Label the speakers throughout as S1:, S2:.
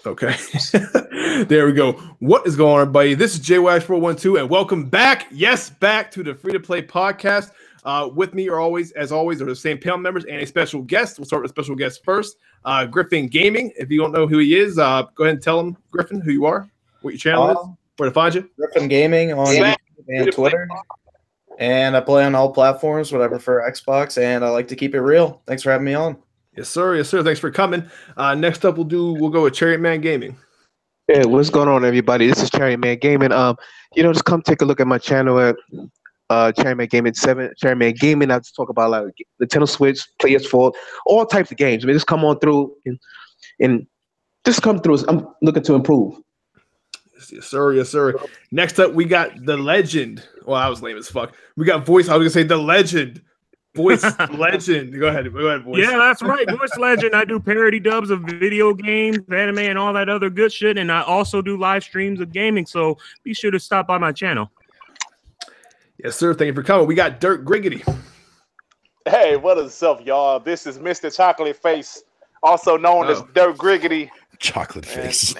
S1: Okay. There we go. What is going on, everybody? This is JWash412, and welcome back. Yes, back to the Free to Play podcast. With me, as always, are the same panel members and a special guest. We'll start with a special guest first. Griffin Gaming. If you don't know who he is, go ahead and tell him, Griffin, who you are, what your channel is, where to find you.
S2: Griffin Gaming on YouTube and Twitter. And I play on all platforms, whatever for Xbox, and I like to keep it real. Thanks for having me on.
S1: Yes, sir. Yes, sir. Thanks for coming. Next up, we'll go with Cherry Man Gaming.
S3: Hey, what's going on, everybody? This is Cherry Man Gaming. Just come take a look at my channel at Cherry Man Gaming 7. Cherry Man Gaming. I just talk about like Nintendo Switch, PS4, all types of games. I mean, just come on through and just come through. I'm looking to improve.
S1: Yes, sir. Yes, sir. Next up, we got the legend. Well, I was lame as fuck. We got voice. I was gonna say the legend. Voice legend. Go ahead, voice.
S4: Yeah, that's right. Voice legend. I do parody dubs of video games, anime, and all that other good shit. And I also do live streams of gaming. So be sure to stop by my channel.
S1: Yes, sir. Thank you for coming. We got Dirt Griggity.
S5: Hey, what is up, y'all? This is Mr. Chocolate Face, also known as Dirt Griggity.
S6: Chocolate Face.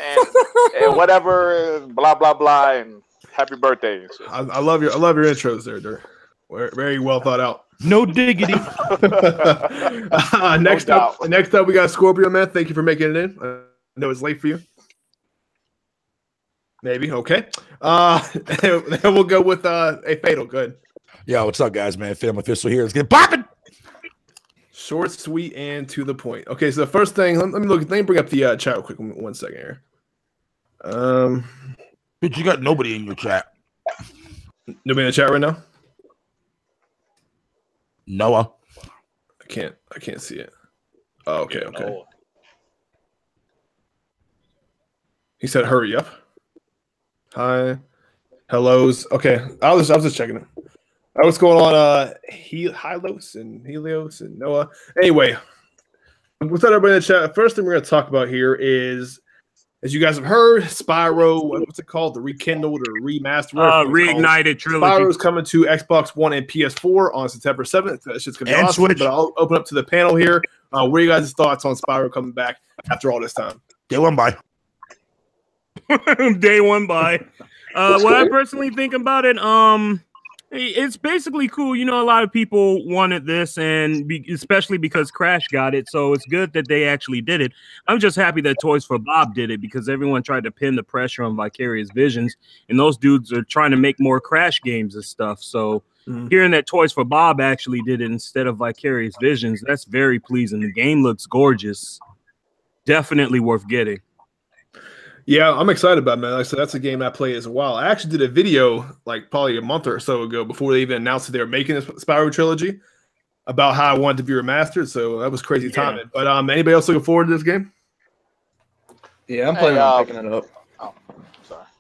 S5: And whatever, blah, blah, blah, and happy birthday. And shit.
S1: I love your intros there, Dirt. Very well thought out.
S4: No diggity.
S1: Next up, we got Scorpio Man. Thank you for making it in. I know it's late for you. Maybe. Okay. Then we'll go with a Fatal. Good.
S6: Yeah, what's up, guys, man? Family Official here. Let's get popping.
S1: Short, sweet, and to the point. Okay, so the first thing, let me bring up the chat real quick. 1 second here.
S6: Dude, you got nobody in your chat.
S1: Nobody in the chat right now?
S6: Noah.
S1: I can't see it. Oh, okay. He said, "Hurry up." Hi, hellos. Okay, I was just checking it. What's going on? Hylos and Helios and Noah. Anyway, what's up, everybody in the chat? First thing we're going to talk about here is, as you guys have heard, Spyro. What's it called? The rekindled or remastered?
S4: Reignited trilogy.
S1: Spyro is coming to Xbox One and PS4 on September 7th. That shit's going to be awesome.
S6: Switch.
S1: But I'll open up to the panel here. What are you guys' thoughts on Spyro coming back after all this time?
S6: Day one by.
S4: Day one by. What I personally think about it, it's basically cool. You know, a lot of people wanted this, and especially because Crash got it, so it's good that they actually did it. I'm just happy that Toys for Bob did it, because everyone tried to pin the pressure on Vicarious Visions, and those dudes are trying to make more Crash games and stuff. So hearing that Toys for Bob actually did it instead of Vicarious Visions, that's very pleasing. The game looks gorgeous. Definitely worth getting.
S1: Yeah, I'm excited about it, man. Like I said, that's a game I played as a while. I actually did a video like probably a month or so ago before they even announced that they were making this Spyro trilogy about how I wanted to be remastered. So that was crazy timing. But anybody else looking forward to this game?
S2: Yeah, I'm planning on picking it up.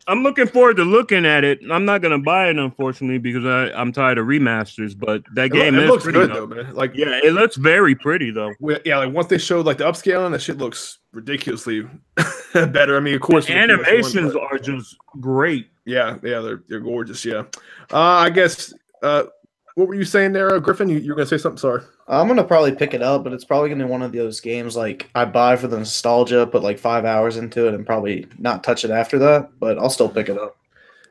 S4: I'm looking forward to looking at it. I'm not gonna buy it, unfortunately, because I'm tired of remasters. But that game
S1: looks
S4: pretty,
S1: good though, man. Like,
S4: yeah, it looks very pretty though.
S1: Yeah, like once they showed like the upscaling, that shit looks ridiculously better. I mean, of course,
S4: the animations are just great.
S1: Yeah, they're gorgeous. Yeah, I guess. What were you saying there, Griffin? You were gonna say something? Sorry.
S2: I'm gonna probably pick it up, but it's probably gonna be one of those games like I buy for the nostalgia, put like 5 hours into it, and probably not touch it after that. But I'll still pick it up.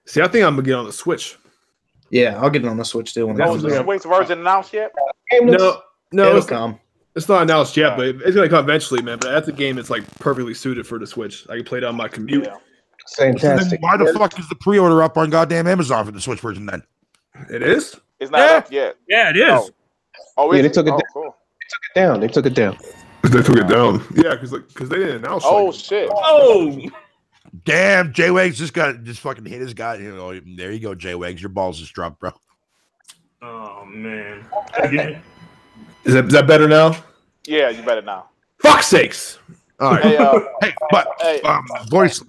S1: See, I think I'm gonna get on the Switch.
S2: Yeah, I'll get it on the Switch too.
S5: Is the Switch version announced yet?
S1: No,
S2: it'll come.
S1: It's not announced yet, but it's gonna come eventually, man. But that's a game that's like perfectly suited for the Switch. I can play it on my commute.
S5: Yeah.
S3: Fantastic.
S6: Why the fuck is the pre-order up on goddamn Amazon for the Switch version then?
S1: It is?
S5: It's not up yet.
S4: Yeah, it is.
S5: Oh,
S3: Yeah, they took it down.
S5: cool.
S3: They took it down.
S1: They took it down. Yeah, because they didn't announce.
S5: Oh shit!
S4: Oh,
S6: Damn, J-Wags just fucking hit his guy. You know, there you go, J-Wags. Your balls is drunk, bro.
S4: oh man.
S1: Is that better now?
S5: Yeah, you better now.
S1: Fuck sakes! All right.
S6: Hey, but voice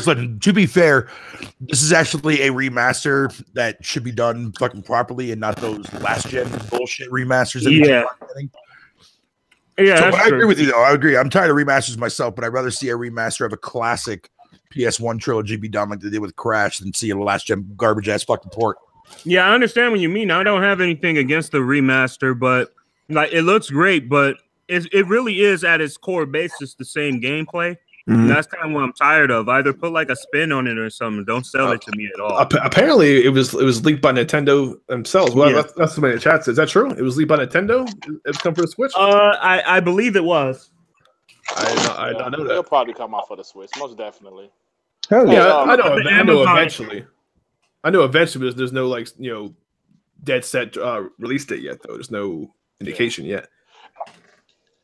S6: legend. To be fair, this is actually a remaster that should be done fucking properly, and not those last gen bullshit remasters.
S4: Yeah. Yeah,
S6: So, but I agree with you, though. I agree. I'm tired of remasters myself, but I'd rather see a remaster of a classic PS1 trilogy be done like they did with Crash than see a last gen garbage ass fucking port.
S4: Yeah, I understand what you mean. I don't have anything against the remaster, but like it looks great, but it really is at its core basis the same gameplay. And that's kind of what I'm tired of. Either put like a spin on it or something. Don't sell it to me at all.
S1: Apparently, it was leaked by Nintendo themselves. Well,
S4: Yeah.
S1: that's somebody in the chat says. Is that true? It was leaked by Nintendo. It was come for the Switch.
S4: I believe it was.
S1: I did not know that.
S5: It'll probably come out for the Switch, most definitely.
S3: Hell yeah.
S1: Yeah, I know.
S4: the
S1: I know
S4: Amazon-
S1: eventually. I know eventually, but there's no like dead set release date yet. Though there's no indication yet.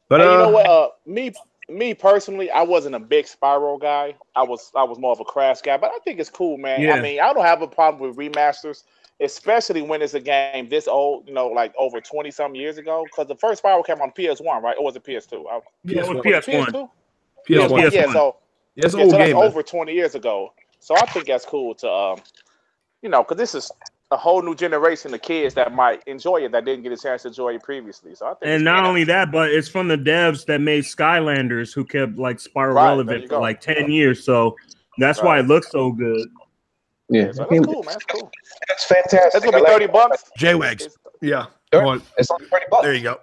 S1: But
S5: And you know what? Me personally, I wasn't a big Spyro guy. I was more of a Crash guy, but I think it's cool, man.
S4: Yeah.
S5: I mean, I don't have a problem with remasters, especially when it's a game this old, like over 20-some years ago. Because the first Spyro came on PS1, right? Or was it PS2?
S4: Yeah, it was
S1: PS1.
S4: PS1.
S1: PS1.
S5: Yeah, so
S1: it's an
S5: yeah,
S1: old
S5: so that's
S1: game. Man.
S5: over 20 years ago. So I think that's cool to, because this is a whole new generation of kids that might enjoy it that didn't get a chance to enjoy it previously. So I think,
S4: And not only that, but it's from the devs that made Skylanders, who kept like Spyro
S5: Right, there
S4: relevant
S5: you
S4: for
S5: go.
S4: like 10 years. So that's why it looks so good.
S3: Yeah,
S5: so that's cool, man. That's cool.
S3: That's fantastic.
S5: That's gonna be $30.
S6: J-Wags.
S1: Yeah.
S3: Sure.
S1: What?
S3: It's only $30.
S6: There you go.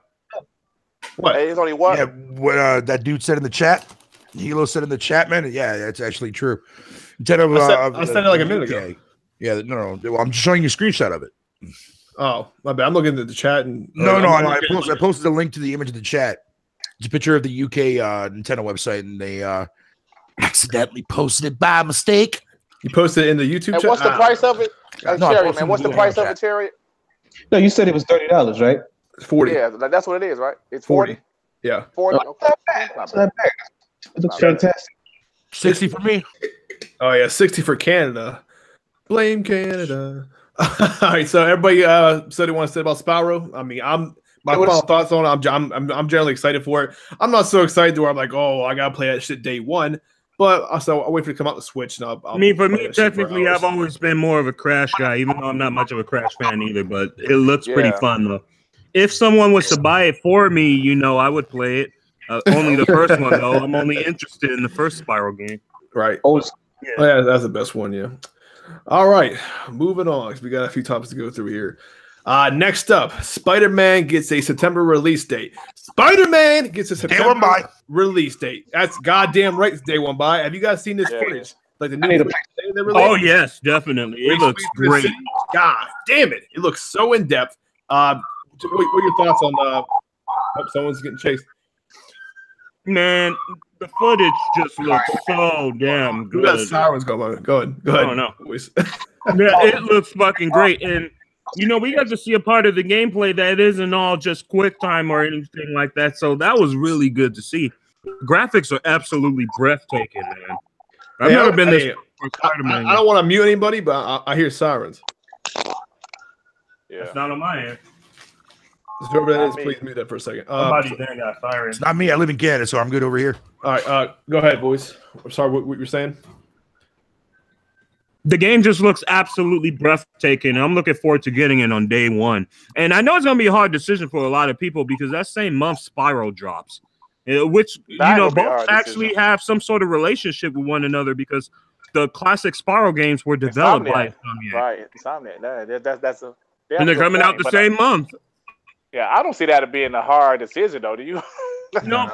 S1: What?
S5: Hey, it's only what?
S6: Yeah, what that dude said in the chat. Hilo said in the chat, man. Yeah, that's actually true. Instead of,
S1: I said it like a minute ago.
S6: Yeah, no. Well, I'm just showing you a screenshot of it.
S1: Oh, my bad. I'm looking at the chat and
S6: I posted a link to the image in the chat. It's a picture of the UK Nintendo website, and they accidentally posted it by mistake.
S1: You posted it in the YouTube
S5: And
S1: chat.
S5: what's the price of it? Hey,
S6: No, I
S5: Cherry,
S6: posted
S5: man, what's the
S6: it in
S5: price
S6: the
S5: of it, Cherry?
S3: No, you said it was $30, right?
S1: It's 40.
S5: Yeah, that's what it is, right? It's 40.
S1: 40. Yeah.
S5: 40.
S3: Oh,
S5: Okay.
S3: It's not bad. It looks
S5: Not bad.
S3: fantastic.
S6: 60 for me.
S1: Oh yeah, 60 for Canada. Blame Canada. All right, so everybody said they want to say about Spyro. I mean, my final thoughts on it. I'm generally excited for it. I'm not so excited to where I'm like, oh, I gotta play that shit day one. But also, I'll wait for it to come out the Switch. And
S4: I mean, for
S1: play
S4: me,
S1: that shit for
S4: technically,
S1: hours.
S4: I've always been more of a Crash guy, even though I'm not much of a Crash fan either. But it looks pretty
S5: Yeah.
S4: fun, though. If someone was to buy it for me, I would play it. Only the first one, though. I'm only interested in the first Spyro game.
S1: Right.
S3: Oh,
S1: Oh, yeah, that's the best one. Yeah. All right, moving on because we got a few topics to go through here. Next up, Spider-Man gets a September release date. Spider-Man gets a
S6: Day one
S1: September
S6: by.
S1: release date. That's goddamn right. It's day one by. Have you guys seen this
S5: Yeah.
S1: footage? Like the
S3: I need
S1: new
S3: to
S1: footage they released?
S4: Oh, yes, definitely. It looks great.
S1: God damn it! It looks so in depth. What are your thoughts on oh, someone's getting chased?
S4: Man, the footage just looks so damn
S1: Who got
S4: good.
S1: sirens going? Go ahead.
S4: Oh, no.
S1: boys.
S4: Yeah, it looks fucking great. And, we got to see a part of the gameplay that isn't all just quick time or anything like that. So that was really good to see. Graphics are absolutely breathtaking, man. I've never been this for Spider-Man.
S1: I don't want to mute anybody, but I hear sirens.
S5: Yeah.
S4: It's not on my end.
S1: Whoever that
S5: Not
S1: is,
S5: me.
S1: please mute that for a second.
S4: Somebody there got sirens.
S6: It's not me. I live in Canada, so I'm good over here.
S1: All right, go ahead, boys. I'm sorry, what you're saying?
S4: The game just looks absolutely breathtaking. I'm looking forward to getting it on day one. And I know it's going to be a hard decision for a lot of people because that same month Spyro drops, which,
S5: That will be a
S4: both
S5: hard
S4: actually
S5: decision.
S4: have some sort of relationship with one another because the classic Spyro games were developed by Insomniac.
S5: Right. Insomniac. That's a.
S4: And they're coming out the same month.
S5: Yeah, I don't see that as being a hard decision, though. Do you?
S4: No,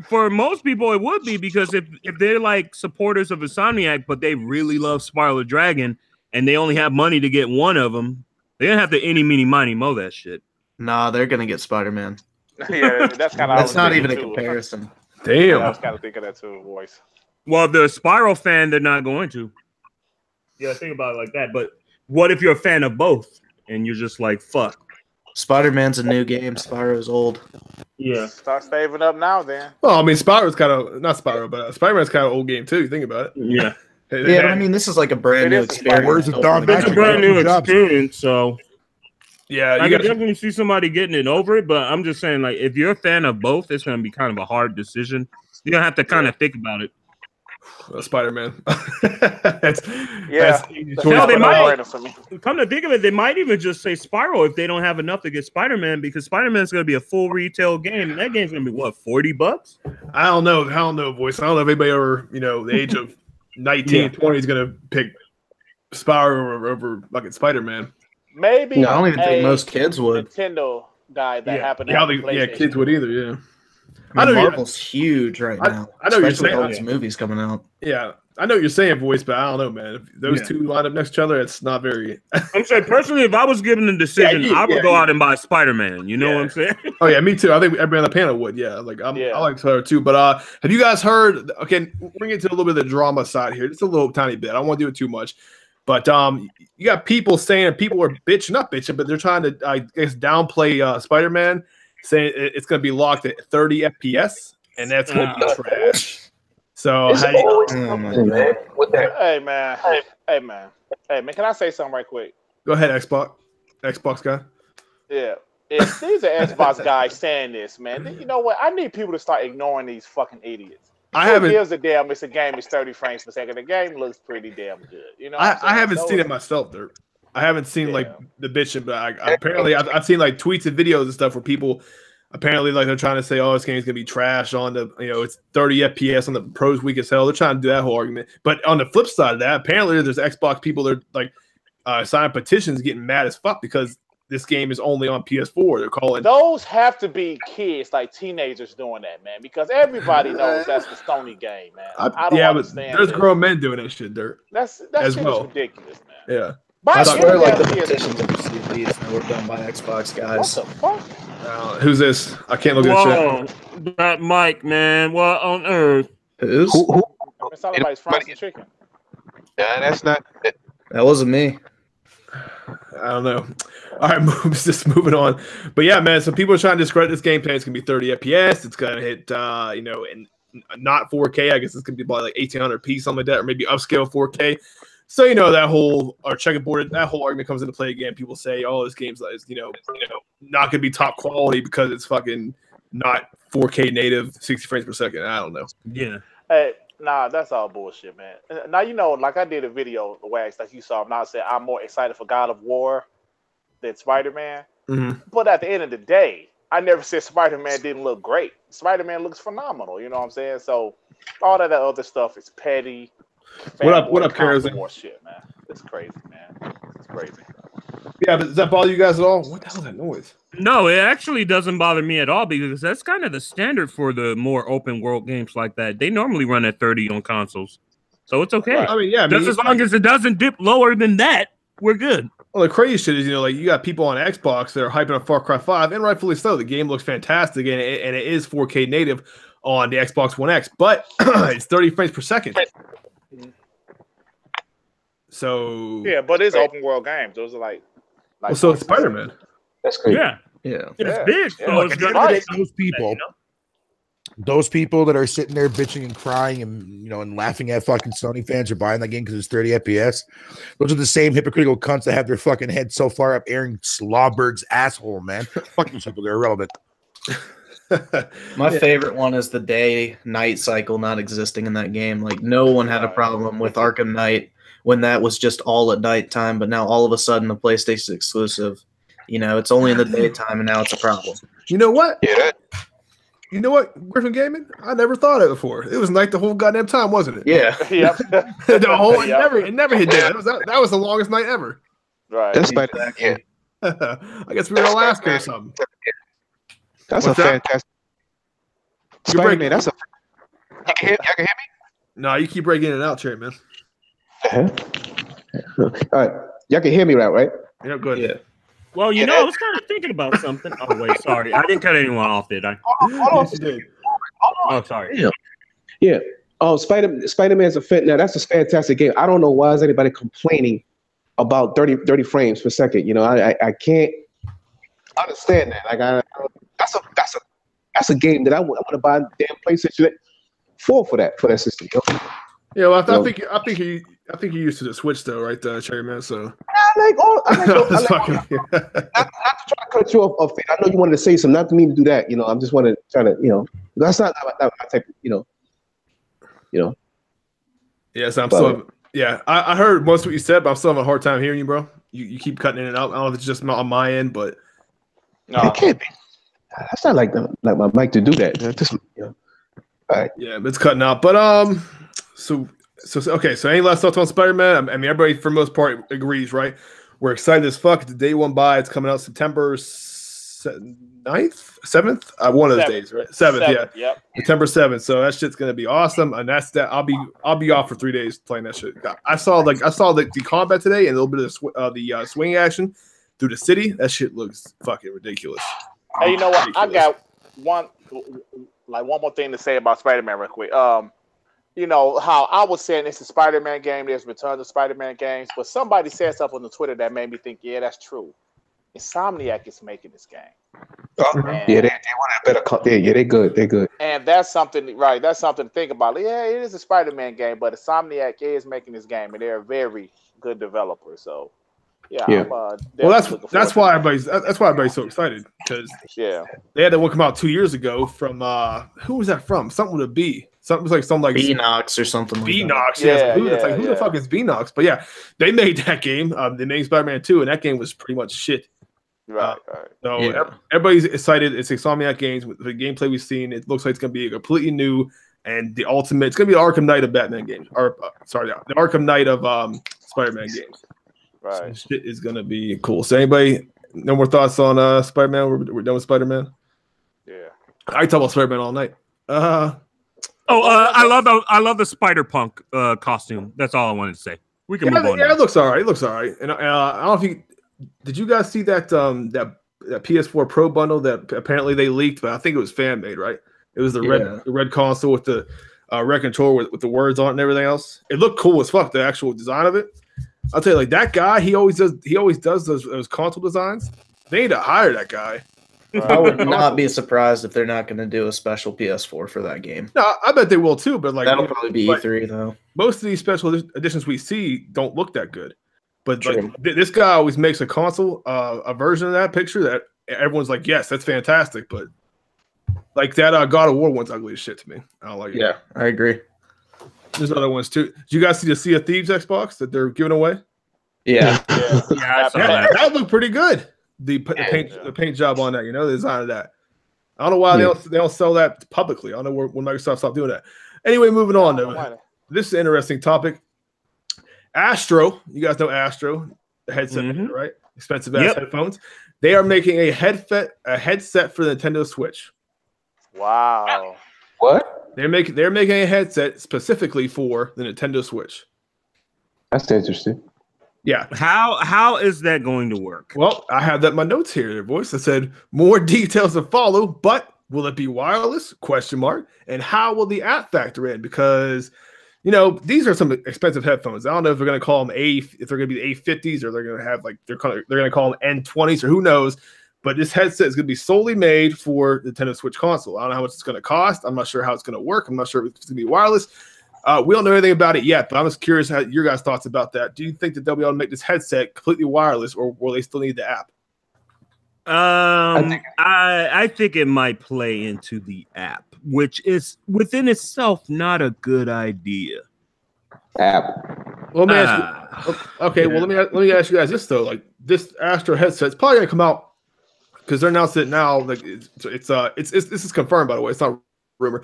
S4: for most people it would be because if they're like supporters of Insomniac, but they really love Spyro the Dragon and they only have money to get one of them, they're gonna have to any, meeny, miny, mo that shit.
S2: Nah, they're gonna get Spider-Man.
S5: Yeah, that's kind of.
S2: That's not even a comparison.
S1: Damn.
S5: I was kind of thinking that too, voice.
S4: Well, if they're a Spyro fan, they're not going to. Yeah, think about it like that. But what if you're a fan of both and you're just like, fuck?
S2: Spider-Man's a new game. Spyro's old.
S4: Yeah.
S5: Start saving up now, then.
S1: Well, I mean, Spyro's kind of not Spyro, but Spider-Man's kind of old game too. You think about it.
S4: Yeah.
S2: Yeah, but I mean, this is like a brand
S5: It
S2: new
S5: is.
S2: experience.
S6: Words of Don
S4: It's a
S6: Magic.
S4: brand new
S6: Good job.
S4: experience, so
S1: Yeah,
S4: I
S1: you
S4: can
S1: got
S4: definitely see somebody getting it over it, but I'm just saying, like, if you're a fan of both, it's going to be kind of a hard decision. You're going to have to kind of think about it.
S1: Spider-Man.
S5: Yeah.
S1: That's easy choice.
S4: Hell, they
S5: But
S4: might-
S5: no-brainer for me.
S4: Come to think of it, they might even just say Spyro if they don't have enough to get Spider-Man, because Spider-Man's going to be a full retail game, and that game's going to be, what, $40?
S1: I don't know, boys. I don't know if anybody over the age of 19, 20 is gonna pick Spyro over fucking Spider-Man.
S5: Maybe.
S2: No, I don't even think
S5: a
S2: most kids would.
S5: Nintendo guy that happened to
S1: Yeah,
S5: have a
S1: yeah,
S5: PlayStation.
S1: kids would either. Yeah. I know
S2: Marvel's huge right now.
S1: I know you're
S2: especially
S1: saying
S2: all these movies coming out.
S1: Yeah, I know what you're saying, voice, but I don't know, man. If those two line up next to each other, it's not very.
S4: I'm saying personally, if I was given a decision, I would go out and buy Spider-Man. You know what I'm saying?
S1: Oh yeah, me too. I think everybody on the panel would. Yeah, like I like Spider too. But have you guys heard? Okay, bring it to a little bit of the drama side here. Just a little tiny bit. I don't want to do it too much. But you got people saying people are not bitching, but they're trying to, I guess, downplay Spider-Man, saying it's going to be locked at 30 FPS, and that's going to be trash. So,
S5: hey man, can I say something right quick?
S1: Go ahead, Xbox guy.
S5: Yeah, if these are Xbox guys saying this, man, then you know what? I need people to start ignoring these fucking idiots. Who gives a damn? It's a game. It's 30 frames per second. The game looks pretty damn good. You know,
S1: I haven't seen it myself, though. I haven't seen like the bitching, but apparently I've seen like tweets and videos and stuff where people apparently like they're trying to say, "Oh, this game's gonna be trash on the it's 30 FPS on the pros weak as hell." They're trying to do that whole argument. But on the flip side of that, apparently there's Xbox people that are like signing petitions, getting mad as fuck because this game is only on PS4. They're calling
S5: those have to be kids, like teenagers, doing that, man. Because everybody knows that's the Sony game, man. I don't understand.
S1: But there's grown men doing that shit, Dirt.
S5: That's ridiculous, man.
S1: Yeah,
S2: I swear, like the petitions of CDs that were done by Xbox guys.
S5: What the fuck?
S1: Who's this? I can't look at
S4: shit. That Mike, man. What on earth?
S2: Who's?
S5: Who? Somebody's frying chicken.
S3: Yeah, that's not.
S2: That wasn't me.
S1: I don't know. All right, just moving on. But yeah, man. So people are trying to discredit this gameplay. It's gonna be 30 FPS. It's gonna hit, and not 4K. I guess it's gonna be about like 1800p, something like that, or maybe upscale 4K. So that whole checkerboard, that whole argument comes into play again. People say, "Oh, this game's like, not gonna be top quality because it's fucking not 4K native, 60 frames per second." I don't know.
S4: Yeah.
S5: Hey. Nah, that's all bullshit, man. Now, like I did a video, Wags, like you saw. I'm not saying I'm more excited for God of War than Spider-Man.
S1: Mm-hmm.
S5: But at the end of the day, I never said Spider-Man didn't look great. Spider-Man looks phenomenal, you know what I'm saying? So all that other stuff is petty.
S1: What up, Karazin?
S5: War shit, man. It's crazy, man. It's crazy.
S1: Yeah, but does that bother you guys at all? What the hell is that noise?
S4: No, it actually doesn't bother me at all because that's kind of the standard for the more open world games like that. They normally run at 30 on consoles, so it's okay.
S1: Right. I mean, yeah,
S4: just as long as it doesn't dip lower than that, we're good.
S1: Well, the crazy shit is, like you got people on Xbox that are hyping up Far Cry 5, and rightfully so. The game looks fantastic, and it is 4K native on the Xbox One X, but it's 30 frames per second. So
S5: yeah, but it's open world games. Those are like
S1: so it's Spider-Man.
S3: That's great.
S4: Yeah, it's big.
S6: Yeah.
S4: So it's
S6: those people that are sitting there bitching and crying and laughing at fucking Sony fans are buying that game because it's 30 FPS. Those are the same hypocritical cunts that have their fucking head so far up Aaron Slawberg's asshole, man. Fuck these people, they're irrelevant.
S2: My favorite one is the day-night cycle not existing in that game. Like no one had a problem with Arkham Knight when that was just all at nighttime, but now all of a sudden the PlayStation exclusive, it's only in the daytime and now it's a problem.
S1: You know what?
S3: Yeah.
S1: You know what, Griffin Gaming? I never thought of it before. It was night the whole goddamn time, wasn't it?
S2: Yeah.
S5: Yep.
S1: It never hit day. That was the longest night ever.
S5: Right.
S3: That's exactly.
S1: I guess we were in Alaska or something.
S3: That's
S1: What's
S3: a
S1: that?
S3: fantastic. Spider-Man, that's a. Y'all can hear me?
S1: No, you keep breaking it out, Cherry, man.
S3: All right. Y'all can hear me right?
S1: Yeah, good.
S2: Yeah.
S4: Well, I was kind of thinking about something. Oh, wait, sorry. I didn't cut anyone off, did I?
S1: Yes, you did.
S4: Oh, sorry.
S3: Yeah. Oh, Spider-Man's now that's a fantastic game. I don't know why is anybody complaining about 30 frames per second. I can't understand that. Like that's a game that I want to buy a damn PlayStation 4 for that system.
S1: Yeah, well, I think you're used to the Switch though, right, Cherry Man? So
S3: not to try to cut you off. I know you wanted to say something. Not to mean to do that. I'm just want to try to. That's not my type.
S1: Yes, I heard most of what you said, but I'm still having a hard time hearing you, bro. You keep cutting in and out. I don't know if it's just on my end, but
S5: no,
S3: it can't be. That's not like my mic to do that. Just, all right.
S1: Yeah, it's cutting out. But so okay. So any last thoughts on Spider-Man? I mean, everybody for the most part agrees, right? We're excited as fuck. It's the day one buy. It's coming out September 9th, 7th. One of those days, right? 7th, yeah.
S5: Yep.
S1: September 7th. So that shit's gonna be awesome, and that's that. I'll be off for 3 days playing that shit. I saw the combat today and a little bit of the swing action through the city. That shit looks fucking ridiculous.
S5: Hey, you know what? I got one more thing to say about Spider-Man real quick. You know how I was saying it's a Spider-Man game. There's returns of Spider-Man games, but somebody said something on the Twitter that made me think, yeah, that's true. Insomniac is making this game.
S3: Yeah, they want a better. Yeah, they're good. They're good.
S5: And that's something, right? That's something to think about. Yeah, it is a Spider-Man game, but Insomniac is making this game, and they're a very good developer. So, yeah.
S1: Well, that's why everybody's so excited because they had that one come out 2 years ago from who was that from? Something with a B. Something like
S2: Beanox or something like
S1: Beanox, yes. It's like who the fuck is Beanox? But yeah, they made that game. They made Spider-Man 2, and that game was pretty much shit.
S5: Right.
S1: So everybody's excited. It's Insomniac Games. With the gameplay we've seen, it looks like it's gonna be completely new and the ultimate. It's gonna be the Arkham Knight of Batman games. Or the Arkham Knight of Spider-Man games.
S5: Right.
S1: So shit is gonna be cool. So anybody, no more thoughts on Spider-Man? We're done with Spider-Man.
S5: Yeah.
S1: I talk about Spider-Man all night.
S4: I love the Spider-Punk costume. That's all I wanted to say. We can move on.
S1: Yeah, it looks all right. And I don't know if did you guys see that that PS4 Pro bundle that apparently they leaked, but I think it was fan made, right? It was the red console with the red controller with the words on it and everything else. It looked cool as fuck. The actual design of it. I'll tell you, like that guy, he always does those console designs. They need to hire that guy.
S2: I would not be surprised if they're not going to do a special PS4 for that game.
S1: No, I bet they will too. But like
S2: that'll probably be E3 though.
S1: Most of these special editions we see don't look that good. But like, this guy always makes a console, a version of that picture that everyone's like, yes, that's fantastic. But like that God of War one's ugly as shit to me. I don't like it.
S2: Yeah, I agree.
S1: There's other ones too. Did you guys see the Sea of Thieves Xbox that they're giving away?
S2: Yeah,
S1: that looked pretty good. The paint job on that, the design of that. I don't know why they don't sell that publicly. I don't know when Microsoft stopped doing that. Anyway, moving on though. This is an interesting topic. Astro, you guys know Astro, the headset, right? Expensive ass headphones. They are making a headset for the Nintendo Switch.
S5: Wow.
S3: What?
S1: They're making a headset specifically for the Nintendo Switch.
S3: That's interesting.
S1: Yeah.
S4: How is that going to work?
S1: Well, I have that in my notes here, voice. I said more details to follow, but will it be wireless? ? And how will the app factor in? Because these are some expensive headphones. I don't know if they're going to call them if they're going to be the A50s or they're going to have they're going to call them N20s or who knows. But this headset is going to be solely made for the Nintendo Switch console. I don't know how much it's going to cost. I'm not sure how it's going to work. I'm not sure if it's going to be wireless. We don't know anything about it yet, but I'm just curious how your guys' thoughts about that. Do you think that they'll be able to make this headset completely wireless, or will they still need the app?
S4: I think it might play into the app, which is within itself not a good idea.
S3: App.
S1: Well, let me ask you. Okay, well let me ask you guys this though. Like this Astro headset's probably gonna come out because they're announcing it now. Like it's this is confirmed, by the way. It's not rumor,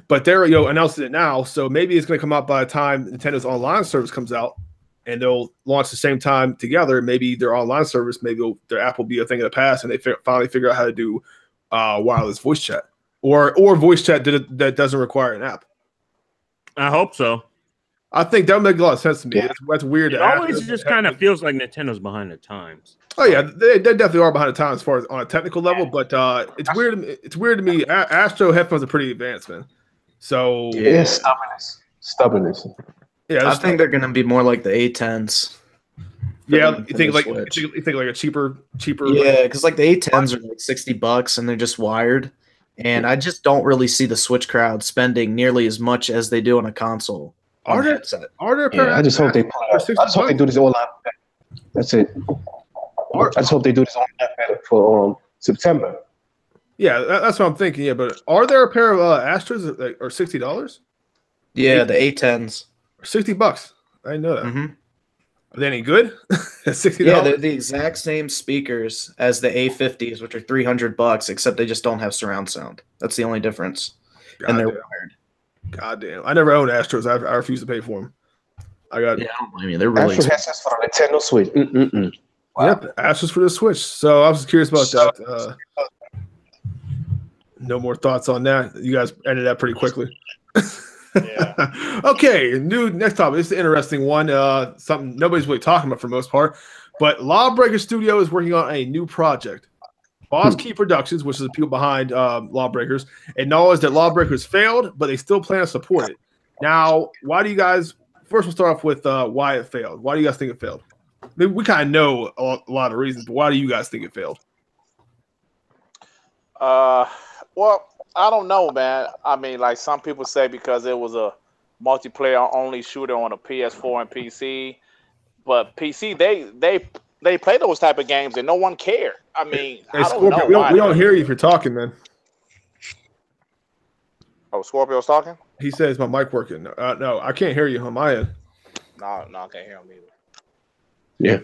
S1: but they're announcing it now. So maybe it's gonna come out by the time Nintendo's online service comes out. And they'll launch the same time together. Maybe their online service, maybe their app will be a thing of the past, and they finally figure out how to do wireless voice chat or voice chat that doesn't require an app.
S4: I hope so.
S1: I think that would make a lot of sense to me. That's weird.
S4: It always just kind of feels like Nintendo's behind the times.
S1: Oh yeah, they definitely are behind the times as far as on a technical level. But it's weird. It's weird to me. Astro headphones are pretty advanced, man. So
S3: yeah, stubbornness.
S1: Yeah,
S2: I think they're gonna be more like the A10s.
S1: Yeah, you think like a cheaper.
S2: Yeah, because like the A10s are like $60 and they're just wired, and I just don't really see the Switch crowd spending nearly as much as they do on a console.
S1: Are there?
S3: I just hope they do this all out. That's it. I just hope they do this all out for September.
S1: Yeah, that's what I'm thinking. Yeah, but are there a pair of Astros that are $60?
S2: Yeah, the A10s.
S1: $60. I didn't know that.
S2: Mm-hmm.
S1: Are they any good? $60?
S2: Yeah, they're the exact same speakers as the A50s, which are $300, except they just don't have surround sound. That's the only difference. And they're wired.
S1: God damn. I never owned Astros. I refuse to pay for them. I don't
S2: blame you. They're really
S3: Astro headsets for the Nintendo Switch.
S1: Wow. Yep, Astros for the Switch. So I was curious about that. No more thoughts on that. You guys ended that pretty quickly.
S5: Yeah.
S1: Okay, next topic. This is an interesting one. Something nobody's really talking about for the most part. But Lawbreaker Studio is working on a new project. Boss Key Productions, which is the people behind Lawbreakers, acknowledged that Lawbreakers failed, but they still plan to support it. Now, why do you guys? First, we'll start off with why it failed. Why do you guys think it failed? I mean, we kind of know a lot of reasons, but why do you guys think it failed?
S5: Well, I don't know, man. I mean, like some people say because it was a multiplayer only shooter on a PS4 and PC, but PC they play those type of games and no one cared. I mean,
S1: hey, I don't know. We don't hear you if you're talking, man.
S5: Oh, Scorpio's talking?
S1: He says my mic working. No, I can't hear you on my end.
S5: No, I can't hear him either.
S3: Yeah.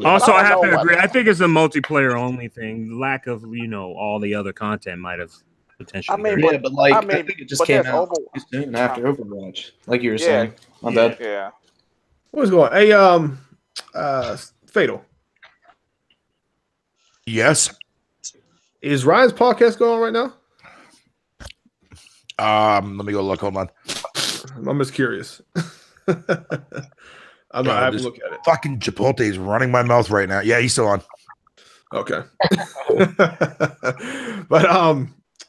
S4: Also, I have to agree. I think it's a multiplayer only thing. Lack of, all the other content might have potentially.
S2: I think it just came out too soon after Overwatch, like you were saying. My bad.
S5: Yeah.
S1: What's going on? Hey, Fatal.
S6: Yes.
S1: Is Ryan's podcast going on right now?
S6: Let me go look. Hold on.
S1: I'm just curious. I have to look at it.
S6: Fucking Chipotle is running my mouth right now. Yeah, he's still on.
S1: Okay. But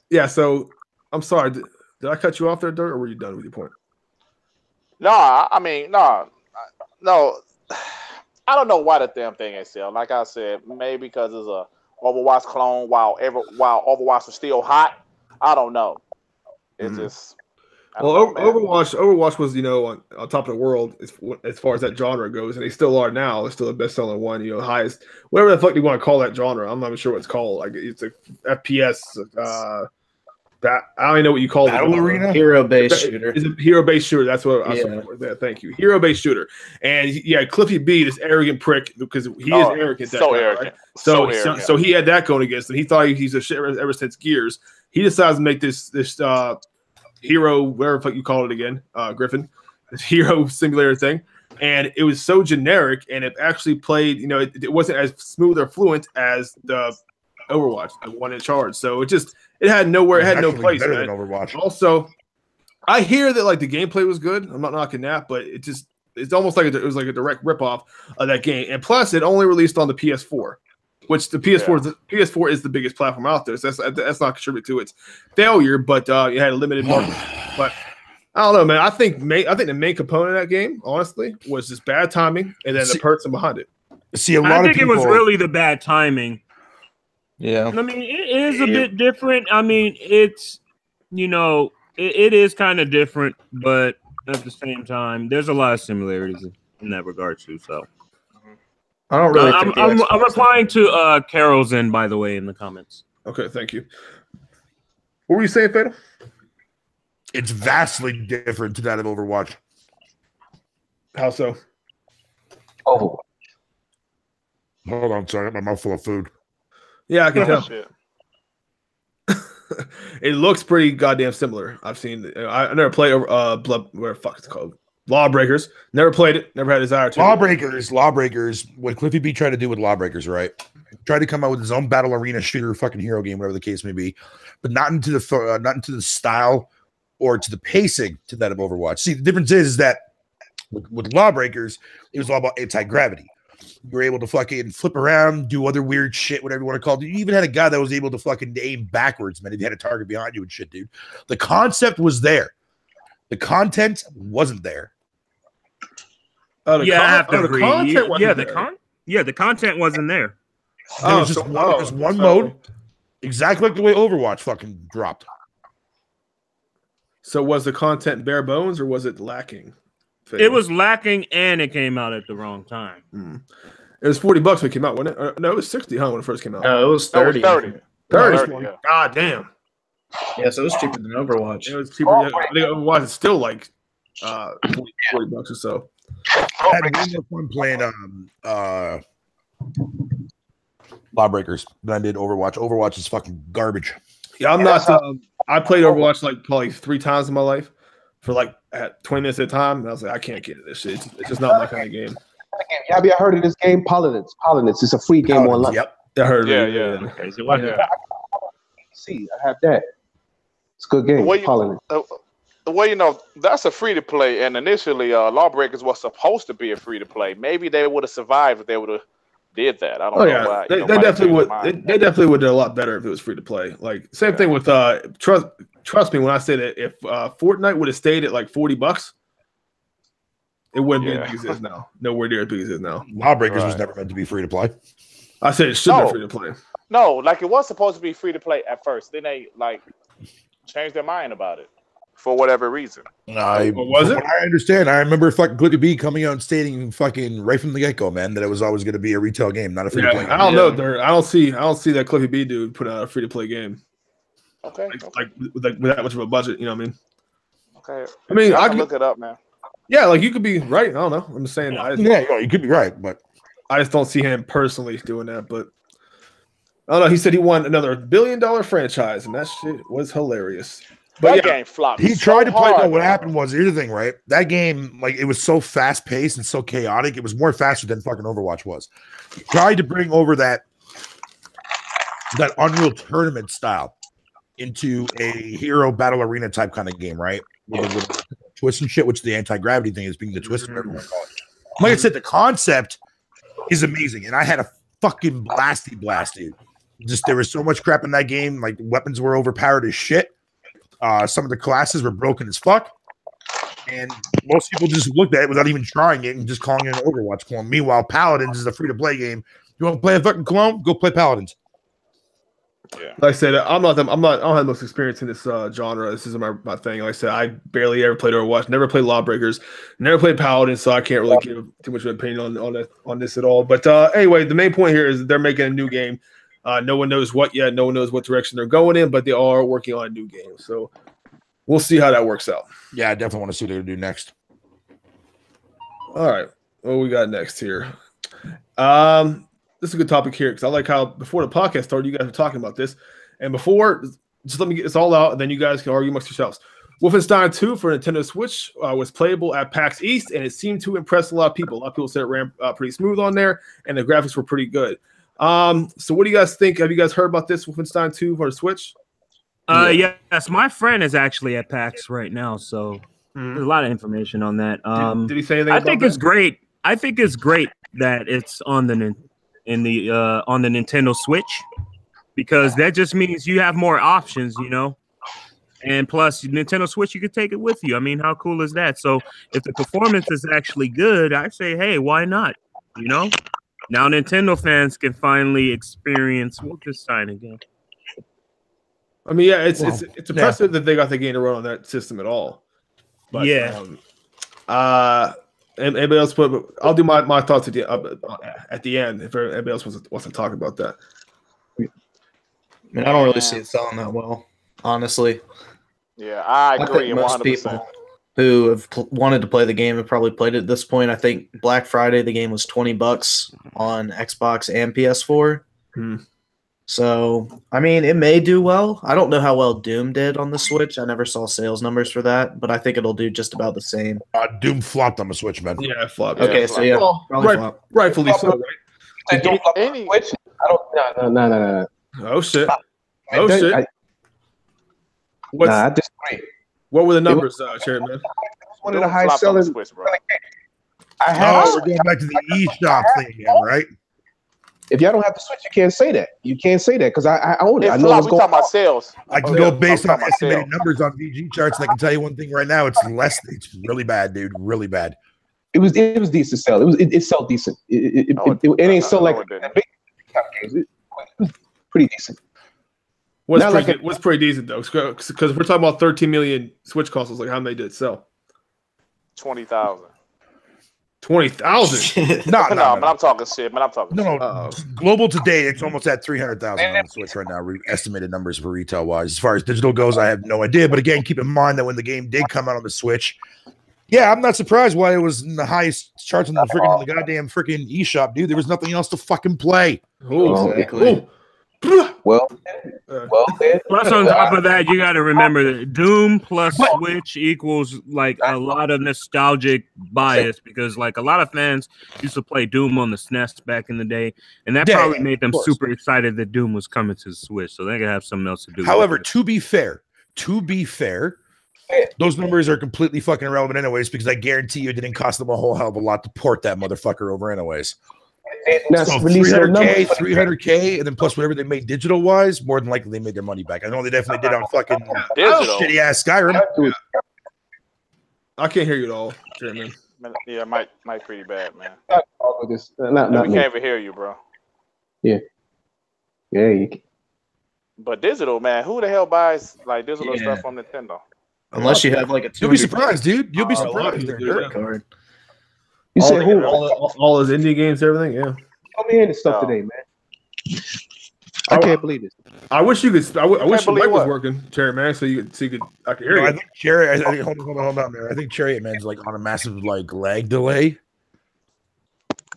S1: yeah. So I'm sorry. Did I cut you off there, Dirt, or were you done with your point?
S5: No, I mean, no. I don't know why the damn thing ain't sell. Like I said, maybe because it's a Overwatch clone while Overwatch was still hot. I don't know. It's just.
S1: Overwatch was on top of the world as far as that genre goes, and they still are now. It's still the best selling one, highest whatever the fuck you want to call that genre. I'm not even sure what it's called. Like it's a FPS. I don't even know what you call it.
S6: Battle Arena?
S2: Hero-based shooter.
S1: It's a hero-based shooter. That's what I was looking for. Yeah, thank you. Hero-based shooter. And yeah, Cliffy B, this arrogant prick, because he is arrogant.
S5: Arrogant.
S1: Right? So he had that going against him. He thought he's a shit ever since Gears. He decides to make this hero, whatever the fuck you call it again, Griffin, this hero simulator thing. And it was so generic, and it actually played, it wasn't as smooth or fluent as the Overwatch, the one in charge. So it had nowhere, it had no place.
S6: Better than Overwatch.
S1: Also, I hear that the gameplay was good. I'm not knocking that, but it's almost like it was like a direct ripoff of that game. And plus, it only released on the PS4, which the PS4 is the biggest platform out there. So that's not contribute to its failure, but it had a limited market. But I don't know, man. I think the main component of that game, honestly, was just bad timing, and then the person behind it.
S6: See, I think
S4: it was really the bad timing.
S2: Yeah.
S4: I mean, it is a bit different. I mean, it's, it is kind of different, but at the same time, there's a lot of similarities in that regard too. So
S2: I don't really think
S4: I'm replying to Carol's in, by the way, in the comments.
S1: Okay, thank you. What were you saying, Fatal?
S6: It's vastly different to that of Overwatch.
S1: How so?
S3: Oh.
S6: Hold on, sorry, I got my mouth full of food.
S1: Yeah, I can tell. It looks pretty goddamn similar. I've seen. I never played Blood. Where the fuck it's called? Lawbreakers. Never played it. Never had a desire to.
S6: Lawbreakers. What Cliffy B tried to do with Lawbreakers, right? Tried to come out with his own battle arena shooter, fucking hero game, whatever the case may be, but not into the style or to the pacing to that of Overwatch. See, the difference is that with Lawbreakers, it was all about anti-gravity. You were able to fucking flip around, do other weird shit, whatever you want to call it. You even had a guy that was able to fucking aim backwards, man. If you had a target behind you and shit, dude. The concept was there. The content wasn't there.
S4: I have to agree. The content wasn't there.
S6: There was just one mode, exactly like the way Overwatch fucking dropped.
S1: So was the content bare bones or was it lacking?
S4: It was lacking, and it came out at the wrong time.
S1: It was $40 when it came out, wasn't it? No, it was $60, when it first came out.
S2: No, it was 30.
S1: 30.
S5: Yeah.
S1: God damn.
S2: Yeah, so it was cheaper than Overwatch.
S1: It was cheaper. I think Overwatch is still like $40 or so.
S6: I had way more fun playing Lawbreakers than I did Overwatch. Overwatch is fucking garbage.
S1: Yeah, I'm not. I played Overwatch like probably 3 times in my life for like at 20 minutes at a time. And I was like, I can't get into this shit. It's just not my kind of game.
S3: Have you heard of this game, Paladins? Paladins. It's a free game online.
S6: Yep.
S1: I heard.
S5: Yeah.
S3: So PC. I have that. It's a good game.
S5: Well, you know, that's a free to play, and initially, Lawbreakers was supposed to be a free to play. Maybe they would have survived if they would have did that. I don't know why.
S1: They definitely would. They definitely would have done a lot better if it was free to play. Like same thing with trust me when I say that if Fortnite would have stayed at like $40, it wouldn't be as big as it is now. Nowhere near as big as it is now.
S6: Lawbreakers was never meant to be free to play.
S1: I said it should be free to play.
S5: No, like it was supposed to be free to play at first. Then they like changed their mind about it for whatever reason.
S6: I understand. I remember fucking Clippy B coming out and stating fucking right from the get go, man, that it was always going to be a retail game, not a free to play game.
S1: I don't know. I don't see that Clippy B dude put out a free to play game.
S5: Okay.
S1: Like with that much of a budget, you know what I mean?
S5: Okay.
S1: I mean, I
S5: can look it up, man.
S1: Yeah, like you could be right. I don't know. I'm just saying.
S6: You could be right, but
S1: I just don't see him personally doing that. But I don't know. He said he won another $1 billion franchise, and that shit was hilarious. But
S5: that game flopped.
S6: He tried to play. What happened was, here's the thing, right? That game, like, it was so fast paced and so chaotic. It was more faster than fucking Overwatch was. He tried to bring over that Unreal Tournament style into a hero battle arena type kind of game, right? With twist and shit, which the anti-gravity thing is being the twist. Like I said, the concept is amazing, and I had a fucking blast, dude. Just there was so much crap in that game. Like, weapons were overpowered as shit. Some of the classes were broken as fuck, and most people just looked at it without even trying it and just calling it an Overwatch clone. Meanwhile, Paladins is a free-to-play game. You want to play a fucking clone? Go play Paladins.
S1: Yeah. Like I said, I don't have much experience in this genre. This isn't my thing. Like I said, I barely ever played Overwatch, never played Lawbreakers, never played Paladins, so I can't really give too much of an opinion on this at all. But anyway, the main point here is they're making a new game. No one knows what yet. No one knows what direction they're going in, but they are working on a new game. So we'll see how that works out.
S6: Yeah, I definitely want to see what they're going to do next.
S1: All right. What we got next here? This is a good topic here because I like how before the podcast started, you guys were talking about this. And before, just let me get this all out, and then you guys can argue amongst yourselves. Wolfenstein 2 for Nintendo Switch was playable at PAX East, and it seemed to impress a lot of people. A lot of people said it ran pretty smooth on there, and the graphics were pretty good. So what do you guys think? Have you guys heard about this Wolfenstein 2 for the Switch?
S4: Yes, my friend is actually at PAX right now, so there's a lot of information on that.
S1: Did he say anything?
S4: I think it's great. I think it's great that it's on the Nintendo Switch, because that just means you have more options, you know. And plus, Nintendo Switch, you could take it with you. I mean, how cool is that? So if the performance is actually good, I say, hey, why not? You know. Now Nintendo fans can finally experience Wolfenstein again.
S1: I mean, yeah, it's impressive that they got the game to run on that system at all. But, anybody else? I'll do my thoughts at the end if anybody else wants to talk about that.
S2: I mean, I don't really see it selling that well, honestly.
S5: Yeah, I agree.
S2: Most people who have wanted to play the game have probably played it at this point. I think Black Friday the game was $20 on Xbox and PS4. So, I mean, it may do well. I don't know how well Doom did on the Switch. I never saw sales numbers for that, but I think it'll do just about the same.
S6: Doom flopped on the Switch, man.
S1: Yeah, it flopped.
S2: Okay, so yeah,
S1: rightfully so, right?
S3: Don't flop on the Switch? No.
S1: Oh shit!
S3: I disagree.
S1: What were the numbers, Chairman?
S3: One of the highest selling.
S5: Switch, bro.
S6: We're going back to the eShop thing again, right?
S3: If y'all don't have the Switch, you can't say that. You can't say that because I own it. I know what's going on.
S5: About sales.
S6: I can go based on estimated numbers on VG charts, and I can tell you one thing right now: it's less. It's really bad, dude. Really bad.
S3: It was decent sell. It sold decent. It ain't so like big games. It was pretty decent.
S1: What's pretty decent though? Because we're talking about 13 million Switch consoles. Like how many did it sell?
S5: 20,000.
S1: 20,000?
S5: No, but I'm talking shit. But I'm talking.
S6: No. Global today, it's almost at 300,000 on the Switch right now. Estimated numbers for retail wise. As far as digital goes, I have no idea. But again, keep in mind that when the game did come out on the Switch, yeah, I'm not surprised why it was in the highest charts on the goddamn freaking eShop, dude. There was nothing else to fucking play.
S1: Exactly.
S3: Well,
S4: Plus, on top of that, you got to remember that Doom plus Switch equals like a lot of nostalgic bias because like a lot of fans used to play Doom on the SNES back in the day, and that probably made them super excited that Doom was coming to the Switch, so they could have something else to do.
S6: However, to be fair, those numbers are completely fucking irrelevant anyways because I guarantee you it didn't cost them a whole hell of a lot to port that motherfucker over anyways. So 300K, and then plus whatever they made digital wise, more than likely they made their money back. I know they definitely did on fucking shitty ass Skyrim.
S1: I can't hear you at all, man.
S5: Yeah, might pretty bad, man.
S3: We
S5: can't even hear you, bro.
S3: Yeah.
S5: But digital, man, who the hell buys like digital stuff from Nintendo?
S2: Unless you have like a.
S6: You'll be surprised, dude. You'll be surprised.
S2: Card.
S3: You say who?
S1: All those indie games, everything. Yeah.
S3: Come in and stuff today, man. I can't believe this.
S1: I wish you could. I wish your mic was working, Cherry Man, so you could. I could hear you.
S6: I think Cherry. I think hold on there. I think Cherry Man's like on a massive like lag delay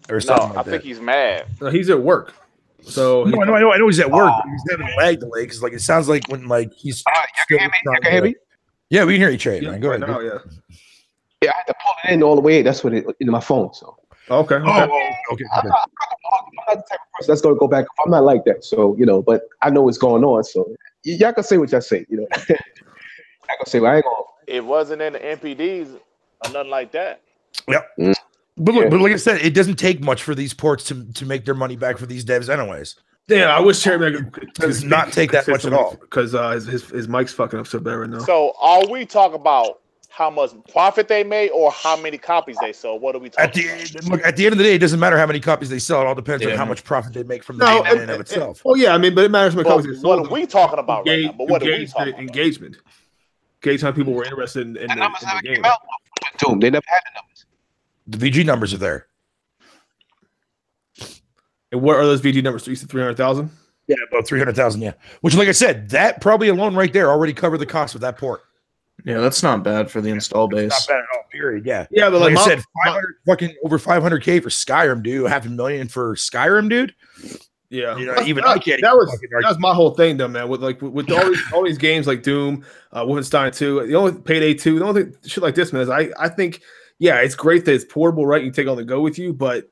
S6: or something.
S5: I think he's mad.
S1: No, he's at work. So
S6: I know he's at work. But he's having a lag delay because like it sounds like when like he's.
S3: You can hear me?
S6: Yeah, we can hear you, Cherry Man. Go ahead.
S1: Now, yeah.
S3: Yeah, I had to pull it in all the way. That's what it in my phone. So
S1: okay.
S3: I'm not the type of person that's gonna go back. I'm not like that. So but I know what's going on. So y'all can say what y'all say. I can say I ain't gonna.
S5: It wasn't in the NPDs or nothing like that.
S6: Yep. But look, but like I said, it doesn't take much for these ports to make their money back for these devs, anyways.
S1: Yeah, I wish Cherry Man
S6: does not take that much at all
S1: because his mic's fucking up so bad right now.
S5: So are we talking about how much profit they made or how many copies they sold? What are we talking about?
S6: Look, at the end of the day, it doesn't matter how many copies they sell. It all depends on how much profit they make from the game in and of itself.
S1: Oh yeah, I mean, but it matters how many copies they sold.
S5: What are we talking about right now? But what are we talking about?
S1: Engagement. Gauge how people were interested in the game.
S3: Doom. They never had the numbers.
S6: The VG numbers are there.
S1: And what are those VG numbers? You said 300,000?
S6: Yeah, about 300,000. Yeah, which, like I said, that probably alone right there already covered the cost of that port.
S2: Yeah, that's not bad for the install base.
S6: Not bad at all. Period. Yeah.
S1: Yeah, but
S6: like I said, 500 fucking over 500K for Skyrim, dude. $500,000 for Skyrim, dude.
S1: Yeah,
S6: even I can't.
S1: That was my whole thing, though, man. With all these games like Doom, Wolfenstein 2, the only Payday 2, the only shit like this, man, is I think it's great that it's portable, right? You can take it on the go with you, but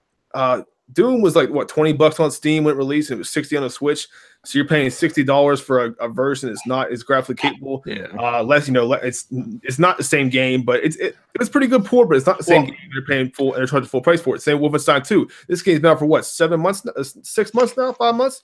S1: Doom was like what $20 on Steam when it released, and it was $60 on the Switch. So you're paying $60 for a version that's not as graphically capable.
S2: Yeah.
S1: It's not the same game, but it was pretty good port, but it's not the same game. They're paying full and they're charging full price for it. Same Wolfenstein 2. This game's been out for what, 7 months, 6 months now, 5 months,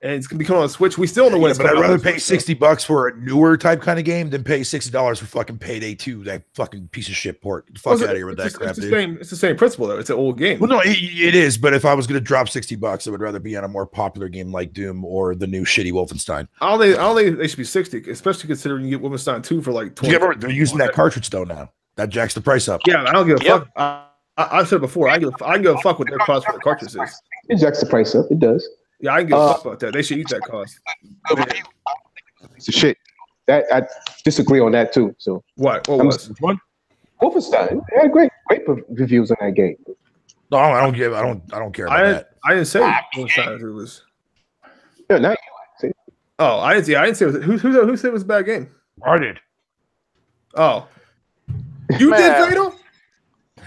S1: and it's gonna be coming on the Switch. We still don't know when it's
S6: but I'd rather pay $60 for a newer type kind of game than pay $60 for fucking Payday 2, that fucking piece of shit port. Get the fuck out of here with that crap, dude.
S1: It's the same principle though. It's an old game.
S6: Well, no, it is. But if I was gonna drop $60, I would rather be on a more popular game like Doom or the new shitty Wolfenstein.
S1: I don't think they should be 60, especially considering you get Wolfenstein 2 for like 20.
S6: They're using that cartridge though now. That jacks the price up.
S1: Yeah, I don't give a fuck. I said it before. I can give a fuck what their cost for the cartridge is.
S3: It jacks the price up. It does.
S1: Yeah, I can give a fuck about that. They should eat that cost.
S3: Piece of shit. That I disagree on that too. So
S1: what was which one?
S3: Wolfenstein. They had great reviews on that game.
S6: No, I don't care about that.
S1: I didn't say Wolfenstein. It was.
S3: No, not you.
S1: Oh, I didn't say. I didn't say. Who said it was a bad game?
S6: I did.
S1: Oh, you did, Fatal?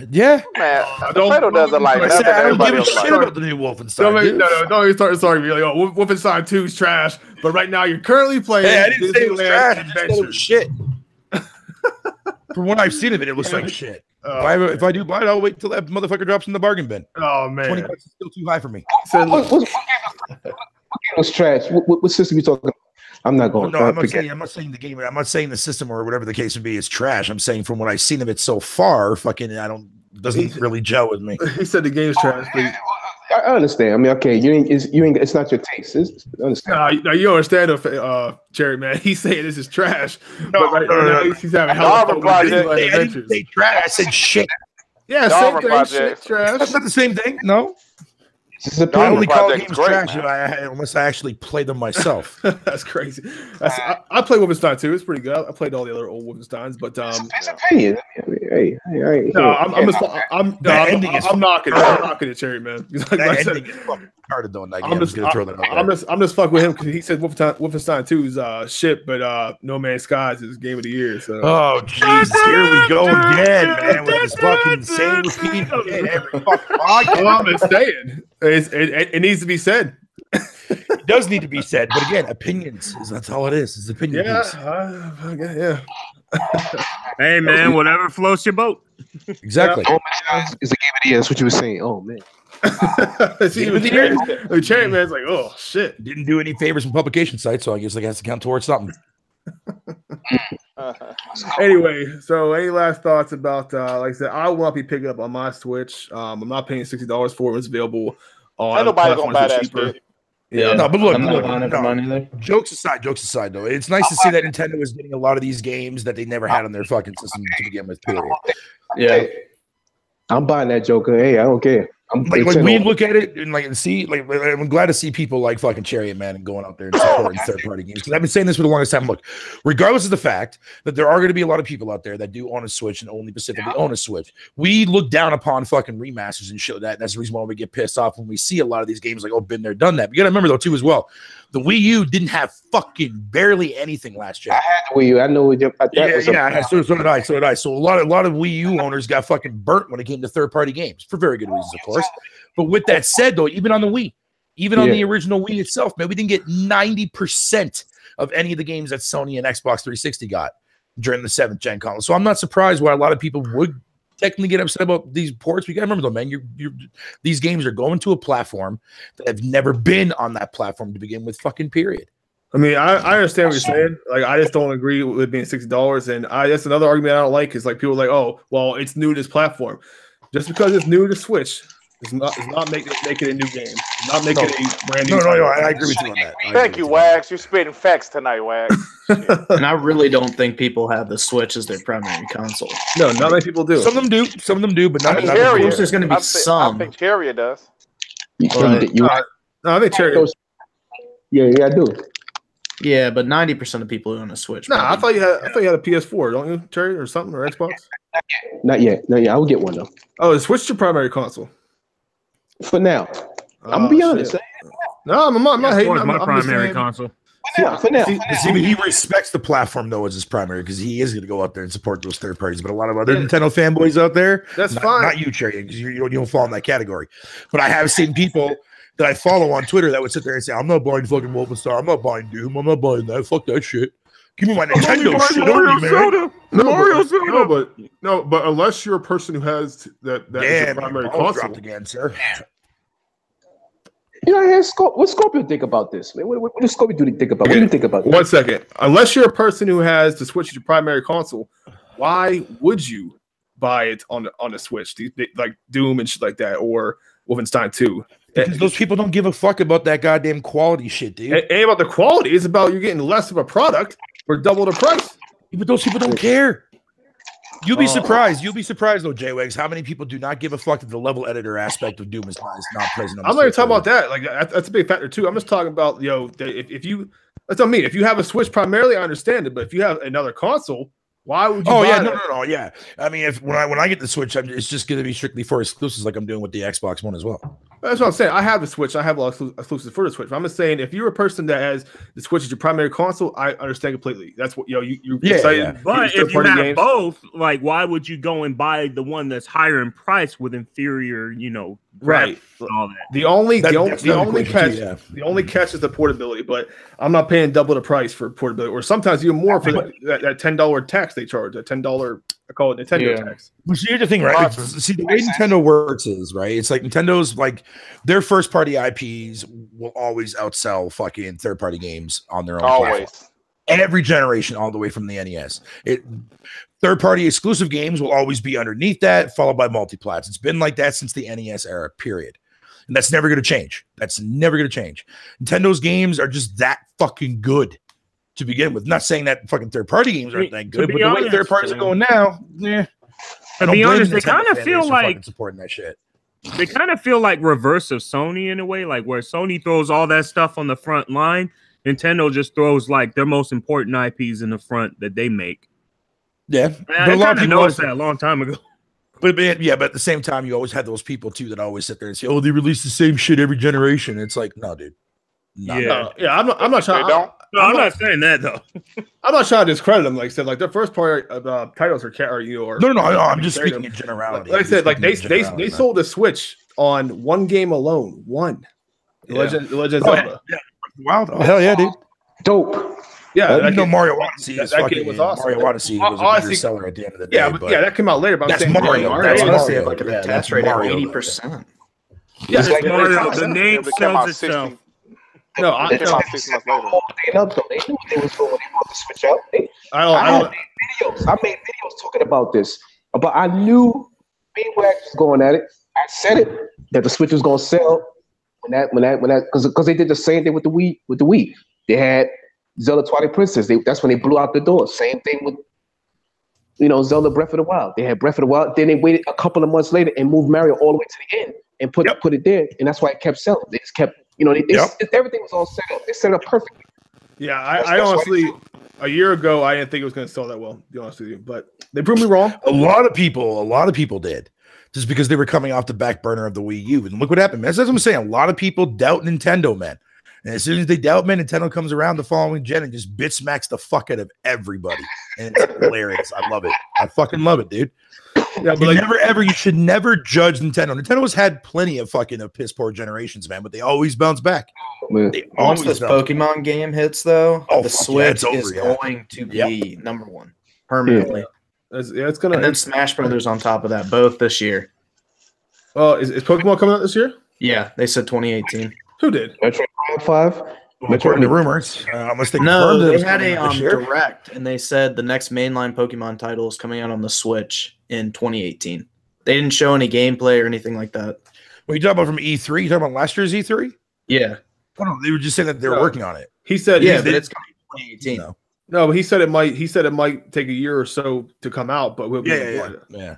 S6: Yeah,
S5: man. Fatal doesn't like nothing.
S6: I don't give a
S5: Else
S6: shit
S5: like.
S6: about the new Wolfenstein.
S1: Don't even start talking. Like, oh, Wolfenstein 2 is trash, but right now you're currently playing.
S6: Hey, I didn't say it was trash.
S1: Adventures.
S6: I just said it was shit. From what I've seen of it, it looks like shit. If I do buy it, I'll wait until that motherfucker drops in the bargain bin.
S1: Oh man,
S6: $20 is still too high for me.
S3: What game was trash? What system you talking about? I'm not going.
S6: No, I'm not saying the game. I'm not saying the system or whatever the case would be is trash. I'm saying from what I've seen of it so far, doesn't really gel with me.
S1: He said the game's trash.
S3: I understand. I mean, okay, you ain't. It's not your taste.
S1: No, you understand, Cherry Man. He's saying this is trash, but right now he's having hell of
S5: I
S6: didn't say trash. I said shit.
S1: Yeah, same thing. Shit, trash.
S6: That's not the same thing. No. I only call games trash unless I actually play them myself.
S1: That's crazy. I play Wolfenstein 2. It's pretty good. I played all the other old Wolfensteins, but
S3: it's opinion.
S1: I'm knocking it, Cherry Man. Like I said,
S6: retarded though in that game. I'm just gonna throw that out there.
S1: I'm just fucking with him because he said Wolfenstein 2 is shit, but No Man's Skies is game of the year. So
S6: Jesus, here we go again, man, with this fucking same repeat again every fucking podcast.
S1: I'm just saying, it needs to be said.
S6: It does need to be said, but again, opinions. That's all it is. It's opinion.
S1: Yeah.
S4: Hey man, whatever floats your boat.
S6: Exactly.
S3: Oh man, it's a game of the year. That's what you were saying. Oh man.
S1: See, the Cherry Man's like, oh shit.
S6: Didn't do any favors from publication sites, so I guess it has to count towards something.
S1: Anyway, so any last thoughts about like I said, I will not be picking up on my Switch. I'm not paying $60 for it. It's available on
S5: ain't nobody gonna buy that shit.
S1: Yeah,
S6: no, but look,
S2: no.
S6: Jokes aside, though, it's nice to see that Nintendo is getting a lot of these games that they never had on their fucking system to begin with. Period.
S2: Yeah,
S3: I'm buying that Joker. Hey, I don't care. I'm
S6: like we look at it and see, like, I'm glad to see people like fucking Chariot Man and going out there and supporting third-party games. Because I've been saying this for the longest time. Look, regardless of the fact that there are going to be a lot of people out there that do own a Switch and only specifically own a Switch, we look down upon fucking remasters and show that. And that's the reason why we get pissed off when we see a lot of these games like, oh, been there, done that. But you got to remember though too as well, the Wii U didn't have fucking barely anything last gen.
S3: I had the Wii U. I know
S6: so did I. So a lot of Wii U owners got fucking burnt when it came to third-party games for very good reasons, of course. But with that said, though, even on the Wii, on the original Wii itself, man, we didn't get 90% of any of the games that Sony and Xbox 360 got during the 7th gen console. So I'm not surprised why a lot of people would technically get upset about these ports. We got to remember, though, man, these games are going to a platform that have never been on that platform to begin with, fucking period.
S1: I mean, I understand what you're saying. Like, I just don't agree with it being $60. And that's another argument I don't like is like people are like, oh, well, it's new to this platform. Just because it's new to Switch. It's not make it a new game. It's not make it a brand new.
S6: No, I agree with you on that.
S5: Thank you, Wags. You're spitting facts tonight, Wags.
S2: And I really don't think people have the Switch as their primary console.
S1: No, not many people do.
S6: Some of them do, but not.
S5: I mean,
S2: there's going to be some.
S5: I think Cherry does.
S1: No, I think Cherry.
S3: Yeah, I do.
S2: Yeah, but 90% of people own a Switch.
S1: No, I thought you had a PS4, don't you, Cherry, or something, or Xbox?
S3: Not yet. I will get one though.
S1: Oh, Switch your primary console.
S3: For now, I'm gonna be honest.
S1: No, I'm not hating.
S4: My primary console.
S3: For now.
S6: See, he respects the platform though as his primary because he is going to go out there and support those third parties. But a lot of other Nintendo fanboys out there,
S1: that's fine.
S6: Not you, Cherry, because you don't fall in that category. But I have seen people that I follow on Twitter that would sit there and say, "I'm not buying fucking Wolfenstein. I'm not buying Doom. I'm not buying that. Fuck that shit. Give me my Nintendo shit on me, man."
S7: But unless you're a person who has that is your primary console
S6: again, sir.
S3: You know, what Scorpio think about this, man? What does Scorpio think about? What do you think about this?
S1: 1 second. Unless you're a person who has the Switch as your primary console, why would you buy it on the Switch? Like Doom and shit like that, or Wolfenstein 2?
S6: Because those people don't give a fuck about that goddamn quality shit, dude.
S1: It ain't about the quality. It's about you're getting less of a product for double the price.
S6: But those people don't care. You'll be surprised. You'll be surprised, though, J-Wags, how many people do not give a fuck that the level editor aspect of Doom is not present.
S1: I'm not even talking about that. Like that's a big factor too. I'm just talking about if you that's what I mean. If you have a Switch primarily, I understand it. But if you have another console, why would you?
S6: Oh
S1: buy
S6: yeah,
S1: that?
S6: no, yeah. I mean, when I get the Switch, it's just going to be strictly for exclusives, like I'm doing with the Xbox One as well.
S1: That's what I'm saying. I have the Switch. I have a lot of exclusives for the Switch. But I'm just saying, if you're a person that has the Switch as your primary console, I understand completely. That's what you're excited.
S6: Yeah.
S4: But if you have both, like, why would you go and buy the one that's higher in price with inferior,
S1: right?
S4: All that.
S1: The only catch is the portability. But I'm not paying double the price for portability, or sometimes even more for that $10 tax they charge. That $10. I call it Nintendo tax.
S6: Well, here's the thing, right? See, the way Nintendo works is, right? It's like Nintendo's like their first party IPs will always outsell fucking third party games on their own platform. Every generation, all the way from the NES. Third party exclusive games will always be underneath that, followed by multiplats. It's been like that since the NES era, period. And that's never going to change. Nintendo's games are just that fucking good to begin with. Not saying that fucking third party games aren't that good, but the way third parties are going now,
S4: to be honest, they kind of feel like
S6: supporting that shit.
S4: They kind of feel like reverse of Sony in a way, like where Sony throws all that stuff on the front line, Nintendo just throws like their most important IPs in the front that they make.
S6: Yeah,
S4: but a lot of people noticed that a long time ago.
S6: But at the same time, you always had those people too that always sit there and say, "Oh, they release the same shit every generation." It's like, no, dude.
S1: I'm not trying.
S4: I'm not saying that though.
S1: I'm not trying to discredit them. Like I said, like their first part titles are
S6: no. I'm just speaking in generality.
S1: Like I said, like they sold the Switch on one game alone. The Legend of Zelda.
S6: Yeah. Wow. Oh, hell yeah, dude.
S3: Dope.
S1: Yeah,
S6: Mario Odyssey is
S1: that game was awesome.
S6: Mario Odyssey was a bigger seller at the end of the day.
S1: Yeah, but that came out later. But
S6: that's
S1: I'm saying
S6: Mario.
S2: That's
S6: Mario.
S2: like an attach rate of 80%.
S1: Yeah,
S4: it's like Mario. The name sells itself.
S3: No, they knew what they was doing when they brought the Switch out. I made videos talking about this, but I knew Beanwax was going at it. I said it that the Switch was going to sell when that because they did the same thing with the Wii. They had Zelda Twilight Princess. That's when they blew out the door. Same thing with Zelda Breath of the Wild. They had Breath of the Wild. Then they waited a couple of months later and moved Mario all the way to the end and put it there, and that's why it kept selling. They just kept. Everything was all set up. They set up perfectly.
S1: Yeah, I honestly, a year ago, I didn't think it was going to sell that well, to be honest with you. But they proved me wrong.
S6: A lot of people did. Just because they were coming off the back burner of the Wii U. And look what happened, man. That's what I'm saying. A lot of people doubt Nintendo, man. And as soon as they doubt, man, Nintendo comes around the following gen and just bit smacks the fuck out of everybody. And it's hilarious. I love it. I fucking love it, dude. Yeah, but you should never judge Nintendo. Nintendo's had plenty of piss poor generations, man, but they always bounce back.
S2: Once this Pokemon game hits, though, the Switch is going to be number one permanently.
S1: It's gonna.
S2: And then Smash Brothers on top of that, both this year.
S1: Oh, is Pokemon coming out this year?
S2: Yeah, they said 2018.
S1: Who did?
S3: Metroid 5.
S6: According to rumors, unless they
S2: they had a direct, and they said the next mainline Pokemon title is coming out on the Switch in 2018. They didn't show any gameplay or anything like that.
S6: What are you talking about from E3? You talking about last year's E3?
S2: Yeah.
S6: Oh, no, they were just saying that they were working on it.
S1: He said,
S2: but it's coming in 2018.
S1: No, but he said it might take a year or so to come out, but we'll be
S6: yeah.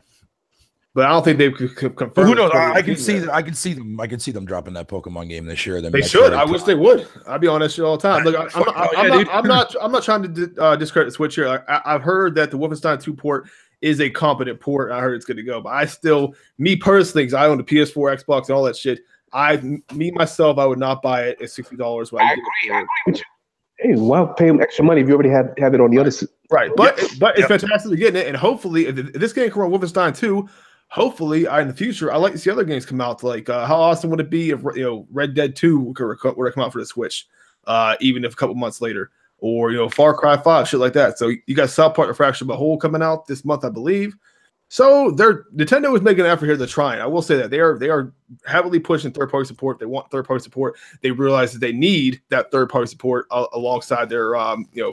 S1: But I don't think they could confirm.
S6: But who knows? I can see them dropping that Pokemon game this year.
S1: They should. I wish they would. I'll be honest all the time. Look, I'm not trying to discredit the Switch here. I've heard that the Wolfenstein 2 port is a competent port. I heard it's good to go, but I still, me personally, because I own the PS4, Xbox, and all that shit. I would not buy it at $60.
S3: I agree with you. Hey, why pay them extra money if you already have it on the other side?
S1: Right, but it's fantastic to get it, and hopefully, if this game come out, Wolfenstein 2, hopefully, in the future, I like to see other games come out. Like, how awesome would it be if Red Dead 2 were to come out for the Switch, even if a couple months later, or Far Cry 5, shit like that. So you got South Park: The Fractured But Whole coming out this month, I believe. So Nintendo is making an effort here to try. I will say that they are heavily pushing third-party support. They want third-party support. They realize that they need that third-party support alongside their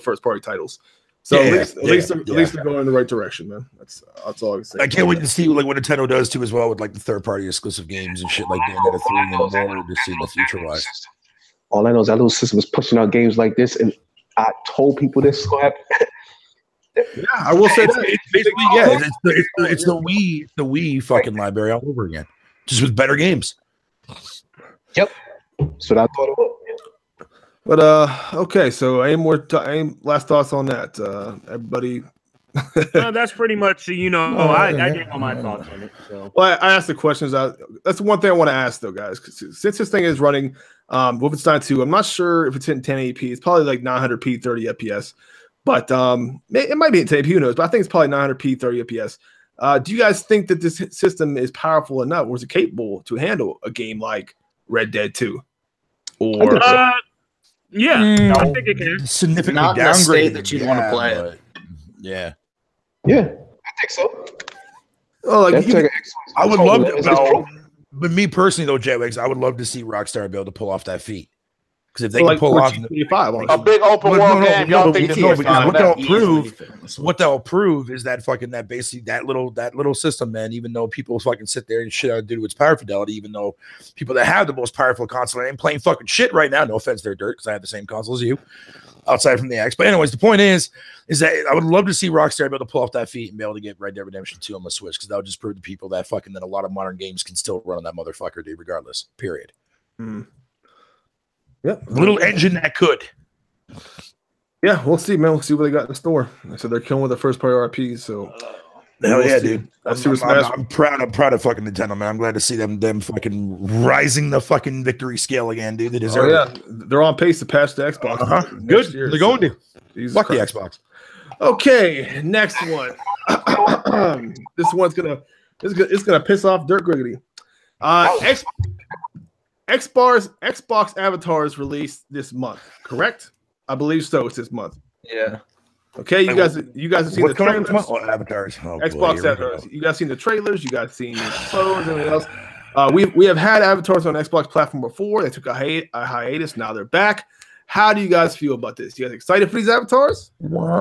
S1: first-party titles. So at least they're going in the right direction, man. That's all I can say.
S6: I can't wait to see what Nintendo does too as well with the third-party exclusive games and shit like Bayonetta 3 and more to see the future wise.
S3: All I know is that little system is pushing out games like this, and I told people this is going to happen.
S1: Yeah, I will say that.
S6: It's basically, it's the Wii fucking library all over again, just with better games.
S3: Yep, that's what I thought it was.
S1: But okay, so any last thoughts on that, everybody?
S4: That's pretty much I gave all my thoughts on it. So.
S1: Well, I asked the questions. That's one thing I want to ask though, guys. Since this thing is running Wolfenstein 2, I'm not sure if it's in 1080p. It's probably like 900p 30 fps. But it might be in 1080p, who knows? But I think it's probably 900p 30 fps. Do you guys think that this system is powerful enough, or is it capable to handle a game like Red Dead 2? Or
S4: yeah, I think it can.
S6: Significantly
S2: not in the state that you'd want to play it.
S3: Yeah, I think so.
S1: Oh,
S6: I would love to. But me personally, though, Jetwags, I would love to see Rockstar be able to pull off that feat. Because if they can pull off
S5: a big open world game, y'all think
S6: what they'll prove is that basically that little system, man. Even though people fucking sit there and shit out due to its power fidelity, even though people that have the most powerful console ain't playing fucking shit right now. No offense, they're dirt because I have the same console as you, outside from the X. But anyways, the point is that I would love to see Rockstar be able to pull off that feat and be able to get Red Dead Redemption 2 on the Switch, because that would just prove to people that a lot of modern games can still run on that motherfucker, dude, regardless. Period.
S1: Yeah,
S6: little engine that could.
S1: Yeah, we'll see, man. We'll see what they got in the store. So they're killing with the first party RPs. So
S6: Hell yeah, dude!
S1: I'm
S6: proud of fucking Nintendo, man. I'm glad to see them fucking rising the fucking victory scale again, dude. They deserve it.
S1: They're on pace to pass the Xbox.
S6: Good.
S1: Year,
S6: they're going to. Fuck the Xbox. Okay,
S1: next one. This one's gonna piss off Dirt Griggity. Xbox avatars released this month, correct? I believe so. It's this month.
S2: Yeah.
S1: Okay, you guys have seen the trailers.
S6: Avatars.
S1: Xbox avatars. You guys seen the trailers? You guys seen photos? Anything else? We have had avatars on Xbox platform before. They took a hiatus. Now they're back. How do you guys feel about this? You guys excited for these avatars?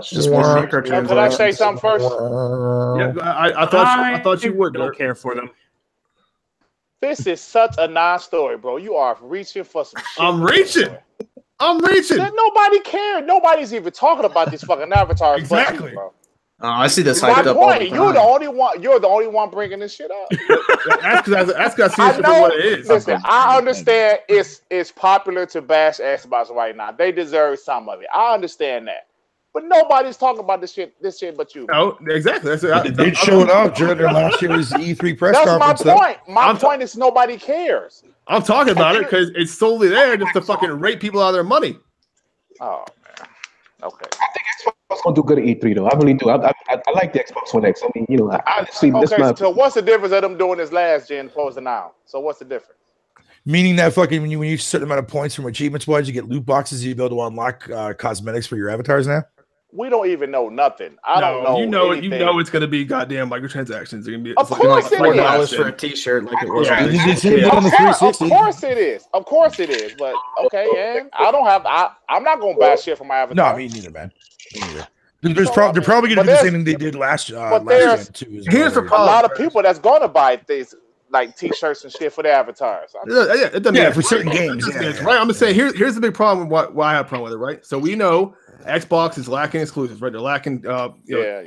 S5: Just could I say something first?
S1: Yeah, I thought you would.
S4: Don't care for them.
S5: This is such a non-story, bro. You are reaching for some shit.
S1: I'm reaching.
S5: Nobody cared. Nobody's even talking about these fucking avatars.
S1: Exactly.
S5: Bro.
S2: I see this hyped up all the time.
S5: You're the only one bringing this shit up.
S1: That's because I see what it is.
S5: Listen, I understand it's popular to bash Xbox right now. They deserve some of it. I understand that. But nobody's talking about this shit but you.
S1: No, exactly.
S6: They showed up during their last year's E3 press conference.
S5: That's my point. My point is nobody cares.
S1: I'm talking about it because it's solely there just to fucking rape people out of their money.
S5: Oh, man. Okay.
S3: I think Xbox gonna do good at E3 though. I really do. I like the Xbox One X. I mean, honestly,
S5: so what's the difference of them doing this last gen opposed to now? So what's the difference?
S6: Meaning that fucking when you certain amount of points from achievements wise, you get loot boxes. You be able to unlock cosmetics for your avatars now.
S5: We don't even know nothing. I don't know.
S1: You know it's gonna be goddamn microtransactions. They're gonna be
S5: of course
S2: like $4 for a T-shirt, like it was.
S1: Yeah.
S5: Of course it is. But okay, and I'm not gonna buy shit for my avatar.
S6: No, me neither, man. Me neither. They're probably gonna do the same thing they did last year too.
S1: Here's the problem.
S5: A lot of people that's gonna buy these like T-shirts and shit for their avatars.
S6: For certain games.
S1: Right. I'm just saying. Here's the big problem. Why I have a problem with it. Right. So we know Xbox is lacking exclusives, right? They're lacking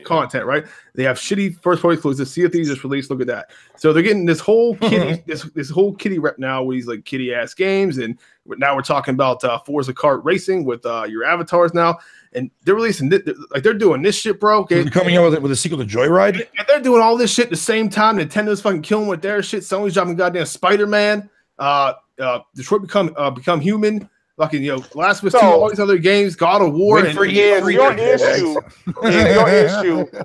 S1: content, right? They have shitty first-party exclusives. Sea of Thieves just released. Look at that. So they're getting this whole kitty, this whole kitty rep now with these like kitty ass games, and now we're talking about Forza Kart Racing with your avatars now, and they're releasing they're doing this shit, bro. Okay,
S6: they're coming out with a sequel to Joyride,
S1: and they're doing all this shit at the same time. Nintendo's fucking killing with their shit. Sony's dropping goddamn Spider-Man. Detroit become human. Fucking, Last of Us 2, all these other games, God of War.
S5: Your issue.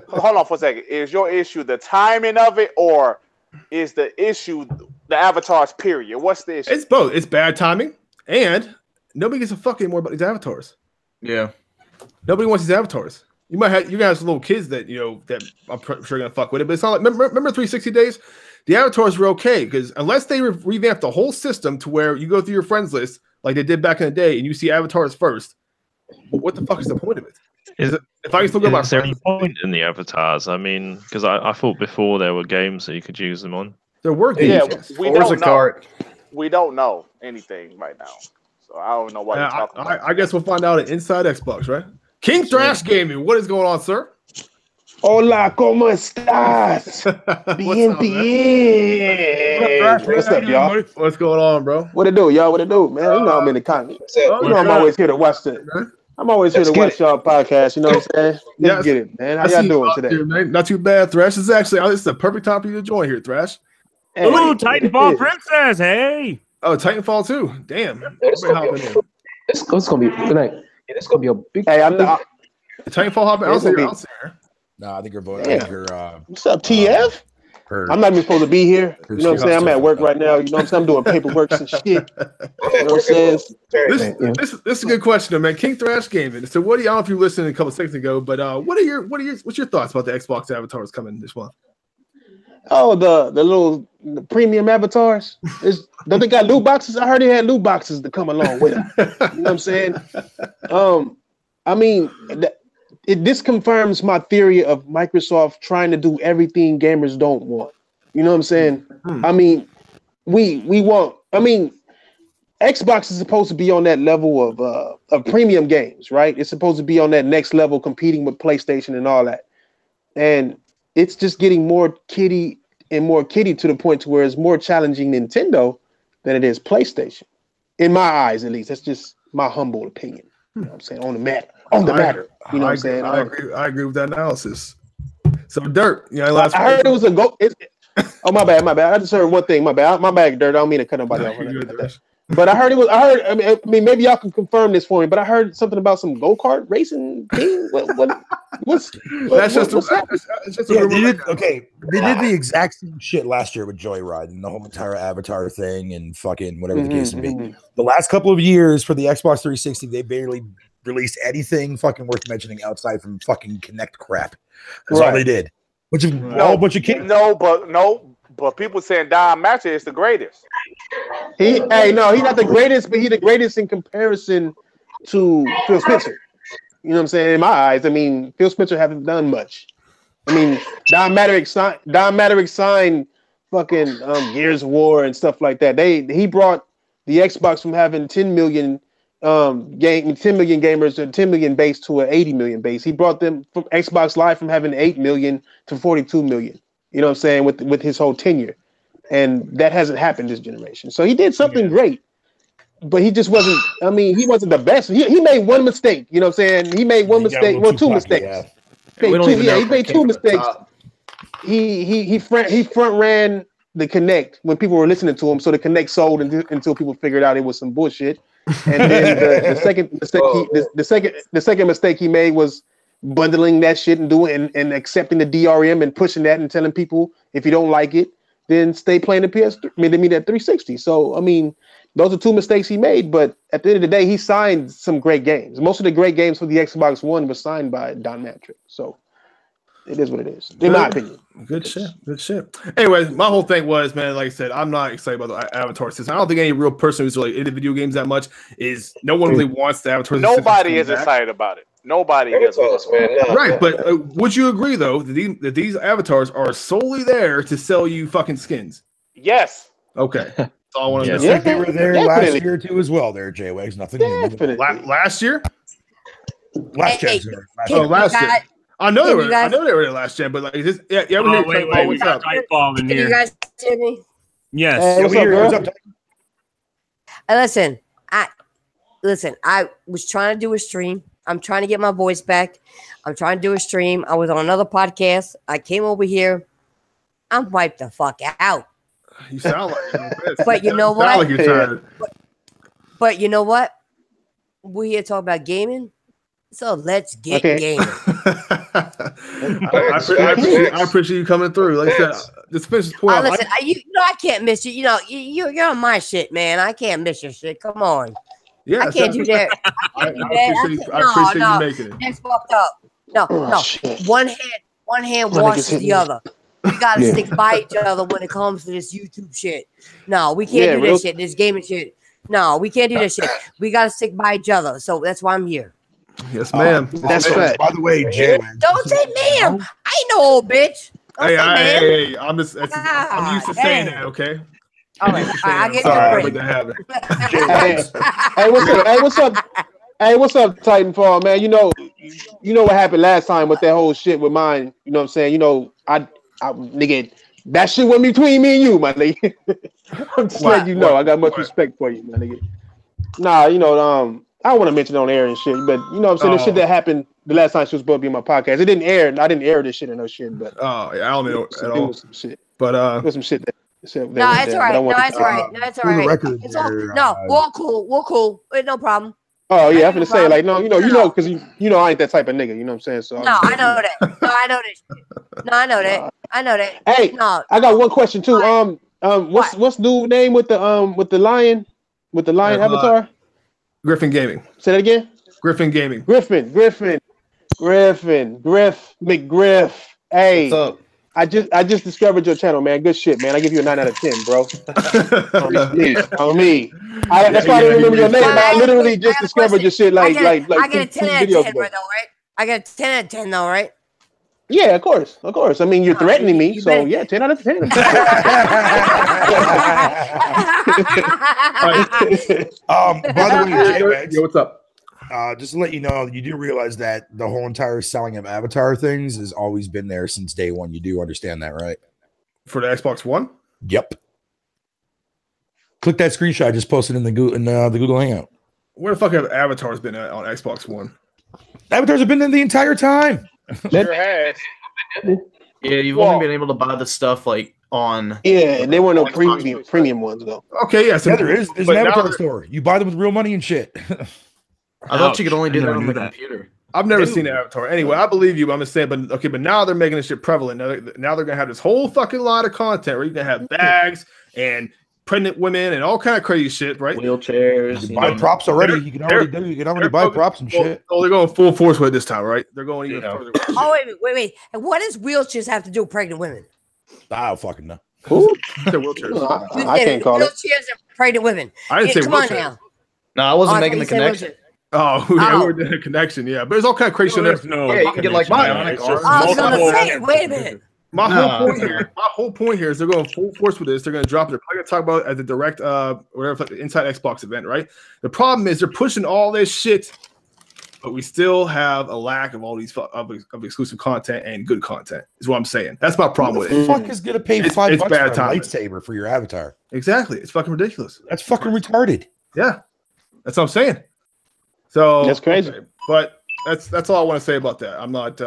S5: Hold on for a second. Is your issue the timing of it, or is the issue the avatars? Period. What's the issue?
S1: It's both. It's bad timing, and nobody gives a fuck anymore about these avatars.
S2: Yeah,
S1: nobody wants these avatars. You guys have little kids that that I'm sure gonna fuck with it, but it's not like remember 360 days. The avatars were okay because unless they revamp the whole system to where you go through your friends list like they did back in the day, and you see avatars first, what the fuck is the point of it? If I can still go by
S8: is there any point in the avatars? I mean, because I thought before there were games that you could use them on.
S1: There were games.
S5: Yeah, we don't know. We don't know anything right now, so I don't know what you're talking about.
S1: I guess we'll find out at Inside Xbox, right? King Thrash Gaming, what is going on, sir?
S3: Hola, ¿cómo estás? Bien, bien. What's up, y'all?
S1: What's going on, bro?
S3: What it do, y'all? What it do, man? I'm in the comment. I'm always here to watch I'm always here to watch y'all podcast. You know what I'm saying? Let's get it, man. How y'all doing today?
S1: Here, man. Not too bad, Thrash. This is the perfect time for you to join here, Thrash.
S4: Hey, ooh, Titanfall Princess, hey.
S1: Oh, Titanfall too. Damn.
S3: It's gonna be good night. It's gonna be a big. Hey, I'm not.
S1: Titanfall hopping out there.
S6: No, I think you're voting.
S3: What's up, TF? I'm not even supposed to be here. You know what I'm saying? I'm at work right now. You know what I'm saying? I'm doing paperwork and shit. You know what I'm saying?
S1: This is a good question, man. King Thrash Gaming. So, what do y'all? If you listened a couple seconds ago, but what's your thoughts about the Xbox avatars coming this month?
S3: Oh, the little premium avatars. Don't they got loot boxes? I heard they had loot boxes to come along with them. You know what I'm saying? I mean, this confirms my theory of Microsoft trying to do everything gamers don't want. You know what I'm saying? I mean, we want. I mean, Xbox is supposed to be on that level of premium games, right? It's supposed to be on that next level, competing with PlayStation and all that. And it's just getting more kiddie to the point to where it's more challenging Nintendo than it is PlayStation. In my eyes, at least. That's just my humble opinion. You know what I'm saying? On the matter. You know what I'm saying?
S1: I agree with that analysis. So Dirt,
S3: I heard it was a go. Oh my bad. I just heard one thing. My bad, Dirt. I don't mean to cut nobody off. But I heard it was. I mean, maybe y'all can confirm this for me. But I heard something about some go-kart racing thing. What's
S6: happening? Okay, they did the exact same shit last year with Joyride and the whole entire Avatar thing and fucking whatever the case may be. The last couple of years for the Xbox 360, they barely released anything fucking worth mentioning outside from fucking Kinect crap. That's all they did. Which is a whole bunch of kids.
S5: But people saying Don Matcher is the greatest.
S3: He's not the greatest, but he's the greatest in comparison to Phil Spencer. You know what I'm saying? In my eyes, I mean, Phil Spencer hasn't done much. I mean, Don Matterick signed fucking Gears of War and stuff like that. He brought the Xbox from having 10 million gamers and 10 million base to an 80 million base. He brought them from Xbox Live from having 8 million to 42 million. You know what I'm saying? With his whole tenure. And that hasn't happened this generation. So he did something great, but he just wasn't, I mean, he wasn't the best. He made one mistake. You know what I'm saying? He made one mistake. Well, two mistakes. He made two mistakes. He front ran the Kinect when people were listening to him. So the Kinect sold until people figured out it was some bullshit. And then the second mistake he made was bundling that shit and doing and accepting the DRM and pushing that and telling people if you don't like it, then stay playing the PS3. I mean, that 360. So I mean, those are two mistakes he made. But at the end of the day, he signed some great games. Most of the great games for the Xbox One were signed by Don Mattrick. So it is what it is, in my opinion.
S1: Good shit. Anyways, my whole thing was, man, like I said, I'm not excited about the Avatar system. I don't think any real person who's really into video games that much is. No one really wants the Avatar system.
S5: Nobody is excited about it. Nobody is,
S1: man. Right, but would you agree though that these avatars are solely there to sell you fucking skins?
S5: Yes.
S1: Okay. That's all I want to know.
S6: Yeah, they were there last year too as well. There, J-Wags. Nothing new.
S1: Last year?
S6: Last year.
S1: Last year. I know they were there last year, but like this, yeah. Wait, what's up?
S9: Can you guys hear me?
S4: Yes.
S3: What's up?
S9: Listen. I was trying to do a stream. I'm trying to get my voice back. I'm trying to do a stream. I was on another podcast. I came over here. I'm wiped the fuck out.
S1: You sound like
S9: but you know what?
S1: Like you're tired.
S9: But you know what? We're here talking about gaming. So let's get gaming.
S1: I appreciate you coming through. Like I said, just finish this point.
S9: Listen, I can't miss you. You know, you're on my shit, man. I can't miss your shit. Come on.
S1: Yeah,
S9: I can't do that.
S1: I appreciate you making it.
S9: That's fucked up. No. One hand washes the other. We gotta stick by each other when it comes to this YouTube shit. No, we can't do this shit. This gaming shit. No, we can't do this shit. We gotta stick by each other. So that's why I'm here.
S1: Yes, ma'am.
S3: That's right.
S6: By the way, Jay.
S9: Don't say ma'am. I ain't no old bitch.
S1: Hey, I'm used to saying that. Okay.
S9: All right, I get
S3: Hey, what's up, Titanfall, man? You know what happened last time with that whole shit with mine. You know what I'm saying? You know, I nigga, that shit went between me and you, my nigga. I'm just letting you know. I got much respect for you, my nigga. Nah, you know, I don't want to mention it on air and shit, but you know what I'm saying? The shit that happened the last time she was supposed to be on my podcast. It didn't air, and I didn't air this shit and no shit, but
S1: I don't know at all.
S3: It was some shit.
S1: But
S3: it was some shit that
S9: No, it's all right. No, it's all right. No, it's all right. No, we're cool. We're cool. No problem.
S3: Oh yeah, I'm gonna say like no, because you know I ain't that type of nigga. You know what I'm saying? So
S9: no, I know that. No, I know that. No, I know that. I know that.
S3: Hey,
S9: no,
S3: I got one question too. What's the name with the lion avatar?
S1: Griffin Gaming.
S3: Say that again.
S1: Griffin Gaming.
S3: Griffin McGriff. Hey. What's up? I just discovered your channel, man. Good shit, man. I give you a 9 out of 10, bro. On me. That's why I didn't remember your name. I literally just discovered your shit like
S9: I get a 10 out of 10 right, I got a 10 out of 10 though, right?
S3: Yeah, of course. I mean, you're threatening me, so yeah, 10 out of 10.
S6: By the way,
S1: Jay, what's up?
S6: Just to let you know, you do realize that the whole entire selling of Avatar things has always been there since day one. You do understand that, right?
S1: For the Xbox One?
S6: Yep. Click that screenshot I just posted in the Google Hangout.
S1: Where the fuck have Avatars been at on Xbox One?
S6: Avatars have been there the entire time.
S5: Sure has.
S2: Yeah, you've only been able to buy the stuff like on.
S3: Yeah, they weren't no premium ones though.
S1: Okay, yeah, so
S6: there's an Avatar store. You buy them with real money and shit.
S2: I thought you could only do that on the computer.
S1: I've never seen Avatar. Anyway, I believe you. But I'm just saying, but now they're making this shit prevalent. Now they're gonna have this whole fucking lot of content where you can have bags and pregnant women and all kind of crazy shit, right?
S2: Wheelchairs.
S6: You can buy props already. You can already buy props and shit.
S1: Oh, they're going full force with it this time, right? They're going even further.
S9: Oh wait! And what does wheelchairs have to do with pregnant women?
S6: I don't fucking know.
S3: Who?
S1: Wheelchairs.
S3: I can't call it.
S9: Wheelchairs and pregnant women.
S1: I didn't say
S9: come
S1: wheelchairs.
S9: on now.
S2: No, I wasn't making the connection.
S1: Oh, yeah, we're doing a connection, yeah. But there's all kind of crazy shit.
S2: No, you can get like bionic arms.
S9: I was gonna say, wait a minute.
S1: My whole point here is they're going full force with this. They're going to drop it. They're going to talk about it at the direct, whatever, the Inside Xbox event, right? The problem is they're pushing all this shit, but we still have a lack of all these of exclusive content and good content. Is what I'm saying. That's my problem with it.
S6: Who the fuck is going to pay $5 for a lightsaber for your avatar?
S1: Exactly. It's fucking ridiculous.
S6: That's fucking retarded.
S1: Yeah, that's what I'm saying. So
S3: that's crazy.
S1: Okay. But that's all I want to say about that. I'm not.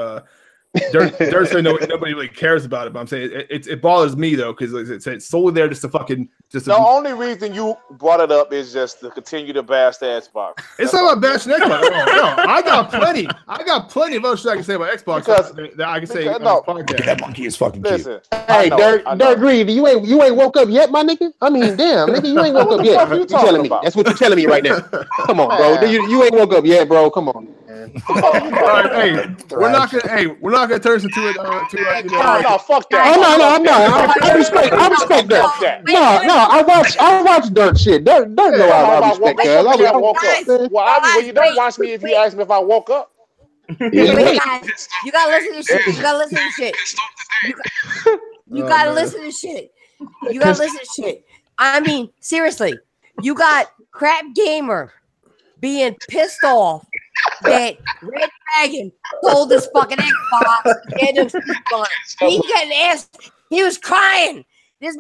S1: They're saying nobody really cares about it, but I'm saying it bothers me though because it's solely there just to fucking
S5: The only reason you brought it up is just to continue to bash the Xbox.
S1: It's not about bashing Xbox. No, I got plenty of other shit I can say about Xbox that I can say.
S6: That monkey is fucking cute.
S3: Hey, Dirk Reed, you ain't woke up yet, my nigga. I mean, damn, nigga, you ain't woke up yet. You telling me? That's what you're telling me right now. Come on, bro. You ain't woke up yet, bro. Come on.
S1: We're not gonna turn this into
S5: no, fuck that.
S3: Oh no. I respect that. No, I watch Dirk shit. Dirk know I respect that.
S5: Well, you don't watch me if you ask me if I woke up.
S9: You gotta listen to shit. You gotta listen to shit. You gotta listen to shit. You gotta listen to shit. I mean, seriously, you got Crap Gamer being pissed off that Red Dragon sold this fucking Xbox. He getting asked. He was crying. This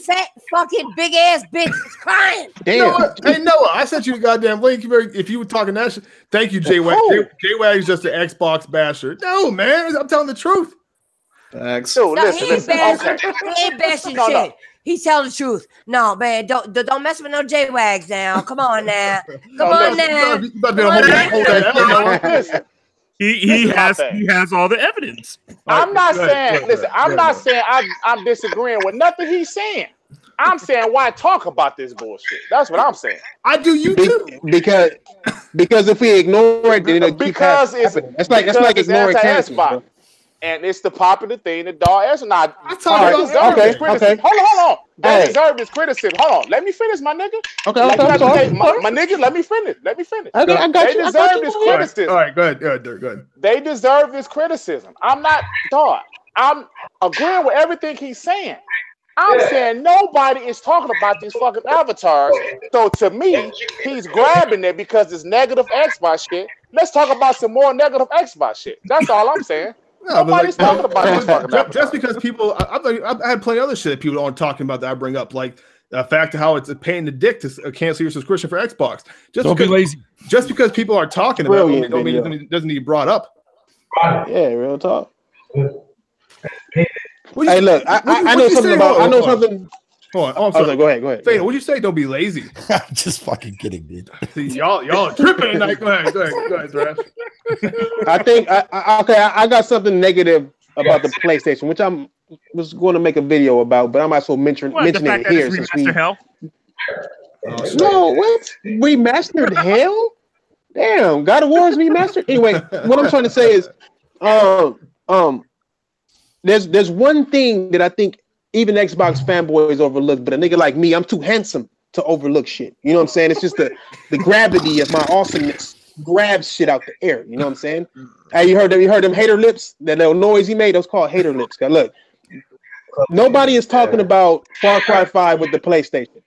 S9: fat fucking big ass bitch is crying.
S3: Damn.
S1: Hey Noah, I sent you the goddamn link. If you were talking that shit, thank you, J-Wag. J-Wag is just an Xbox basher. No, man, I'm telling the truth.
S2: Thanks.
S5: So
S9: he ain't bashing
S5: No.
S9: shit. He's telling the truth. No, man, don't mess with no J-Wags now. Come on now. Come on now.
S4: He has all the evidence.
S5: I'm not saying. Listen, I'm not saying I'm disagreeing with nothing he's saying. I'm saying why talk about this bullshit. That's what I'm saying.
S1: I do you too.
S3: Because if we ignore it, then it'll keep happening. That's like ignoring cancer.
S5: And it's the popular thing. The dog answer. Now,
S3: okay.
S5: Hold on. They deserve this criticism. Hold on. Let me finish, my nigga.
S3: Okay.
S5: My nigga, let me finish.
S3: Okay, I got
S5: they
S3: you.
S5: deserve this criticism.
S1: All right, go ahead.
S5: They deserve this criticism. I'm not dog. I'm agreeing with everything he's saying. I'm saying nobody is talking about these fucking avatars. So to me, he's grabbing it because it's negative Xbox shit. Let's talk about some more negative Xbox shit. That's all I'm saying.
S1: No,
S5: nobody's talking about this fucking avatars.
S1: Just because people, I've had plenty of other shit that people aren't talking about that I bring up, like the fact of how it's a pain in the dick to cancel your subscription for Xbox.
S6: Don't be lazy.
S1: Just because people are talking about it, it doesn't need brought up.
S3: Yeah, real talk. Hey, look, I know something about. I know something.
S1: Hold on. Oh, I'm sorry.
S3: Go ahead.
S1: Fatal, what'd you say? Don't be lazy.
S6: I'm just fucking kidding, dude.
S1: See, y'all are tripping tonight. Go ahead, Thrash.
S3: I think I got something negative about the PlayStation, which I was going to make a video about, but I might as well mention it here since we.
S4: Hell?
S3: No, what? Remastered hell? Damn, God of War is remastered. Anyway, what I'm trying to say is, there's one thing that I think even Xbox fanboys overlook, but a nigga like me, I'm too handsome to overlook shit. You know what I'm saying? It's just the gravity of my awesomeness grabs shit out the air. You know what I'm saying? Hey, you heard them hater lips? That little noise he made, those called hater lips. Now, look, nobody is talking about Far Cry 5 with the PlayStation.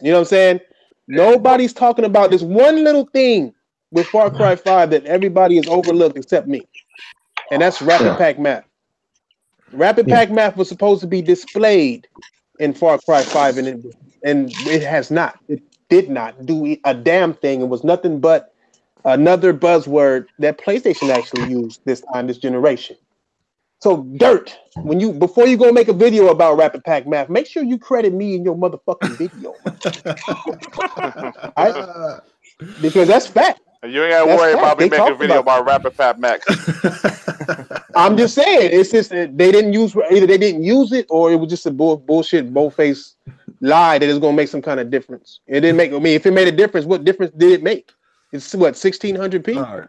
S3: You know what I'm saying? Nobody's talking about this one little thing with Far Cry 5 that everybody is overlooked except me. And that's Rapid Pack Map. Rapid Pack Map was supposed to be displayed in Far Cry 5, and it has not. It did not do a damn thing. It was nothing but another buzzword that PlayStation actually used this generation. So Dirt, before you go make a video about Rapid Pack Math, make sure you credit me in your motherfucking video. Right? Because that's fact.
S5: You ain't gotta worry about me making a video about Rapid Pack Max.
S3: I'm just saying, it's just that they didn't use it, or it was just a bullshit, bold-faced lie that is gonna make some kind of difference. It didn't make. I mean, if it made a difference, what difference did it make? It's what 1600p.
S1: All right,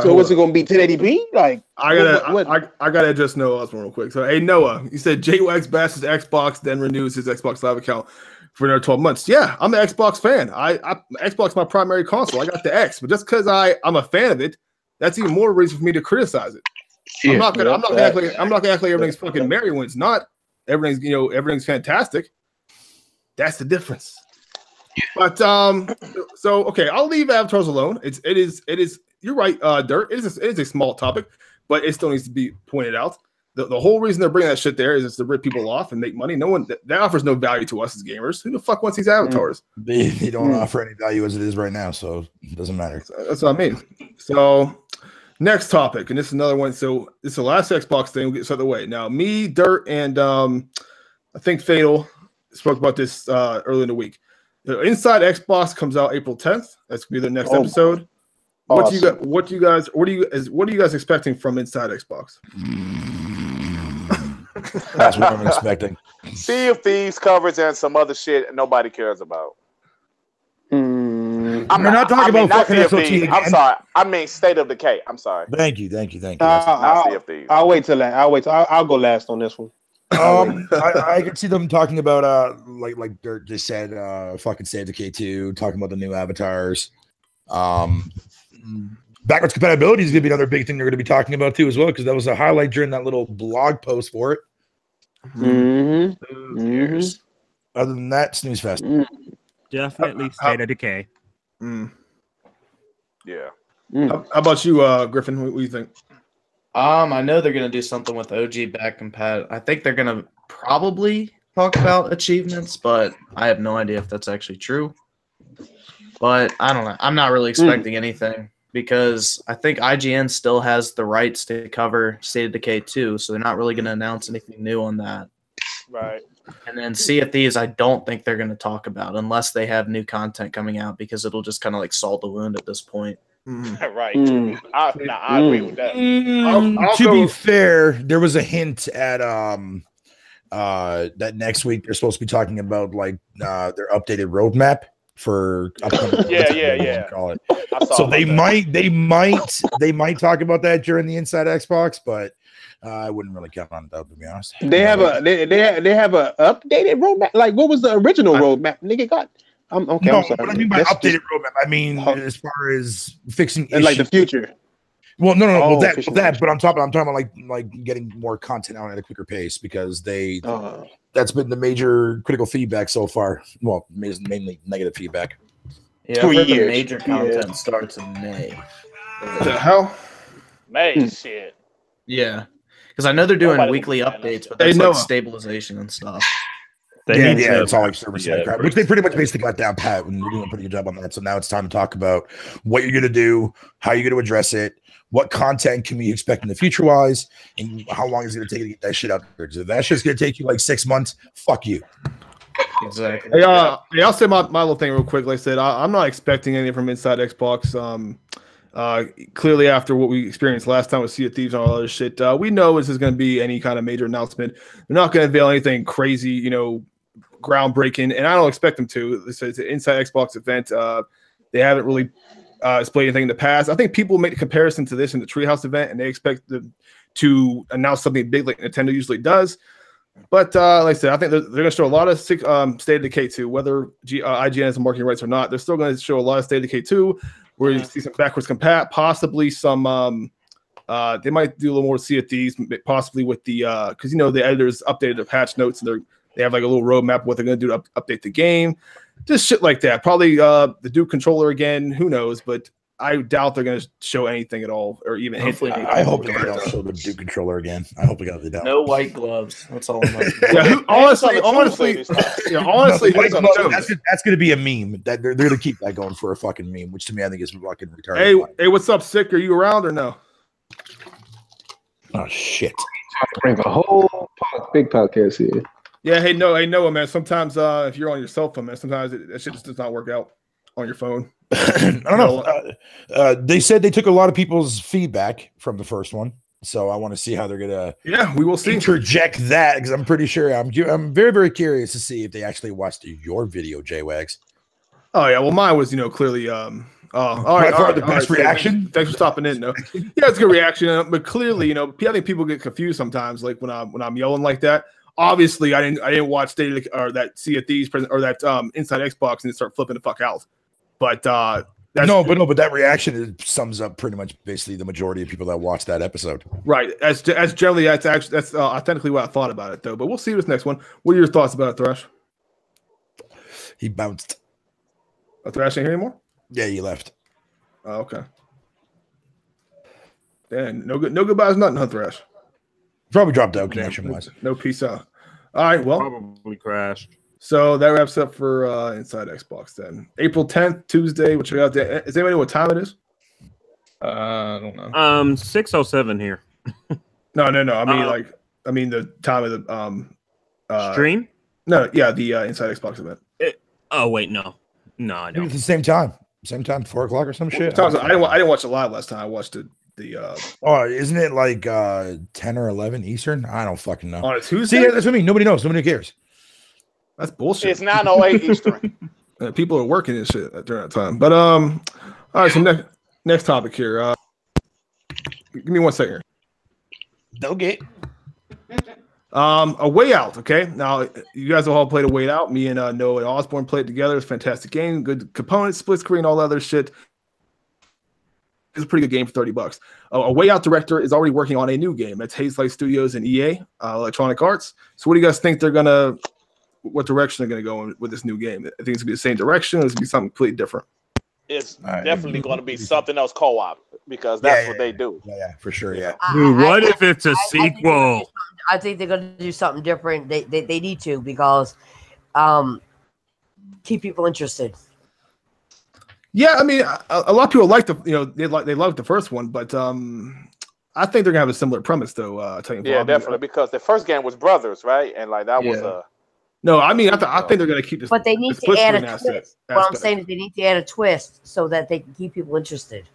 S3: so what's it gonna be? 1080p? Like
S1: I gotta address Noah Osborne real quick. So hey Noah, you said JWags bashed his Xbox, then renews his Xbox Live account for another 12 months. Yeah, I'm an Xbox fan. Xbox is my primary console. I got the X, but just because I'm a fan of it, that's even more reason for me to criticize it. Yeah, I'm not gonna act like everything's fucking merry when it's not. Everything's fantastic. That's the difference. But so okay, I'll leave avatars alone. It is. You're right, Dirt. It is a small topic, but it still needs to be pointed out. The whole reason they're bringing that shit there is to rip people off and make money. No one that offers no value to us as gamers. Who the fuck wants these avatars?
S6: They don't offer any value as it is right now, so it doesn't matter.
S1: That's what I mean. So next topic, and this is another one. So this is the last Xbox thing. We'll get this out of the way. Now, me, Dirt, and I think Fatal spoke about this early in the week. The Inside Xbox comes out April 10th. That's gonna be the next episode. Awesome. What are you guys expecting from Inside Xbox?
S6: That's what I'm expecting.
S5: Sea of Thieves covers and some other shit nobody cares about.
S6: We're not talking about fucking SOT again.
S5: I'm sorry. I mean State of Decay. I'm sorry.
S6: Thank you.
S3: I'll wait till that. I'll go last on this one.
S6: I can see them talking about like Dirt just said, fucking State of Decay 2, talking about the new avatars. Backwards compatibility is going to be another big thing they're going to be talking about too, as well, because that was a highlight during that little blog post for it. Other than that, snooze fest.
S4: Definitely State of Decay.
S5: Yeah.
S1: How about you, Griffin? What do you think?
S2: I know they're going to do something with OG back compat. I think they're going to probably talk about achievements, but I have no idea if that's actually true. But I don't know. I'm not really expecting anything because I think IGN still has the rights to cover State of Decay 2, so they're not really going to announce anything new on that.
S5: Right.
S2: And then Sea of Thieves, I don't think they're going to talk about unless they have new content coming out because it'll just kind of like salt the wound at this point.
S5: Right. I agree with that.
S6: To be fair, there was a hint at that next week they're supposed to be talking about like their updated roadmap for
S5: yeah.
S6: So they might talk about that during the Inside Xbox, but I wouldn't really count on it though, to be honest.
S3: They have a updated roadmap. Like what was the original roadmap? Nigga got. Okay.
S6: No,
S3: I'm sorry.
S6: what I mean by updated roadmap, I mean as far as fixing issues.
S3: Like the future.
S6: Well, no. Well, that. But I'm talking about like getting more content out at a quicker pace because that's been the major critical feedback so far. Well, mainly negative feedback.
S2: Yeah, the major content starts in May.
S1: What the hell?
S5: May shit.
S2: Yeah, because I know they're doing weekly updates, but that's like stabilization and stuff.
S6: It's all like service side crap, which they pretty much basically got down pat, and they're doing a pretty good job on that. So now it's time to talk about what you're going to do, how you're going to address it, what content can we expect in the future wise, and how long is it going to take to get that shit out there. Because if that shit's going to take you like 6 months, fuck you.
S2: Exactly.
S1: Hey, I'll say my little thing real quick. Like I said, I'm not expecting anything from Inside Xbox. Clearly, after what we experienced last time with Sea of Thieves and all other shit, we know this is going to be any kind of major announcement. They're not going to unveil anything crazy, groundbreaking, and I don't expect them to. It's an Inside Xbox event. They haven't really displayed anything in the past. I think people make the comparison to this in the Treehouse event, and they expect them to announce something big like Nintendo usually does. But like I said, I think they're going to show a lot of State of Decay 2, whether IGN has the marketing rights or not. They're still going to show a lot of State of Decay 2, where you see some backwards compat, possibly some. They might do a little more Sea of Thieves, possibly with the because the editors updated the patch notes and they have like a little roadmap of what they're going to do to update the game, just shit like that. Probably the Duke controller again. Who knows? But I doubt they're going to show anything at all, or even hopefully.
S6: I hope they don't show the Duke controller again. I hope they don't.
S2: No white gloves. That's all I'm like.
S1: honestly,
S6: that's going to be a meme. That they're going to keep that going for a fucking meme, which to me I think is fucking retarded.
S1: Hey, what's up, Sick? Are you around or no?
S6: Oh shit.
S3: to bring a whole big podcast here.
S1: Yeah, hey Noah, man. Sometimes if you're on your cell phone, man, sometimes that shit just does not work out on your phone.
S6: I don't know. They said they took a lot of people's feedback from the first one, so I want to see how they're gonna.
S1: Yeah, we will see.
S6: Interject that because I'm pretty sure I'm very, very curious to see if they actually watched your video, J-Wags.
S1: Oh yeah, well mine was clearly all right,
S6: the best reaction.
S1: Thanks for stopping in. No, yeah, it's a good reaction, but clearly, I think people get confused sometimes, like when I'm yelling like that. Obviously, I didn't watch that Sea of Thieves or that Inside Xbox and start flipping the fuck out. But but that reaction sums up pretty much basically the majority of people that watch that episode. Right. As generally that's authentically what I thought about it though. But we'll see this next one. What are your thoughts about it, Thresh? He bounced. Thresh ain't here anymore? Yeah, he left. Oh, okay. Damn, no goodbyes, nothing, huh, Thresh? Probably dropped out connection wise. No peace out. All right, well,
S4: probably crashed. So that wraps up for Inside Xbox then. April 10th, Tuesday. We'll check out there. Does anybody know what time it is? I don't know. 6:07 here. No. I mean the time of the stream. No, yeah, the Inside Xbox event. Wait, no, I don't. It's the same time, 4 o'clock or some shit. I didn't watch it live last time. I watched it. Isn't it like 10 or 11 Eastern? I don't fucking know. On a Tuesday? See, that's what I mean. Nobody knows. Nobody cares. That's bullshit.
S5: It's 9:08 Eastern.
S1: People are working and shit during that time. But all right. So next topic here. Give me 1 second. Okay. A Way Out. Okay. Now you guys have all played A Way Out. Me and Noah and Osborne played together. It's a fantastic game. Good components, split screen, all that other shit. It's a pretty good game for $30. A Way Out director is already working on a new game. It's Hazelight Studios and EA, Electronic Arts. So what do you guys think what direction they're gonna go in with this new game? I think it's gonna be the same direction, or it's gonna be something completely different.
S5: It's definitely going to be something else co-op because that's what they do.
S6: Yeah, for sure. Yeah.
S4: What if it's a sequel?
S9: I think they're going to do something different. They need to because keep people interested.
S1: Yeah, I mean, a lot of people like they love the first one, but I think they're gonna have a similar premise though.
S5: Definitely because the first game was Brothers, right? And like that was a.
S1: No, I mean, I think they're gonna keep this.
S9: But they need to add a twist. What I'm saying is they need to add a twist so that they can keep people interested.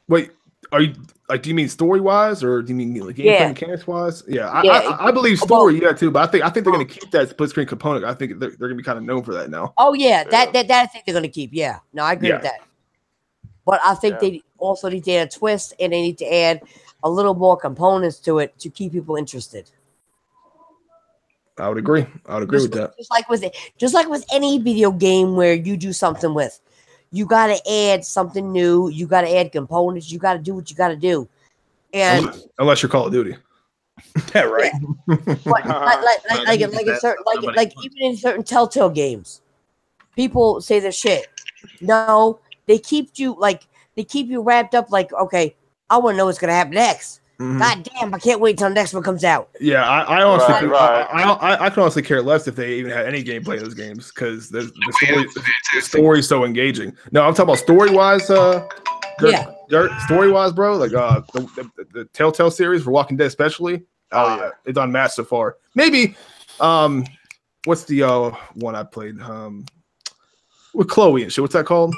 S1: Wait, are you do you mean story wise or do you mean like gameplay mechanics wise? Yeah, I believe story, too. But I think they're gonna keep that split screen component. I think they're gonna be kind of known for that now.
S9: Oh yeah, that I think they're gonna keep. Yeah, no, I agree with that. But I think they also need to add a twist and they need to add a little more components to it to keep people interested.
S1: I would agree. With that.
S9: Just like with any video game where you do something with, you got to add something new. You got to add components. You got to do what you got to do. And
S1: unless you're Call of Duty,
S6: yeah, right.
S9: But like even in certain Telltale games, people say their shit. No, they keep you wrapped up. Like, okay, I want to know what's gonna happen next. Mm-hmm. God damn, I can't wait till the next one comes out.
S1: Yeah, I honestly I can honestly care less if they even had any gameplay in those games because the story is so engaging. No, I'm talking about story wise, story wise, bro. Like the Telltale series for Walking Dead, especially. It's unmatched so far. Maybe what's the one I played with Chloe and shit? What's that called?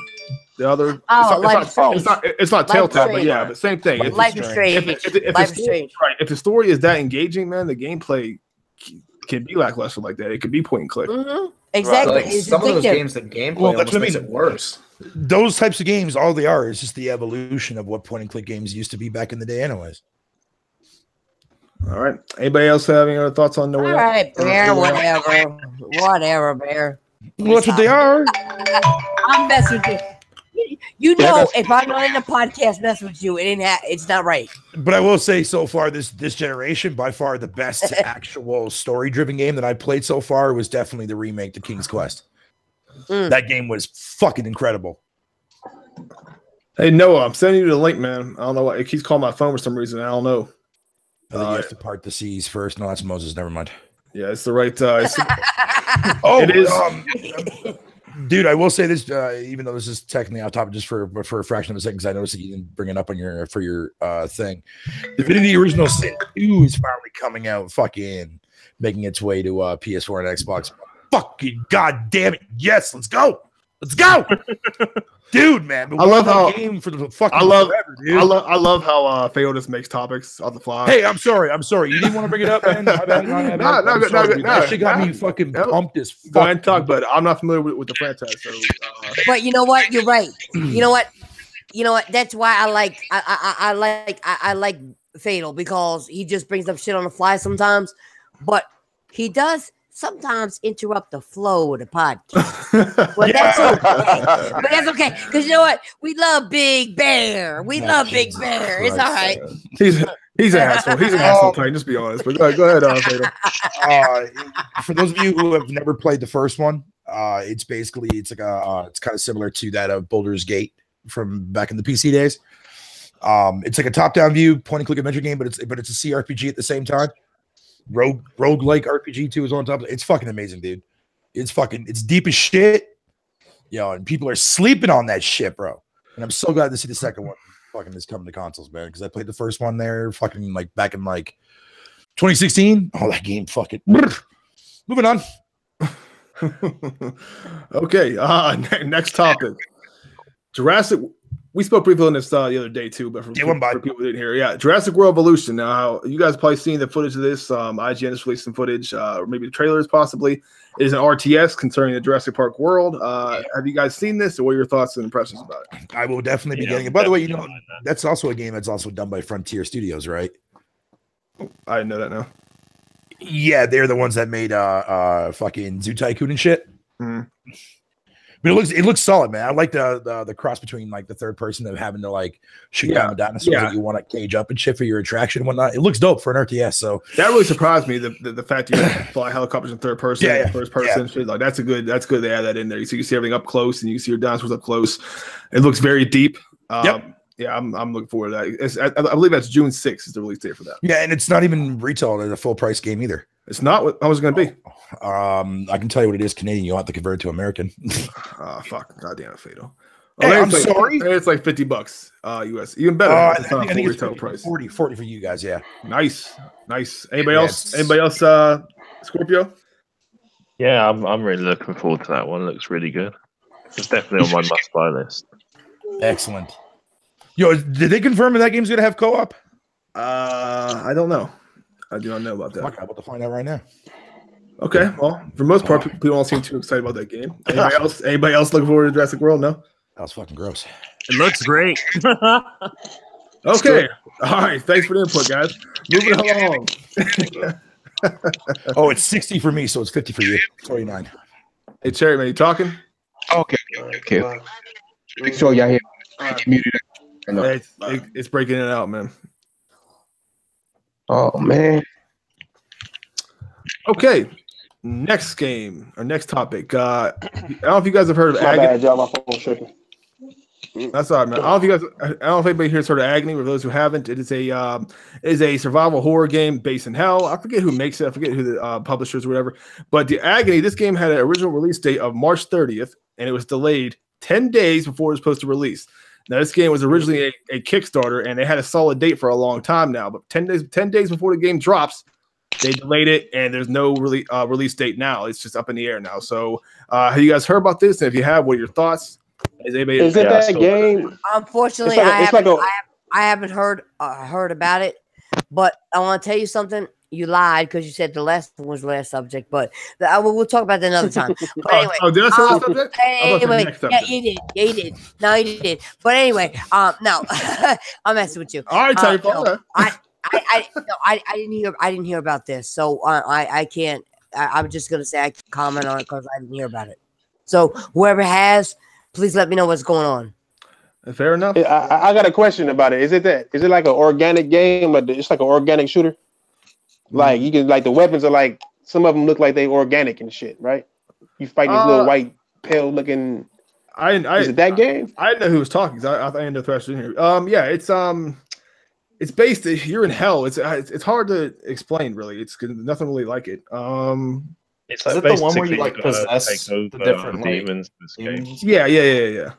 S1: The other, it's not Telltale, but same thing.
S9: Life is Strange.
S1: If the story is that engaging, man, the gameplay can be lackluster like that. It could be point and click.
S9: Mm-hmm. Exactly.
S2: Like some of those games, the gameplay almost makes it worse.
S6: Those types of games, all they are is just the evolution of what point and click games used to be back in the day, anyways.
S1: All right. Anybody else have any other thoughts on No Way Out?
S9: All right, Bear. Whatever, Bear.
S6: Well, that's what they are.
S9: I'm messing with you. You know, if I'm not in a podcast mess with you, it's not right.
S6: But I will say, so far, this generation, by far the best actual story-driven game that I played so far was definitely the remake, The King's Quest. That game was fucking incredible.
S1: Hey, Noah, I'm sending you the link, man. I don't know why. It keeps calling my phone for some reason. I don't know.
S6: I think you have to part the seas first. No, that's Moses. Never mind.
S1: Yeah, it's the right. It is.
S6: Dude, I will say this, even though this is technically off topic, just for a fraction of a second, because I noticed that you didn't bring it up on your thing. Divinity Original Sin 2 is finally coming out, fucking making its way to PS4 and Xbox. Fucking goddamn it! Yes, let's go, dude, man.
S1: I love how
S6: game for the fucking
S1: forever, dude. I love how Fayo just makes topics on the fly.
S6: Hey, I'm sorry. You didn't want to bring it up, man. No, that shit got me fucking pumped as fuck.
S1: Go ahead and talk, but I'm not familiar with the franchise. So,
S9: but you know what? You're right. You know what? That's why I like Fatal, because he just brings up shit on the fly sometimes, but he does sometimes interrupt the flow of the podcast. But that's okay. Because you know what? We love Big Bear. Big Bear. It's all right.
S1: He's an asshole. He's an asshole, Titan. Just be honest. But go ahead, Fatal.
S6: For those of you who have never played the first one, it's kind of similar to that of Baldur's Gate from back in the PC days. It's like a top-down view, point-and-click adventure game, but it's a CRPG at the same time. Rogue-like RPG too is on top of it. It's fucking amazing, dude. It's deep as shit. And people are sleeping on that shit, bro. And I'm so glad to see the second one fucking is coming to consoles, man. Because I played the first one there fucking like back in like 2016. Oh, that game fucking moving on.
S1: Okay, next topic. Jurassic. We spoke briefly on this the other day too, but for people who didn't hear, Jurassic World Evolution. Now, you guys probably seen the footage of this. IGN has released some footage, or maybe the trailers possibly. It is an RTS concerning the Jurassic Park world. Have you guys seen this, or what are your thoughts and impressions about it?
S6: I will definitely be getting it. By the way, that's also a game that's also done by Frontier Studios, right?
S1: I didn't know that now.
S6: Yeah, they're the ones that made fucking Zoo Tycoon and shit.
S1: Mm.
S6: But it looks solid, man. I like the cross between like the third person of having to like shoot down the dinosaurs that you want to cage up and shit for your attraction and whatnot. It looks dope for an RTS. So
S1: that really surprised me. The fact that you can fly helicopters in third person, first person, shit, like that's good. They add that in there. So you see everything up close and you see your dinosaurs up close. It looks very deep. Yeah, I'm looking forward to that. I believe that's June 6th is the release date for that.
S6: Yeah, and it's not even retail at a full price game either.
S1: It's not what I was going to be.
S6: I can tell you what it is Canadian. You'll have to convert it to American.
S1: Fuck. Goddamn it, Fatal.
S6: Hey, I'm sorry.
S1: It's like $50 US. Even better.
S6: I think it's retail price. 40 for you guys, yeah.
S1: Nice. Anybody else? Scorpio?
S8: Yeah, I'm really looking forward to that one. It looks really good. It's definitely on my must-buy list.
S6: Excellent. Yo, did they confirm that game's going to have co-op?
S1: I don't know. I do not know about that.
S6: Fuck, I'm about to find out right now.
S1: Okay, well, for the most part, people don't seem too excited about that game. Anybody else looking forward to Jurassic World? No?
S6: That was fucking gross.
S4: It looks great.
S1: Okay. All right. Thanks for the input, guys. Moving along.
S6: Oh, it's 60 for me, so it's 50 for you. 49.
S1: Hey, Cherry, man, you talking?
S3: Okay. Make sure y'all hear.
S1: It's breaking it out, man.
S3: Oh, man.
S1: Okay. Next game or next topic. I don't know if you guys have heard of Agony.
S3: My phone tripping.
S1: That's all right, man. I don't know if anybody here has heard of Agony. For those who haven't, it is a survival horror game based in hell. I forget who makes it. I forget who the publishers or whatever. But the Agony, this game had an original release date of March 30th, and it was delayed 10 days before it was supposed to release. Now, this game was originally a Kickstarter, and they had a solid date for a long time now. But 10 days before the game drops, they delayed it, and there's no release date now. It's just up in the air now. So, have you guys heard about this? And if you have, what are your thoughts?
S3: Is it that game?
S9: Unfortunately, I haven't heard about it. But I want to tell you something. You lied because you said the last one was the last subject, but we'll talk about that another time. But anyway,
S1: did I say last subject?
S9: Anyway, yeah, you did. No, you did. But anyway, no, I'm messing with you.
S1: All right, Type.
S9: No, I didn't hear about this, so I can't. I'm just gonna say I can't comment on it because I didn't hear about it. So whoever has, please let me know what's going on.
S1: Fair enough.
S3: I got a question about it. Is it like an organic game, or it's like an organic shooter? Like you can, like the weapons are like, some of them look like they organic and shit, right? You fight these little white pale looking. Is it that game?
S1: I didn't know who was talking. I ended up thrashing in here. Yeah, it's based. You're in hell. It's hard to explain really. It's nothing really like it.
S8: It's
S2: Is
S8: like
S2: it the one where you
S8: basically
S2: like
S8: you've gotta
S2: possess
S8: take over
S2: the different like,
S8: demons in this game.
S2: demons?
S1: Yeah.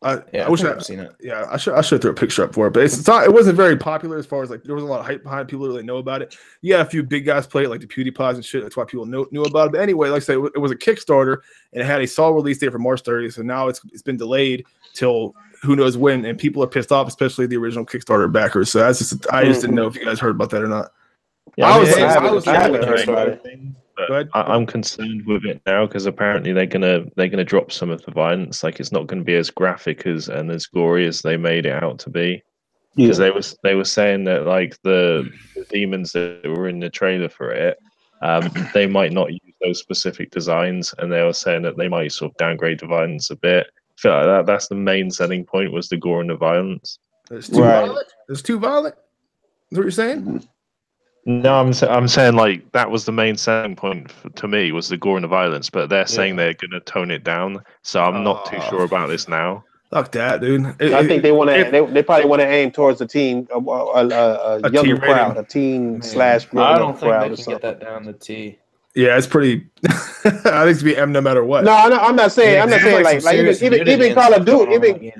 S1: I wish
S2: I've seen it.
S1: Yeah, I should throw a picture up for it, but it's not. It wasn't very popular as far as like there wasn't a lot of hype behind it. People really know about it. Yeah, a few big guys play it, like the PewDiePies and shit. That's why people knew about it. But anyway, like I said, it was a Kickstarter and it had a solid release date for March 30th. So now it's been delayed till who knows when, and people are pissed off, especially the original Kickstarter backers. So that's just I just didn't know if you guys heard about that or not.
S8: Yeah,
S1: I
S8: haven't
S1: was
S8: heard about it. I'm concerned with it now because apparently they're gonna drop some of the violence. Like it's not going to be as graphic and as gory as they made it out to be. Because they were saying that like the demons that were in the trailer for it, they might not use those specific designs, and they were saying that they might sort of downgrade the violence a bit. I feel like that's the main selling point was the gore and the violence.
S1: It's too violent. It's too violent. Is what you're saying?
S8: No, I'm saying like that was the main selling point to me was the gore and the violence, but they're saying they're going to tone it down. So I'm not too sure about this now.
S1: Fuck that, dude.
S3: I think they want to. They probably want to aim towards a teen, a younger crowd, a teen slash grown up crowd.
S2: I don't think they can get that down to T.
S1: Yeah, it's pretty. I think it's be M no matter what.
S3: No, I'm not saying. Yeah, I'm not saying like even Call of Duty.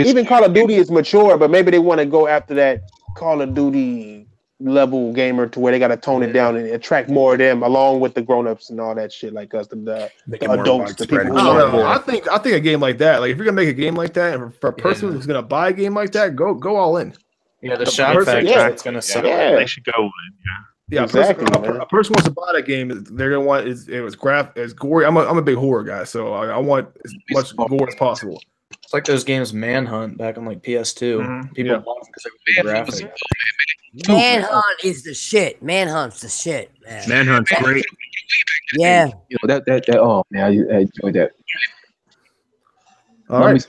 S3: Even Call of Duty is mature, but maybe they want to go after that Call of Duty level gamer to where they got to tone it down and attract more of them along with the grown-ups and all that shit like us, the adults, the people.
S1: I think a game like that, like if you're gonna make a game like that, and for a person who's gonna buy a game like that, go all in.
S2: Yeah, the shock factor that's gonna sell.
S8: Yeah, they should go all in.
S1: Yeah, exactly. A person wants to buy that game, they're gonna want it's gory. I'm a big horror guy, so I want as much gore as possible.
S2: It's like those games Manhunt back on like PS2. People bought them because they were graphic.
S9: Manhunt is the shit. Manhunt's the shit, man.
S4: Manhunt's great.
S9: Yeah.
S3: You know, that oh man, I enjoyed that.
S1: All right.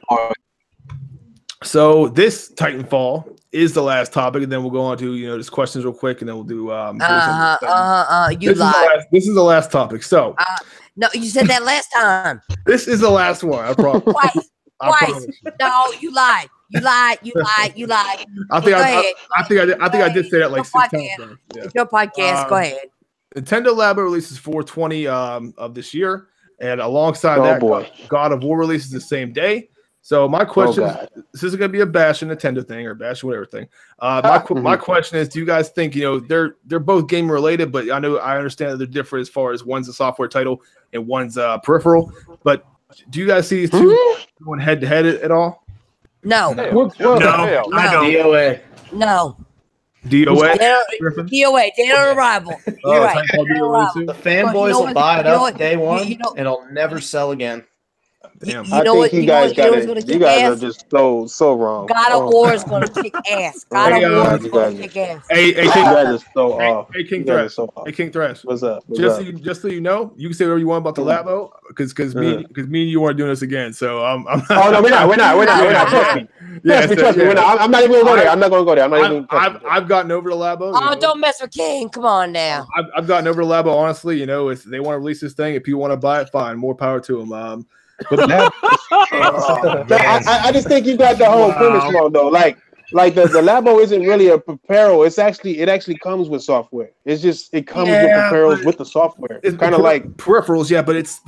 S1: So this Titanfall is the last topic, and then we'll go on to just questions real quick, and then we'll do
S9: you lied.
S1: This is the last topic. So
S9: no, you said that last time.
S1: This is the last one. I promise.
S9: Twice. No, you lied. You lied.
S1: I think I did say that like 6 times. Yeah.
S9: It's your podcast. Go ahead.
S1: Nintendo Labo releases 4/20 of this year, and alongside that, God of War releases the same day. So my question this isn't going to be a bash Nintendo thing or bash whatever thing. My question is, do you guys think they're both game related, but I understand that they're different as far as one's a software title and one's peripheral, but do you guys see these two going head to head at all?
S9: No.
S4: No.
S2: DOA.
S9: No.
S1: DOA?
S9: DOA. Date on arrival. You're right.
S2: The fanboys will buy it up day one, and it'll never sell again.
S3: Damn. I think you guys are just so wrong.
S9: God of War is going to kick ass. God of War is going to kick ass.
S1: Hey, King Thrash.
S3: Hey,
S1: King Thrash.
S3: What's up?
S1: Just so you know, you can say whatever you want about the Labo, because me and you aren't doing this again. So I'm not.
S3: Oh no, we're not. Trust me. Trust me. We're not. I'm not even going to go there. I'm not going to go there.
S1: I've gotten over the Labo.
S9: Oh, don't mess with King. Come on now.
S1: I've gotten over the Labo. Honestly, if they want to release this thing, if people want to buy it, fine. More power to them. But
S3: I just think you got the whole premise wrong though. Like the Labo isn't really a peripheral. It actually comes with software. It comes with peripherals with the software. It's kind of like
S1: peripherals, but it's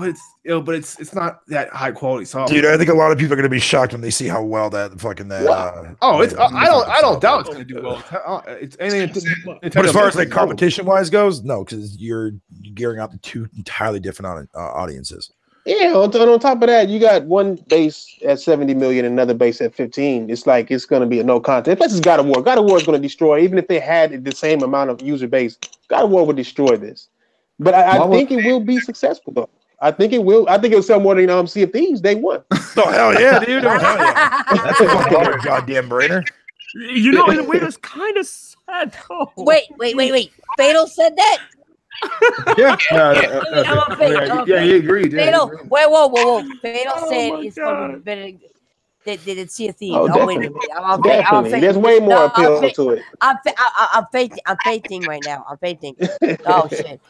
S1: not that high quality software.
S6: Dude, I think a lot of people are gonna be shocked when they see how well that fucking
S1: I don't doubt it's gonna do well.
S6: But as far as like competition wise goes, no, because you're gearing out to two entirely different audiences.
S3: Yeah, on top of that, you got one base at 70 million, another base at 15. It's like it's going to be a no contest. Plus, it's God of War. God of War is going to destroy, even if they had the same amount of user base, God of War would destroy this. But I think it will be successful, though. I think it will. I think it'll sell more than Sea of Thieves day one.
S6: Oh, hell yeah, dude. Oh, hell yeah. That's a goddamn brainer.
S4: In a way, that's kind of sad, though.
S9: Wait. Fatal said that?
S1: Yeah, he agreed.
S9: Fatal, whoa. Fatal said it's going to be better than Sea of Thieves.
S3: Oh, wait a minute. There's way more appeal to it.
S9: I'm fainting right now. I'm fainting. Oh shit.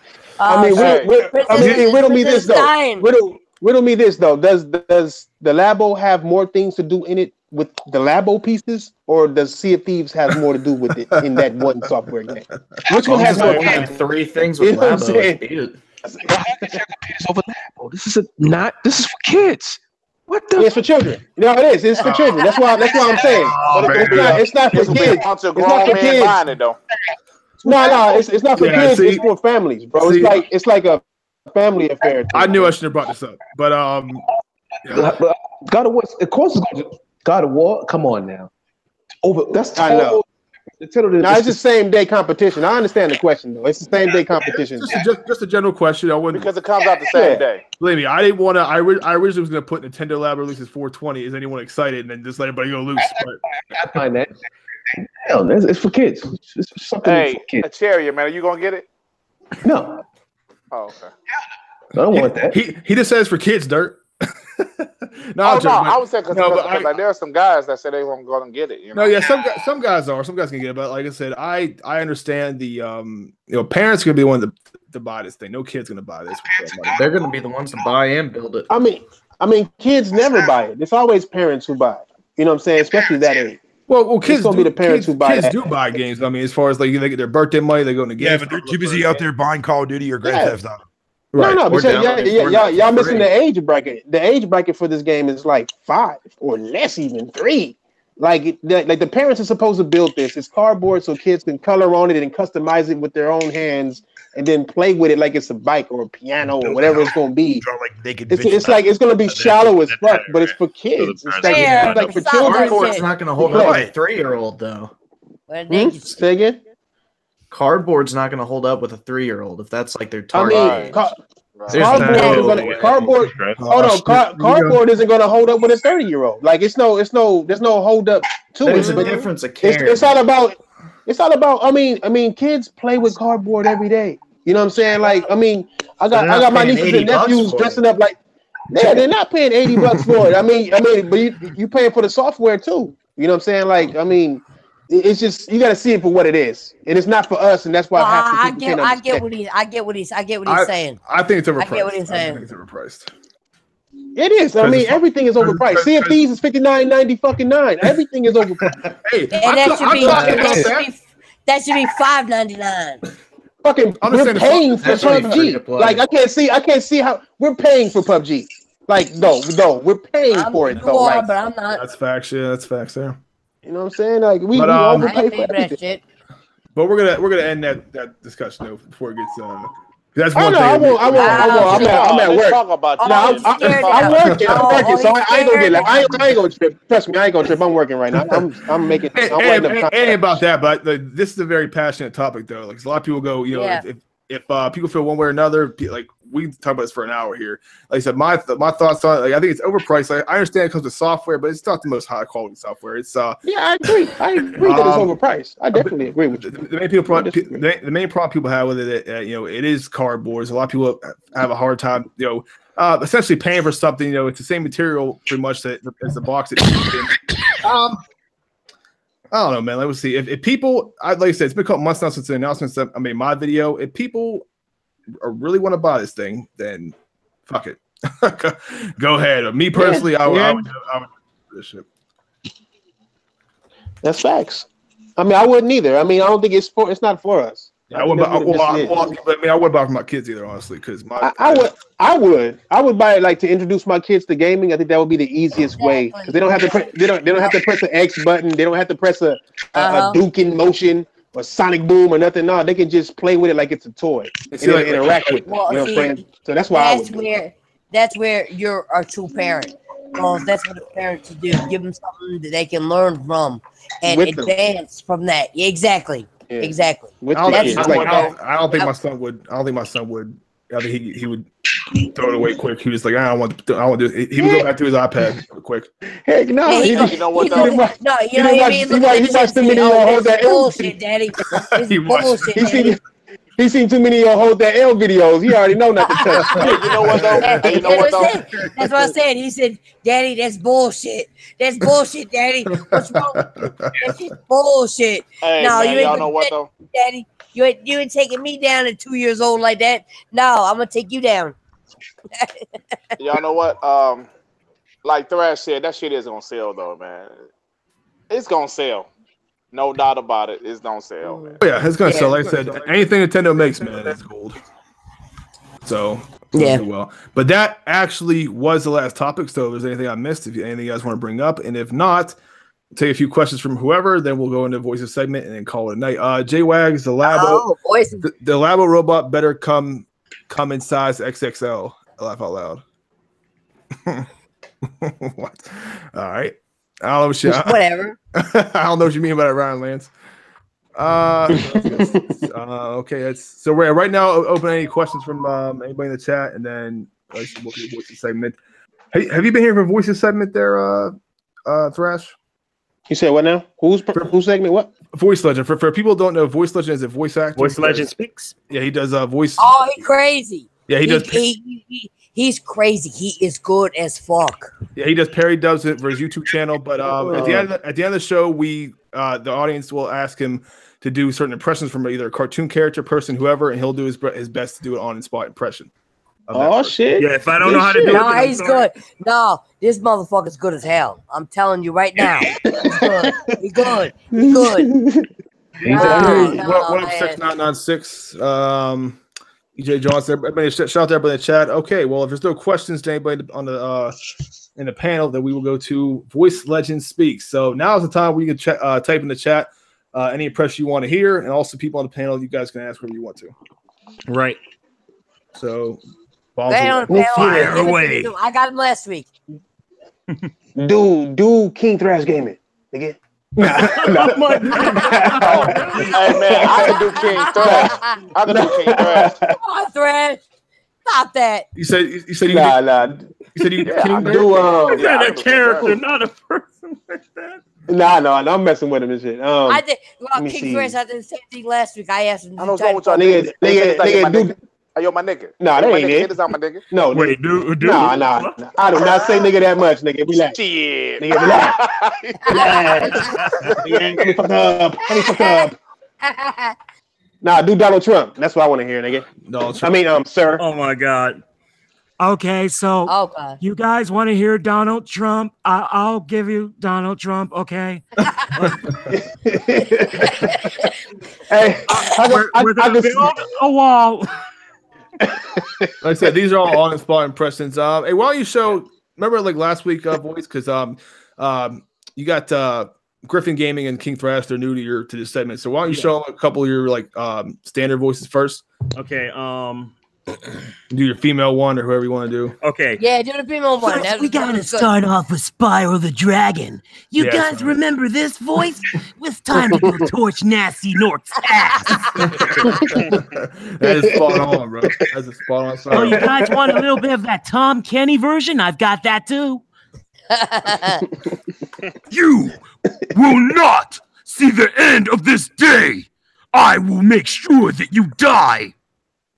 S3: Riddle me this though. Riddle me this though. Does the Labo have more things to do in it with the Labo pieces, or does Sea of Thieves have more to do with it in that one software game? Which one has more?
S2: Three things with Labo.
S3: over Labo. This is This is for kids. What the?
S10: It's for children. No, it is. It's for children. That's why I'm saying. But it's not for kids.
S5: It's not for kids. Buying it, though.
S10: No, it's not for kids. It's for families, bro. It's like a family affair.
S1: I knew I should have brought this up, but
S3: God of War. Of course, God of War. Come on now. That's total.
S10: I know. No, it's the same day competition. I understand the question though. It's the same day competition.
S1: Just a general question. I wouldn't
S5: because it comes out the same day.
S1: Believe me, I didn't want to. I originally was going to put Nintendo Labo releases 420. Is anyone excited? And then just let everybody go loose.
S3: I find that. Hell, it's for kids. It's something for kids.
S5: A chariot, man. Are you gonna get it?
S3: No.
S5: Oh, okay.
S3: I don't want that.
S1: He just says for kids, Dirt.
S5: I would say because like, there are some guys that say they won't go and get it. You know?
S1: No, yeah, some guys are. Some guys can get it, but like I said, I understand the parents are gonna be the one to buy this thing. No kid's gonna buy this.
S2: They're gonna be the ones to buy and build it.
S10: I mean, kids never buy it. It's always parents who buy it. You know what I'm saying? Especially that age.
S1: Well, kids
S10: gonna be the parents who buy.
S1: Kids do buy games. I mean, as far as like they get their birthday money, they go into games.
S6: Yeah, but they're too busy out there buying Call of Duty or Grand Theft Auto.
S10: Right. No, because y'all missing the age bracket. The age bracket for this game is like 5 or less, even 3. Like the parents are supposed to build this. It's cardboard so kids can color on it and customize it with their own hands, and then play with it like it's a bike or a piano or whatever it's gonna be. It's like it's gonna be shallow as fuck, but it's for kids. It's like for children.
S2: Cardboard's not gonna hold up with a 3-year-old though.
S10: Say again.
S2: Cardboard's not going to hold up with a 3-year-old if that's like their target.
S10: I mean, cardboard isn't going to hold up with a 30-year-old. Like there's no hold up to it.
S2: There's a difference of care.
S10: It's all about. I mean, kids play with cardboard every day. You know what I'm saying? Like, I mean, I got my nieces and nephews dressing up like. Yeah, they're not paying $80 for it. I mean, but you paying for the software too. You know what I'm saying? Like, I mean. It's just you got to see it for what it is, and it's not for us, and that's why
S9: I get what he's saying.
S1: I think it's overpriced.
S9: I get what he's saying.
S1: I think it's overpriced.
S10: It is. I mean, everything is overpriced. Sea of Thieves is $59.99. Everything is overpriced.
S9: Hey, and that should be $5.99.
S10: Fucking, we're paying for PUBG. Like I can't see how we're paying for PUBG. Like no, we're paying for it though. Like,
S9: but I'm not.
S1: That's facts. Yeah, that's facts there.
S10: You know what I'm saying? Like we overpay for everything.
S1: But we're gonna end that discussion though before it gets that's
S10: one thing. I won't. I'm at work. I'm working. So I ain't gonna get like I ain't gonna trip. Trust me, I ain't gonna trip. I'm working right now. I'm making.
S1: Ain't about that, but this is a very passionate topic though. Like a lot of people go, you know, if people feel one way or another, like we can talk about this for an hour here. Like I said, my thoughts on it, like, I think it's overpriced. Like, I understand it comes with software, but it's not the most high quality software. It's
S10: yeah, I agree. I agree that it's overpriced. I definitely agree with you.
S1: The main problem people have with it, you know, it is cardboard. A lot of people have a hard time, you know, essentially paying for something. You know, it's the same material pretty much as the box. I don't know, man. Let's see. If people, like I said, it's been a couple months now since the announcements that I made my video. If people really want to buy this thing, then fuck it. Go ahead. Me personally, I would do this shit.
S10: That's facts. I mean, I wouldn't either. I mean, I don't think it's not for us.
S1: Yeah, I wouldn't buy for my kids either, honestly, because
S10: I would buy it like to introduce my kids to gaming. I think that would be the easiest way because they don't have to they don't have to press an X button. They don't have to press a Duking motion or Sonic Boom or nothing. No, they can just play with it like it's a toy and interact with it. You know what I'm saying? So that's why
S9: that's where you're a true parent. Well, that's what a parent should do. Give them something that they can learn from and advance from that. Exactly. Yeah. Exactly.
S1: I don't think my son would. I think he would throw it away quick. He was like, I don't want to do it. He would go back to his iPad quick.
S10: Heck no.
S5: You know what though?
S9: No, you know what I mean?
S10: He watched too many hold that
S9: bullshit, Daddy. Bullshit.
S10: He's seen too many hold that L videos. He already know not to touch.
S5: You know what though? You know what though?
S9: That's what I said. He said, "Daddy, that's bullshit. That's bullshit, Daddy. What's wrong? That's just bullshit."
S5: Hey, no, man, y'all know what though?
S9: Daddy, you ain't taking me down at 2 years old like that. No, I'm gonna take you down.
S5: Y'all know what? Like Thrash said, that shit is gonna sell though, man. It's gonna sell. No doubt about it. It's gonna sell, man.
S1: Oh, yeah, it's gonna sell. Like I said, anything Nintendo makes, man, it's gold. So
S9: yeah.
S1: Well, but that actually was the last topic. So if there's anything I missed, if anything you guys want to bring up, and if not, take a few questions from whoever, then we'll go into voices segment and then call it a night. J-Wags, the Labo, the Labo robot better come in size XXL. I laugh out loud. What? All right. I don't know what you,
S9: whatever.
S1: I don't know what you mean by that, Ryan Lance. Okay. So right now, open any questions from anybody in the chat, and then we'll do the voices segment. Hey, have you been here for voices segment there, Thrash?
S10: You said what now? Who's segment? What?
S1: Voice Legend. For people who don't know, Voice Legend is a voice actor.
S4: Voice Legend speaks.
S1: Yeah, he does voice.
S9: Oh, he's crazy.
S1: Yeah, he does.
S9: He's crazy. He is good as fuck.
S1: Yeah, he does parody dubs for his YouTube channel. But at the end of the show, we the audience will ask him to do certain impressions from either a cartoon character, person, whoever, and he'll do his best to do an on-the-spot impression.
S10: Oh shit!
S4: Yeah, if I don't know how to do it,
S9: no, he's good. No, this motherfucker's good as hell. I'm telling you right now. He's good. He's good. He's good.
S1: What up, 6996? EJ Johnson. Everybody, shout out to everybody in the chat. Okay, well, if there's no questions to anybody on the in the panel, then we will go to Voice Legend Speaks. So now is the time where you can type in the chat any impression you want to hear, and also people on the panel, you guys can ask whatever you want to.
S4: Right.
S1: So.
S4: Fire away.
S9: I got him last week.
S10: Do King Thrash Gaming again. Nah.
S5: Oh my God. Hey man, I can do King Thrash. I can do King Thrash.
S9: Come on, Thrash. Stop that.
S1: You said you
S10: You said you
S1: do
S4: Is that a character, not a person like that?
S10: Nah, I'm messing with him and shit.
S9: I did. Well, King Thrash, I did the same thing last week. I asked him.
S5: I don't know what y'all nigga do. Yo, my nigga.
S10: Nah, that ain't it.
S5: It's not my nigga.
S10: No,
S4: wait,
S10: Nah. I do not say nigga that much, nigga. Relax.
S5: Shit.
S10: Nigga, relax. Fuck up. Nah, do Donald Trump. That's what I want to hear, nigga.
S1: Donald Trump.
S10: I mean, sir.
S4: Oh my God. Okay, so you guys want to hear Donald Trump? I'll give you Donald Trump, okay?
S10: Hey,
S4: we're gonna build a wall.
S1: Like I said, these are all on-the-spot impressions. Hey, why don't you show? Remember, like last week, voice, because you got Griffin Gaming and King Thrash. They're new to this segment, so why don't you show them a couple of your like standard voices first?
S4: Okay.
S1: Do your female one or whoever you want to do.
S4: Okay.
S9: Yeah, do the female one.
S11: We gotta start off with Spyro the Dragon. You guys remember this voice? It's time to go torch Nasty Nork's ass.
S1: That is spot on, bro. That's a spot on song.
S11: Oh, you guys want a little bit of that Tom Kenny version? I've got that too.
S12: You will not see the end of this day. I will make sure that you die.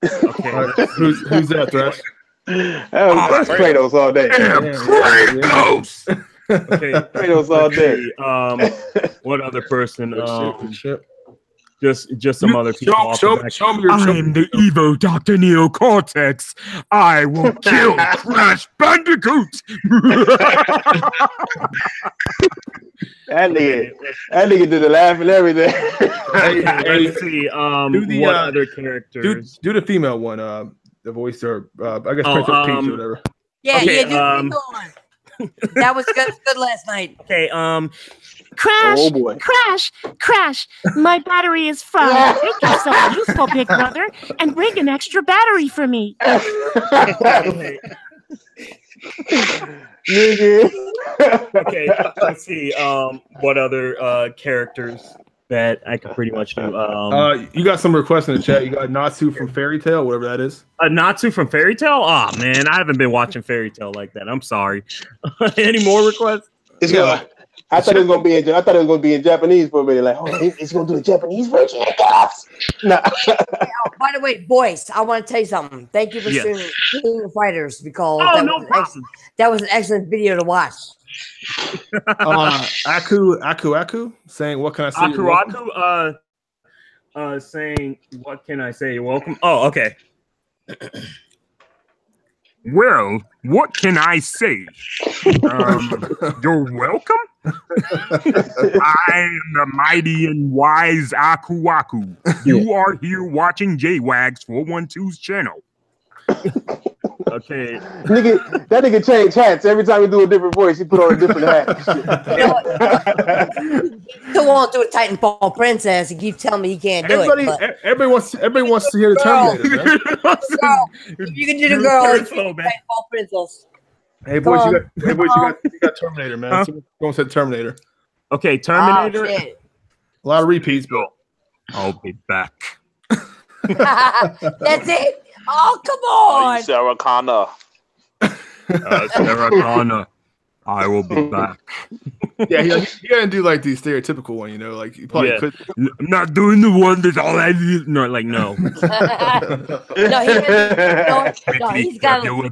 S1: Okay. Right. Who's that, Thrash?
S10: That's Kratos all day.
S12: Kratos.
S4: Okay.
S10: Kratos all day.
S4: What other person? Just some other people.
S12: Show me your. I'm the evil Dr. Neo Cortex. I will kill Crash Bandicoot.
S10: That nigga did the laugh and everything.
S4: Let's see. What other characters?
S1: Do the female one. The voice or I guess Princess Peach or whatever.
S9: Yeah,
S4: okay,
S9: that was good last night.
S4: Okay,
S11: Crash,
S10: oh boy.
S11: Crash, my battery is fried. Make yourself useful, big brother, and bring an extra battery for me.
S4: Okay, let's see. What other characters that I could pretty much do?
S1: You got some requests in the chat. You got Natsu from Fairy Tail, whatever that is.
S4: Natsu from Fairy Tail? Oh man, I haven't been watching Fairy Tail like that. I'm sorry. Any more requests?
S10: I thought it was gonna be in Japanese for a minute. Like, oh, he's gonna do the Japanese version. Nah.
S9: By the way, boys, I want to tell you something. Thank you for shooting King of Fighters because that was an excellent video to watch.
S1: Aku saying, "What can I say?"
S4: Aku saying, "What can I say? You're welcome." Oh, okay.
S12: Well, what can I say? You're welcome. I am the mighty and wise Aku. You are here watching J-Wags 412's channel.
S4: Okay.
S10: That nigga change hats every time he do a different voice. He put on a different hat.
S9: Still won't do a Titanfall princess. He keeps telling me he can't do it.
S1: Everybody wants to hear the Terminator, man.
S9: Girl, if you can do the girl, you can do Titanfall princess.
S1: Hey boys, you got Terminator, man.
S4: Huh?
S1: Someone said Terminator.
S4: Okay, Terminator.
S9: Oh, shit.
S1: A lot of repeats, but
S4: I'll be back.
S9: That's it. Oh, come on.
S5: Sarah Connor.
S4: Sarah Connor. I will be back.
S1: Yeah, he didn't do like the stereotypical one, like you probably could.
S4: I'm not doing the one that's all I need. No, like no.
S9: No, he's got to learn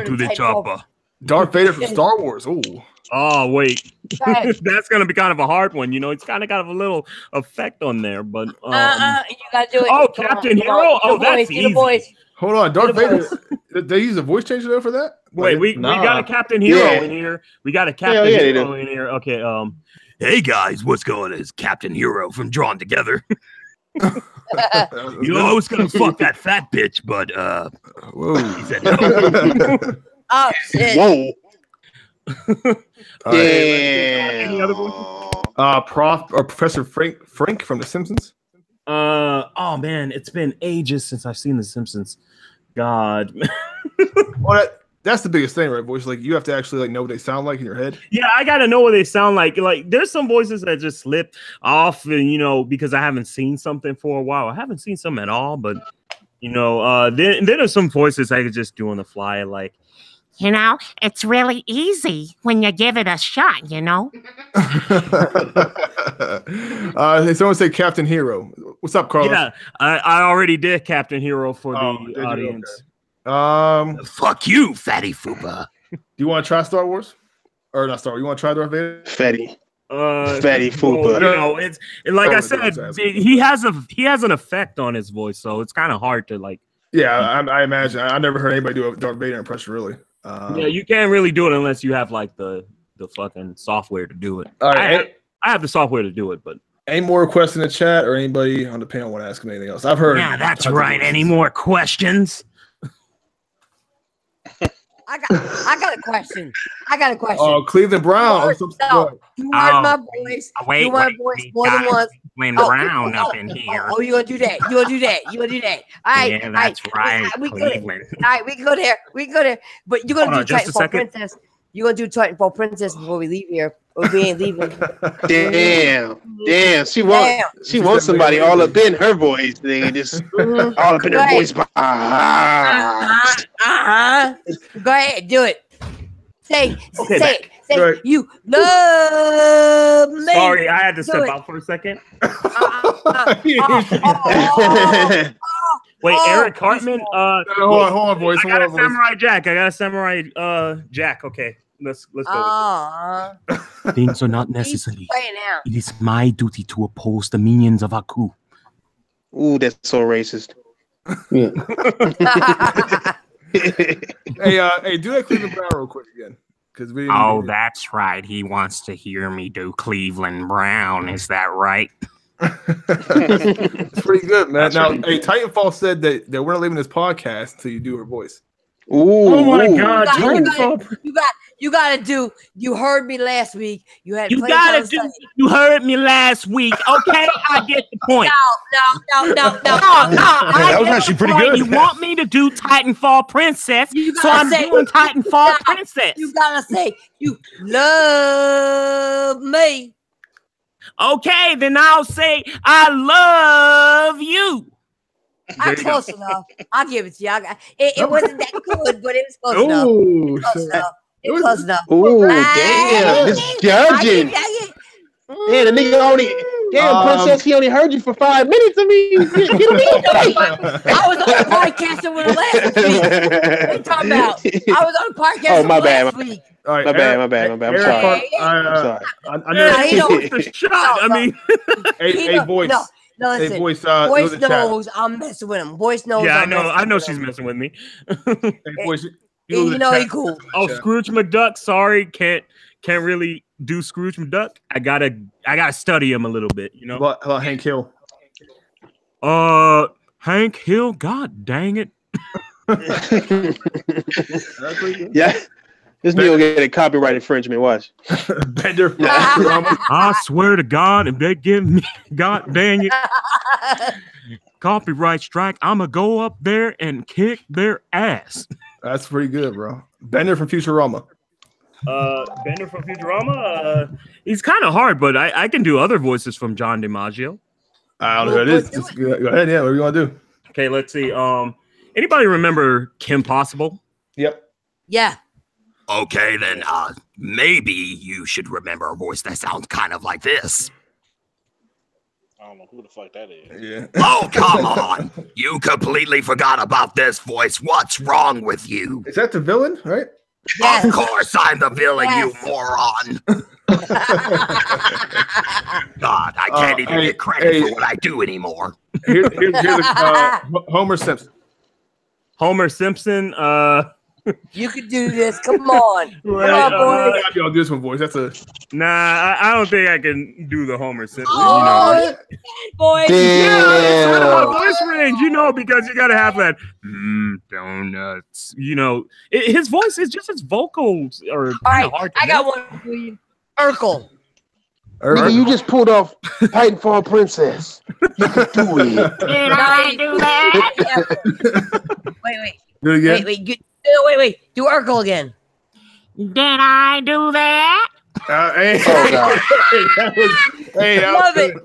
S4: to the chopper.
S1: Darth Vader from Star Wars.
S4: Oh wait, that's gonna be kind of a hard one. It's kind of got a little effect on there, but
S9: you gotta do it.
S4: Oh, Captain Hero. Oh, that's easy.
S1: Hold on, Darth Vader. They use a voice changer though for that?
S4: Wait, we got a Captain Hero in here. We got a Captain Hero in here. Okay.
S12: Hey guys, what's going on? It's Captain Hero from Drawn Together. I was gonna fuck that fat bitch, but
S1: whoa.
S12: He said no.
S9: Oh shit.
S10: Whoa.
S1: Any other voices? Professor Frank from The Simpsons.
S4: Oh man, it's been ages since I've seen The Simpsons. God.
S1: Well, that's the biggest thing, right, boys? Like you have to actually know what they sound like in your head.
S4: Yeah, I gotta know what they sound like. Like there's some voices that just slip off, and because I haven't seen something for a while. I haven't seen some at all, but then there's some voices I could just do on the fly, like.
S13: It's really easy when you give it a shot,
S1: Someone say Captain Hero. What's up, Carlos?
S4: Yeah, I already did Captain Hero for the audience.
S1: Okay.
S12: Fuck you, fatty fupa.
S1: Do you want to try Star Wars? Or not Star Wars? You want to try Darth Vader?
S10: Fatty fupa.
S4: It's like I said, he has an effect on his voice, so it's kind of hard to like.
S1: Yeah, I imagine. I never heard anybody do a Darth Vader impression, really.
S4: Yeah, you can't really do it unless you have like the fucking software to do it.
S1: All right,
S4: I have the software to do it, but
S1: any more questions in the chat or anybody on the panel want to ask me anything else? I've heard.
S11: Yeah, that's right. Any more questions?
S9: I got a question.
S1: Oh, Cleveland Brown.
S9: You heard my voice.
S11: Wait,
S9: you heard my voice more than once.
S11: Brown up in here.
S9: Oh, you gonna do that? You gonna do that? All right.
S11: Yeah, that's right.
S9: We can go there. But you're gonna do Titanfall Princess. You're gonna do Titanfall Princess before we leave here. Or we ain't leaving.
S10: Damn. She wants somebody all up in her voice. Just all up in her voice.
S9: Go ahead, do it. Say you love me.
S4: Sorry, I had to step out for a second. Wait, Eric Cartman.
S1: Hold on, boys.
S4: I got a Samurai Jack. Okay, let's go.
S11: Things are not necessary. It is my duty to oppose the minions of Aku.
S10: Ooh, that's so racist.
S1: Yeah. Hey, do that Cleveland Brown real quick again.
S11: That's right. He wants to hear me do Cleveland Brown. Is that right?
S1: It's pretty good, man. Titanfall said that we're not leaving this podcast until you do her voice.
S4: Ooh, oh my God!
S9: You gotta do. You heard me last week. You heard me last week.
S11: Okay, I get the point.
S9: No.
S6: That was actually pretty good.
S11: You want me to do Titanfall Princess, so I'm doing Titanfall Princess.
S9: You gotta say you love me.
S11: Okay, then I'll say I love you.
S9: I'm close enough. I'll give it to you. It wasn't that good, but it was close enough. It was close enough.
S10: Ooh, damn. This judging. Yeah, the nigga only... Damn, Princess, he only heard you for 5 minutes. I mean,
S9: I was on the podcast with him last week. What are you talking about? I was on the podcast last week.
S10: All right, my bad. I'm sorry.
S9: He knows
S4: the shot. I mean,
S1: hey, voice.
S9: No, listen.
S1: Hey, Voice
S9: knows I'm messing with him. Voice knows.
S4: Yeah, I know she's messing with me.
S1: Hey, Voice.
S9: You know he cool.
S4: Oh, Scrooge McDuck. Sorry, can't really do Scrooge McDuck. I gotta study him a little bit. You know.
S1: How about Hank Hill?
S4: Hank Hill. God dang it.
S10: Yeah. This nigga get a copyright infringement. Watch.
S1: Bender.
S4: I swear to God, if they give me, God dang it, copyright strike, I'm gonna go up there and kick their ass.
S1: That's pretty good, bro. Bender from Futurama.
S4: Bender from Futurama. He's kind of hard, but I can do other voices from John DiMaggio.
S1: I don't know who it is. Just go ahead. Yeah, what do you want to do?
S4: Okay, let's see. Anybody remember Kim Possible?
S1: Yep.
S9: Yeah.
S12: Okay, then maybe you should remember a voice that sounds kind of like this.
S5: I don't know who the fuck that is.
S1: Yeah.
S12: Oh, come on. You completely forgot about this voice. What's wrong with you?
S1: Is that the villain, right?
S9: Yes.
S12: Of course I'm the villain, you moron. God, I can't even get credit for what I do anymore.
S1: Here's Homer Simpson.
S4: Homer Simpson.
S9: You could do this. Come on.
S4: Right,
S9: Come on, boy.
S1: I'll do this one voice. That's a
S4: I don't think I can do the Homer Simpson.
S9: Oh, boy.
S4: Yeah, it's kind of my voice range, because you gotta have that donuts. His voice is just his vocals are
S9: All right,
S4: hard.
S9: I got one for you. Urkel.
S10: Nigga, you just pulled off Titanfall Princess. You could do it.
S13: Did I do that?
S9: Wait.
S1: Do it again.
S9: Wait. Do Urkel again.
S13: Did I do that?
S1: Hey,
S10: Oh, God.
S9: Love it.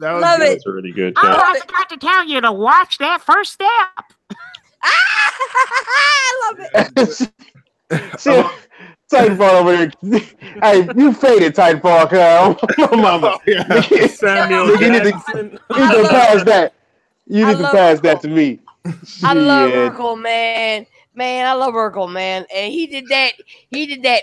S9: Love it.
S8: That's really good.
S13: Oh, I forgot to tell you to watch that first step.
S9: I love it.
S10: See, Titanfall over there. Hey, you faded Titanfall, Kyle. Mama.
S4: Samuel Jackson.
S10: You need to pass that. You need to pass that to me.
S9: I love Urkel, man. Man, I love Urkel, man. And he did that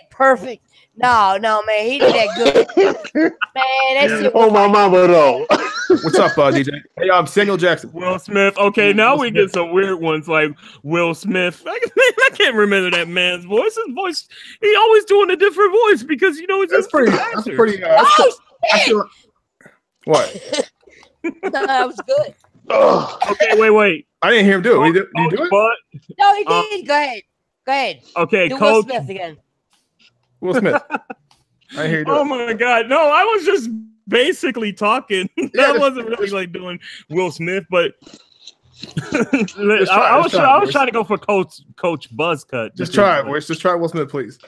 S9: perfect. No, man, he did that good. Man, that shit was
S10: my mama, though.
S1: What's up, DJ? Hey, I'm Samuel Jackson.
S4: Will Smith. Okay, now we get some weird ones like Will Smith. I can't remember that man's voice. His voice, he always doing a different voice because it's
S1: that's pretty. What?
S9: No, that was good.
S4: Okay, wait.
S1: I didn't hear him do it. Did he do it?
S9: No, he did. Go ahead.
S4: Okay,
S9: do
S4: Coach.
S9: Will Smith again.
S1: Will Smith. I hear you.
S4: Oh my God! No, I was just basically talking. That wasn't really doing Will Smith, but I was trying to go for Coach Buzzcut.
S1: Just try it, boys. Just try Will Smith, please.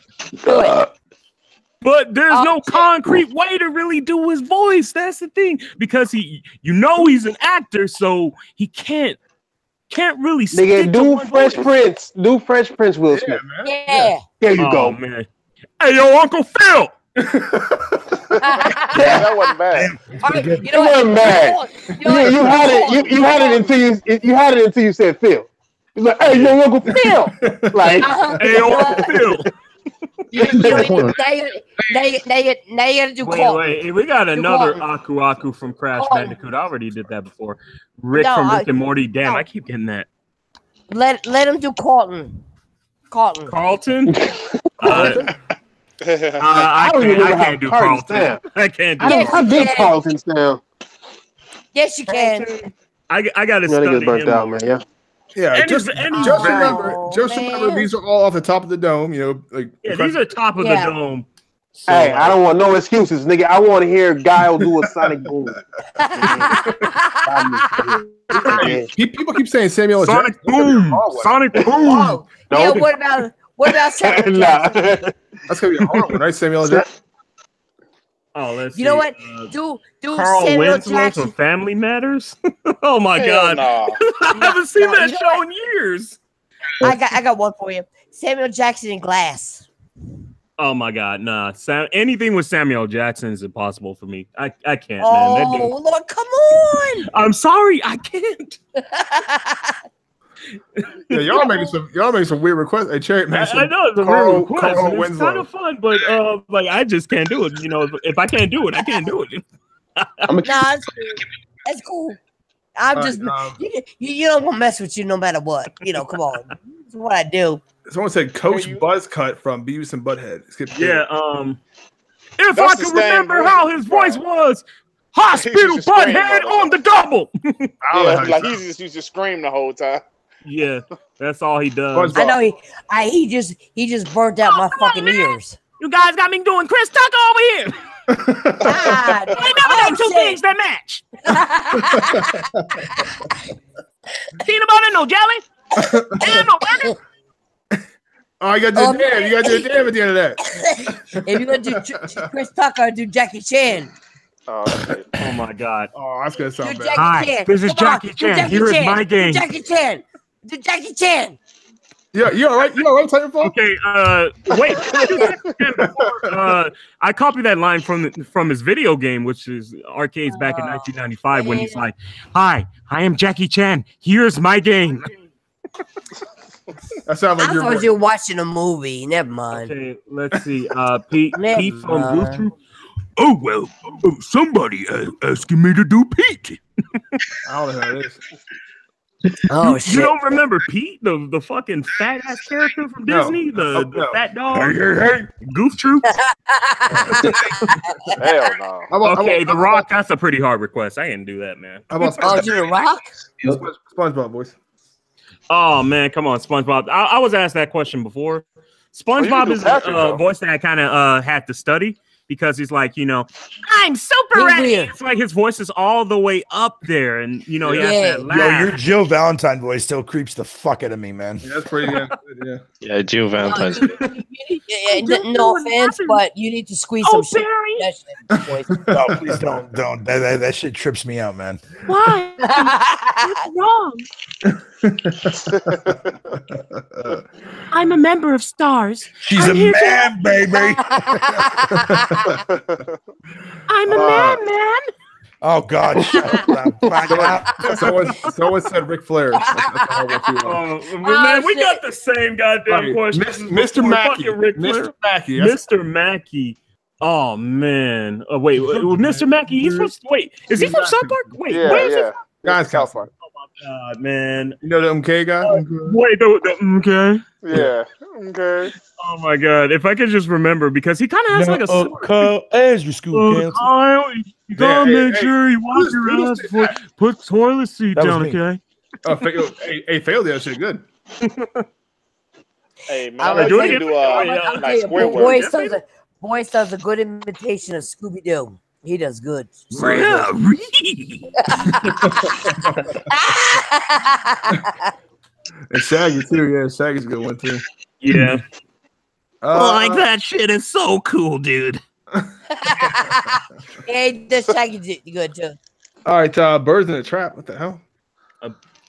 S4: But there's no concrete way to really do his voice. That's the thing, because he's an actor, so he can't really.
S10: Nigga, do Fresh Prince. Do Fresh Prince, Will Smith.
S9: Yeah.
S10: There you go.
S4: Man. Hey, yo, Uncle Phil.
S5: That wasn't bad.
S9: Right,
S10: It wasn't bad. You had it until you said Phil. He's like, hey, yo, Uncle Phil. Like,
S4: hey, yo, Uncle Phil.
S9: Now you gotta do
S4: Wait, we got another Aku from Crash Bandicoot. I already did that before. Rick from Rick and Morty. Damn, I keep getting that.
S9: Let him do Carlton.
S4: Carlton? I can't do Carlton. I can't do
S10: Carlton. I did Carlton sound.
S9: Yes, you can.
S4: I got to study
S10: burnt
S4: him.
S10: out, man. Yeah.
S1: Yeah, just remember, these are all off the top of the dome.
S4: These are top of the dome.
S10: So, hey, I don't want no excuses, nigga. I want to hear Guile do a sonic boom.
S1: People keep saying Samuel
S4: Sonic boom, Sonic boom.
S9: Oh, yeah, what about Samuel Jackson?
S1: That's gonna be a hard one, right, Samuel Jackson?
S4: Oh, let's see.
S9: You know what? Do
S4: Carl
S9: Samuel
S4: Winslow
S9: Jackson
S4: from Family Matters. Oh my God, I haven't seen that show in years.
S9: I got one for you. Samuel Jackson in Glass.
S4: Oh my God, nah. Anything with Samuel Jackson is impossible for me. I can't,
S9: oh,
S4: man.
S9: Oh Lord, come on!
S4: I'm sorry, I can't.
S1: Yeah, y'all making some weird requests. Hey, Cherry, man,
S4: I know it's a weird request. It's kind of fun, but I just can't do it. If I can't do it, I can't do it.
S9: That's cool. I'm just you don't want to mess with you no matter what. Come on, that's what I do.
S1: Someone said Coach Buzzcut from Beavis and Butthead.
S4: Yeah. If I could remember how his voice was, Hospital Butthead on the double.
S5: He just used to scream the whole time.
S4: Yeah, that's all he does.
S9: I know he just burnt out my fucking ears.
S4: You guys got me doing Chris Tucker over here.
S9: God,
S4: I never done two things that match. Peanut butter, no jelly. And no burger.
S1: Oh, you gotta do a damn. You gotta do a damn at the end of that.
S9: If you're gonna do Chris Tucker, do Jackie Chan.
S5: Oh
S4: my God.
S1: Oh, that's gonna sound
S9: Do
S1: bad.
S9: Jackie Chan.
S4: This is
S9: Come on,
S4: Jackie
S9: do
S4: Chan.
S9: Jackie
S4: Here is
S9: Chan.
S4: my game.
S9: Do Jackie Chan. Do Jackie Chan.
S1: Yeah, you all right? You all right, Titanfall?
S4: Okay, wait. I copied that line from his video game, which is arcades back in 1995, when he's like, "Hi, I am Jackie Chan. Here's my game."
S1: That sounds like
S9: I thought you were watching a movie. Never mind.
S4: Okay, let's see. Pete from Bluetooth.
S12: Oh, well, somebody asking me to do Pete.
S1: I don't know who that is.
S9: Oh,
S4: you don't remember Pete, the fucking fat ass character from Disney, the fat dog, Goof Troop?
S5: Hell no.
S4: Okay, The Rock. That's a pretty hard request. I didn't do that, man.
S1: How about
S9: The Rock?
S1: SpongeBob, boys.
S4: Oh man, come on, SpongeBob. I was asked that question before. SpongeBob is a voice that I kind of had to study. Because he's like, I'm super ready. It's like his voice is all the way up there, and he has that laugh.
S6: Yo, your Jill Valentine voice still creeps the fuck out of me, man.
S1: Yeah, that's pretty good.
S8: Yeah, Jill Valentine's.
S9: No offense, but you need to squeeze some shit.
S6: No, please don't. That shit trips me out, man.
S13: Why? What's wrong? I'm a member of Stars.
S6: She's a man, baby.
S13: I'm a man.
S6: Oh God! Shut up.
S1: Someone said Ric Flair.
S4: Man, we got the same goddamn question.
S1: Mr. Mackey.
S4: Mr. Mackey. Mr. Mackey. Oh man. Wait, Mr. Mackey. Is he from South Park? Wait, where is he?
S1: Guys, California.
S4: Oh my God, man.
S1: You know the MK guy?
S4: Wait, the MK?
S5: Yeah. Okay.
S4: Oh my God! If I could just remember, because he kind of has like a
S6: Kyle, as your school cancel.
S4: Kyle, you gotta make sure you wash your ass before put toilet seat down, okay?
S1: Oh, hey, failed that shit good.
S5: Hey man, I do it.
S9: Boyce does a good imitation of Scooby Doo. He does good.
S1: And Shaggy too, yeah. Shaggy's a good one too.
S4: Yeah.
S12: Like that shit is so cool, dude.
S9: Hey, the Shaggy good too.
S1: All right, Birds in a Trap. What the hell?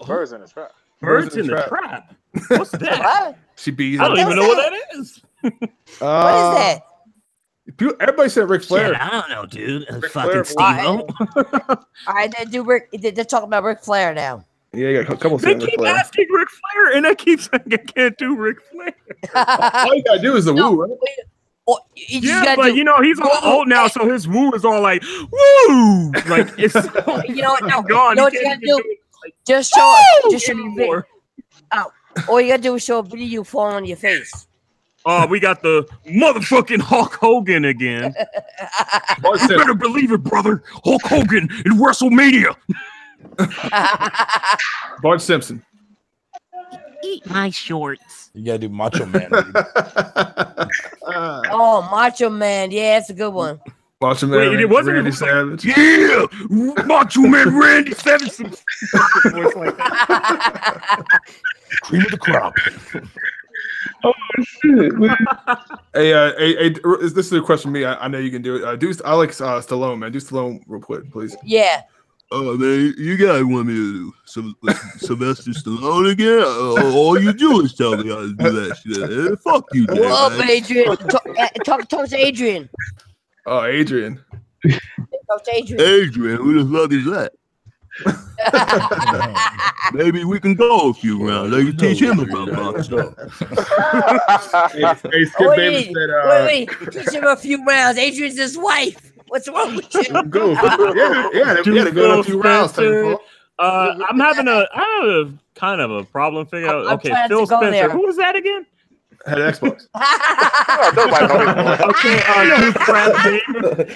S5: Birds in a Trap.
S4: Birds in the Trap. What's that?
S9: What?
S1: She bees.
S4: I don't even know what that is.
S9: What is that?
S1: Everybody said Ric Flair.
S12: Shit, I don't know, dude.
S1: Flair.
S12: Fucking Steve-O.
S9: All right, they're talking about Ric Flair now.
S1: Yeah, you got a couple.
S4: They keep asking Ric Flair, and I keep saying I can't do Ric Flair.
S1: All you gotta do is the woo, right?
S4: Yeah, but he's all old now, so his woo is all like woo, like it's
S9: you know what? No,
S4: gone.
S9: You know what you gotta do? Just show your video. Oh, all you gotta do is show a video you fall on your face.
S4: Oh, we got the motherfucking Hulk Hogan again.
S12: You better believe it, brother. Hulk Hogan in WrestleMania.
S1: Bart Simpson.
S13: Eat my shorts.
S6: You gotta do Macho Man.
S9: Oh, Macho Man. Yeah, that's a good one.
S1: Macho Man.
S4: Wait, it wasn't
S1: Randy Savage.
S12: Yeah, Macho Man Randy Savage.
S6: Cream of the crop.
S1: Oh shit! Hey, this is a question for me. I know you can do it. I like Stallone, man. Do Stallone real quick, please.
S9: Yeah.
S12: Oh man, you guys want me to do Sylvester Stallone again? All you do is tell me how to do that shit. Fuck you, dude.
S9: What's up, Adrian? Talk to Adrian.
S1: Oh, Adrian.
S9: Talk to Adrian.
S12: Adrian, who the fuck is that? Maybe we can go a few rounds. I can teach him about boxing.
S1: Hey, Skip Bayless said,
S9: wait. Teach him a few rounds. Adrian's his wife. What's wrong with you?
S1: Go. Yeah, they had to go in a few rounds.
S4: I'm having a kind of a problem figuring out. Okay, Phil Spencer.
S9: There.
S4: Who was that again?
S1: Had Xbox.
S4: Okay, do crap gamer.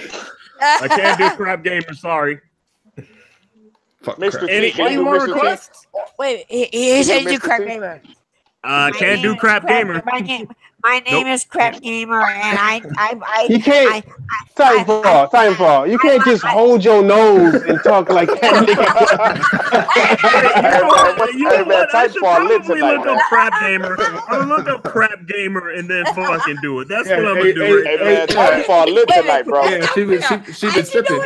S4: I can't do crap gamer. Sorry.
S5: Mr.
S9: Any more requests? Wait, he said you crap gamer.
S4: Can't do crap gamer.
S14: My name is Crap Gamer, and I
S10: you can't. Timefall. You can't just hold your nose and talk like that.
S4: You know what? I should probably look up crap gamer. I'm gonna look up crap gamer and then fucking do it. That's what I'm gonna do.
S5: Hey, man, Timefall lit tonight, bro.
S1: Yeah, she been sipping.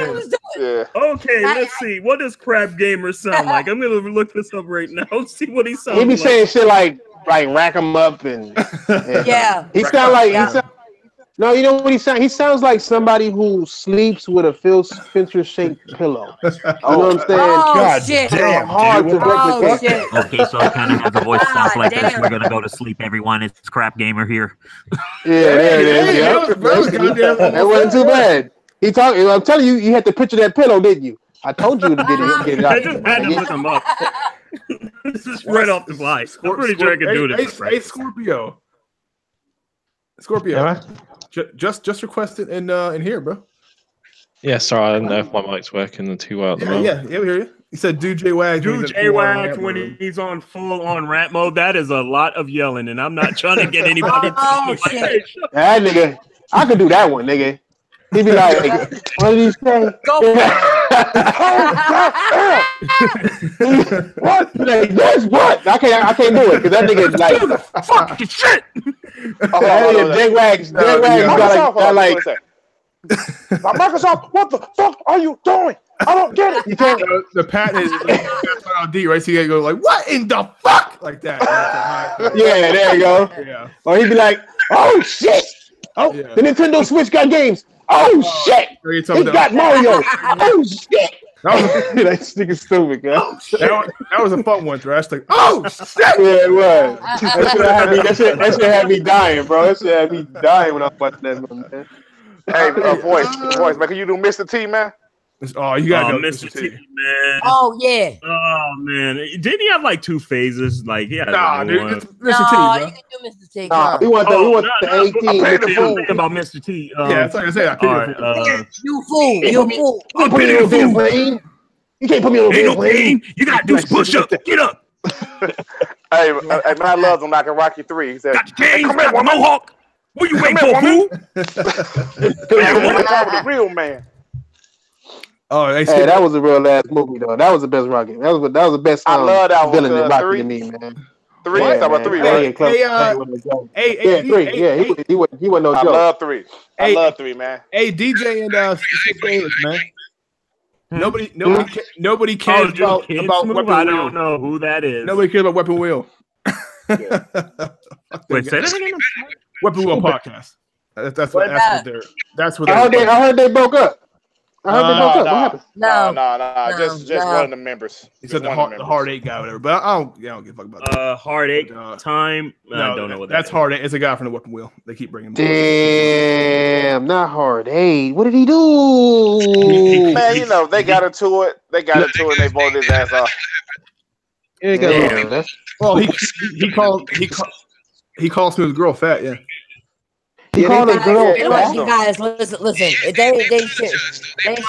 S5: Yeah.
S4: Okay, let's see. What does crap gamer sound like? I'm gonna look this up right now. See what he sounds
S10: He be
S4: like.
S10: saying shit like rack him up and
S9: yeah.
S10: He sound like no, you know what he sounds? He sounds like somebody who sleeps with a Phil Spencer shaped pillow. You know what I'm saying?
S9: God shit.
S10: Damn, hard to replicate.
S9: Shit.
S15: Okay, so it kind of has a voice sounds like this. We're gonna go to sleep, everyone. It's Crap Gamer here.
S10: Yeah, there it is. That wasn't too bad. He talking. I'm telling you, you had to picture that pillow, didn't you? I told you to get it out.
S4: I just had to look him up. This is right off the fly. I'm pretty sure I can do this.
S1: Hey, Scorpio.
S8: Yeah,
S1: just request it in here, bro.
S8: Yeah, sorry, I don't know if my mic's working too well at the moment.
S1: Yeah, we hear you. He said do J-Wags.
S4: Do J-Wags when he's on full on rant mode. That is a lot of yelling, and I'm not trying to get anybody to
S9: shit.
S10: That nigga, I could do that one, nigga. He be like, what did he say?
S9: Go.
S10: What? Like, that's what? I can't do it because that nigga is like
S4: fucking shit.
S10: J-Wags got like
S5: Microsoft, what the fuck are you doing? I don't get it.
S10: You can't.
S1: The patent is on D, right? So you gotta go like, what in the fuck? Like that.
S10: Yeah, there you go.
S1: Yeah.
S10: Or he'd be like, oh shit. Oh, the Nintendo Switch got games. Oh shit. He got Mario. Oh shit. That nigga stupid, guys.
S1: That was a fun one, Thrash. Like, oh shit.
S10: Yeah, it was. That shit had me dying, bro. That shit had me dying when I watched that one, man.
S5: Hey, voice, man, can you do Mr. T, man?
S1: Oh, you gotta go,
S4: Mr. T, man.
S9: Oh yeah.
S4: Oh man, didn't he have like 2 phases? Like, yeah.
S1: Nah, dude,
S9: Mr. T, bro. You can do Mr. T.
S10: Nah, we want the 18.
S4: I'm thinking about Mr. T.
S1: Yeah, that's like I said.
S9: You fool. You fool.
S10: You put me on a damn plane. You can't put me on a damn plane.
S4: You gotta do push up. Get up.
S5: Hey, man, I love him like a Rocky 3. He said,
S4: got the cane, got the mohawk. What you waiting for, fool?
S5: The real man.
S1: Oh,
S10: hey, that was a real ass movie though. That was the best Rocky. That was the best.
S5: I love that
S10: villain in Rocky
S5: 3
S10: to me, man.
S5: 3. Talk about 3, right?
S10: 3. Yeah, he wasn't no joke.
S5: I love 3. I love 3, man.
S1: Hey, DJ and Bayless, man. Nobody cares about Weapon Wheel.
S4: I don't know who that is.
S1: Nobody cares about Weapon Wheel.
S4: Wait, say that again.
S1: Weapon Wheel podcast. That's what they're.
S10: I heard they broke up. What happened?
S9: No.
S5: Just one of the members.
S1: He said the Hard 8 guy, whatever. But I don't give a fuck about that.
S4: Hard 8 time. I don't know what
S1: that's Hard 8. It's a guy from the Weapon Wheel. They keep bringing him.
S10: Damn, not Hard 8. What did he do?
S5: Man, you know they got into it. They voted his ass off.
S1: Well, he calls Smooth Girl fat. Yeah.
S10: He called a girl.
S9: Guys, listen. They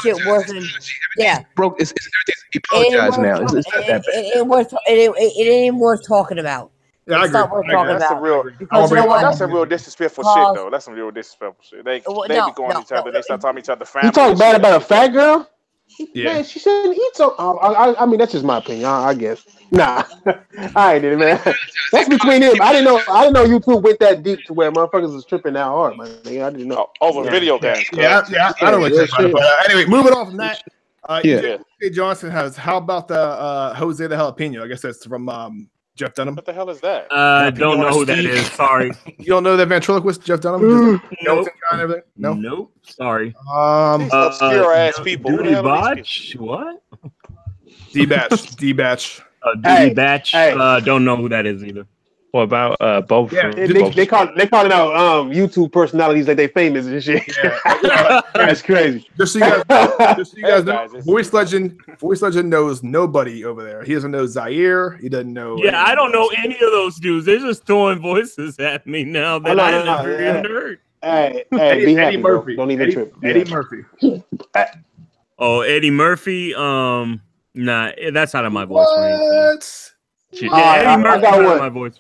S9: shit worse than
S3: Bro, it's he apologized now. It's not that bad.
S9: It ain't worth talking about.
S1: Yeah,
S9: it's not worth talking about.
S5: That's a real disrespectful shit, though. That's some real disrespectful shit. They be going at each other. They start talking each other family.
S10: You talk bad about a fat girl?
S1: Yeah.
S10: Man, she shouldn't eat so. I mean, that's just my opinion. I guess. Nah, I ain't did it, man. That's between them. I didn't know YouTube went that deep to where motherfuckers was tripping that hard, man. I didn't know.
S5: Over video games.
S1: Yeah. I don't know what anyway, moving on from that. Jay Johnson has. How about the Jose the Jalapeno? I guess that's from Jeff Dunham.
S5: What the hell is that?
S4: Don't know who that is. Sorry.
S1: You don't know that ventriloquist Jeff Dunham?
S4: Nope.
S1: No.
S4: Nope. Sorry.
S5: Obscure ass people.
S4: Duty Botch. What?
S1: D-Batch.
S4: Duty Batch. Don't know who that is either.
S8: What about Bob?
S10: Yeah, they calling out YouTube personalities like they famous and shit. Yeah. That's crazy.
S1: Just so you guys know, Voice Legend knows nobody over there. He doesn't know Zaire. He doesn't know.
S4: Yeah, I don't know any of those dudes. They're just throwing voices at me now that I never even heard.
S10: Hey, be happy, Murphy. Don't even trip.
S1: Eddie Murphy.
S4: Oh, Eddie Murphy. Nah, that's out of my voice range.
S10: Yeah, I got one.
S4: My voice.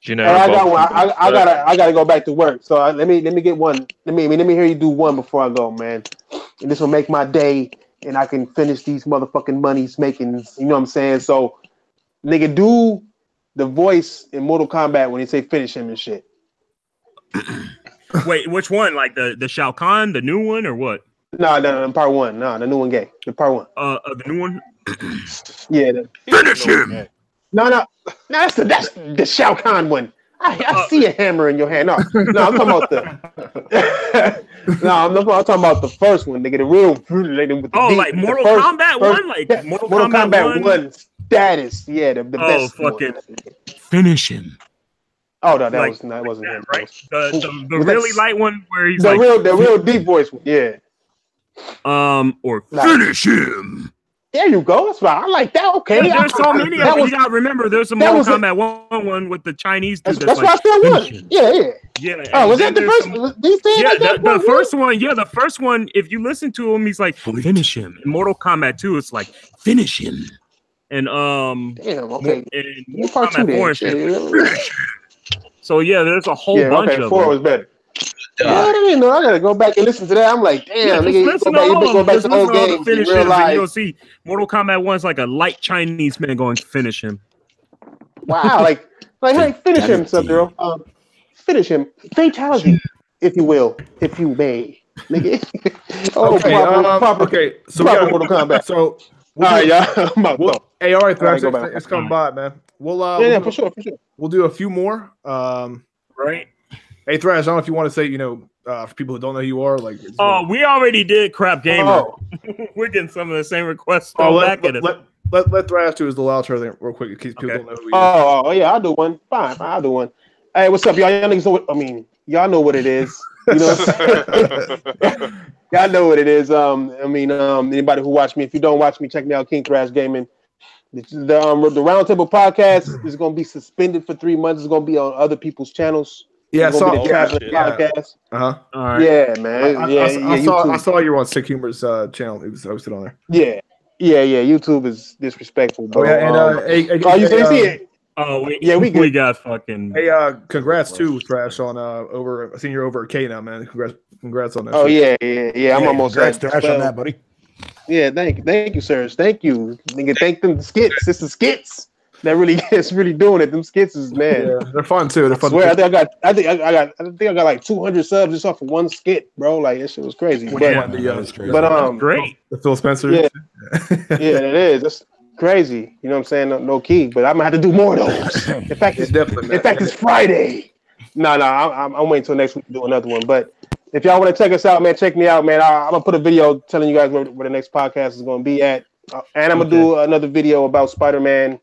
S8: Do you know?
S10: I got one. I gotta go back to work. So let me get one. Let me hear you do one before I go, man. And this will make my day, and I can finish these motherfucking monies making. You know what I'm saying? So, nigga, do the voice in Mortal Kombat when they say finish him and shit.
S4: Wait, which one? Like the Shao Kahn, the new one, or what?
S10: No, part one. No, the new one gay. The part one.
S4: The new one.
S10: Yeah.
S6: Finish him.
S10: No, that's the Shao Kahn one. I see a hammer in your hand. No, I'm talking about the. No, I'm talking about the first one. Nigga, the real.
S4: Like Mortal Kombat one, like Mortal Kombat
S10: 1 status. Yeah, the best.
S4: Fucking
S10: one.
S11: Finish him.
S10: Oh no, that wasn't him.
S4: Right? The really light one where he's
S10: the real deep voice one. Yeah.
S4: Or
S6: finish him.
S10: There you go. That's right. I like that. Okay.
S4: There's so many of them. You gotta remember, there's a Mortal Kombat one with the Chinese dude.
S10: That's why I said one. Yeah. Oh, was that the first?
S4: The first one. Yeah, the first one. If you listen to him, he's like finish him. In Mortal Kombat 2, it's like finish him. And
S10: damn. Okay.
S4: And Mortal Kombat 4. So yeah, there's a whole bunch of them.
S10: 4 was better. I didn't know. I gotta go back and listen to that. I'm like, damn, nigga, go back to old games.
S4: You'll see Mortal Kombat 1's like a light Chinese man going to finish him.
S10: Wow, like hey, finish him, Sub-Zero. Finish him. Fatality, if you will, if you may, nigga.
S1: Okay. So we got Mortal Kombat. So, all
S10: right, y'all.
S1: Hey, all right, Thrash, it's coming by, man. We'll
S10: for sure.
S1: We'll do a few more.
S4: Right.
S1: Hey, Thrash, I don't know if you want to say, for people who don't know who you are, like.
S4: We already did Crap Gamer. We're getting some of the same requests back at us.
S1: Let Thrash do his little outro thing real quick in case people don't know who he is.
S10: Oh, yeah, I'll do one. Fine, I'll do one. Hey, what's up, y'all? Y'all niggas know what, y'all know what it is. You know what I'm saying? Y'all know what it is. Anybody who watch me, if you don't watch me, check me out, King Thrash Gaming. The Roundtable podcast is going to be suspended for 3 months. It's going to be on other people's channels.
S1: Yeah, I saw
S10: podcast.
S1: All right.
S10: Yeah, man.
S1: I saw you were on Sick Humor's channel. It was hosted on there.
S10: Yeah. YouTube is disrespectful, bro.
S1: Oh, yeah, and
S10: you see it?
S4: Oh,
S10: we
S4: got fucking.
S1: Hey, congrats too, Thrash, on over. I think you're over at K now, man. Congrats on that.
S10: Oh yeah. I'm almost
S6: at Thrash on that, buddy.
S10: Yeah, thank you, sirs. Thank you. Nigga, thank them skits. It's the skits that really doing it. Them skits is, man.
S1: Yeah, they're fun too. They're fun.
S10: I think I got like 200 subs just off of one skit, bro. Like that shit was crazy.
S1: That's crazy.
S4: Great.
S1: The Phil Spencer.
S10: Yeah, it is. That's crazy. You know what I'm saying? No key, but I'm gonna have to do more of those. In fact, it's Friday. No, I'm waiting until next week to do another one. But if y'all want to check us out, man, check me out, man. I'm gonna put a video telling you guys where the next podcast is gonna be at, and I'm gonna do another video about Spider-Man.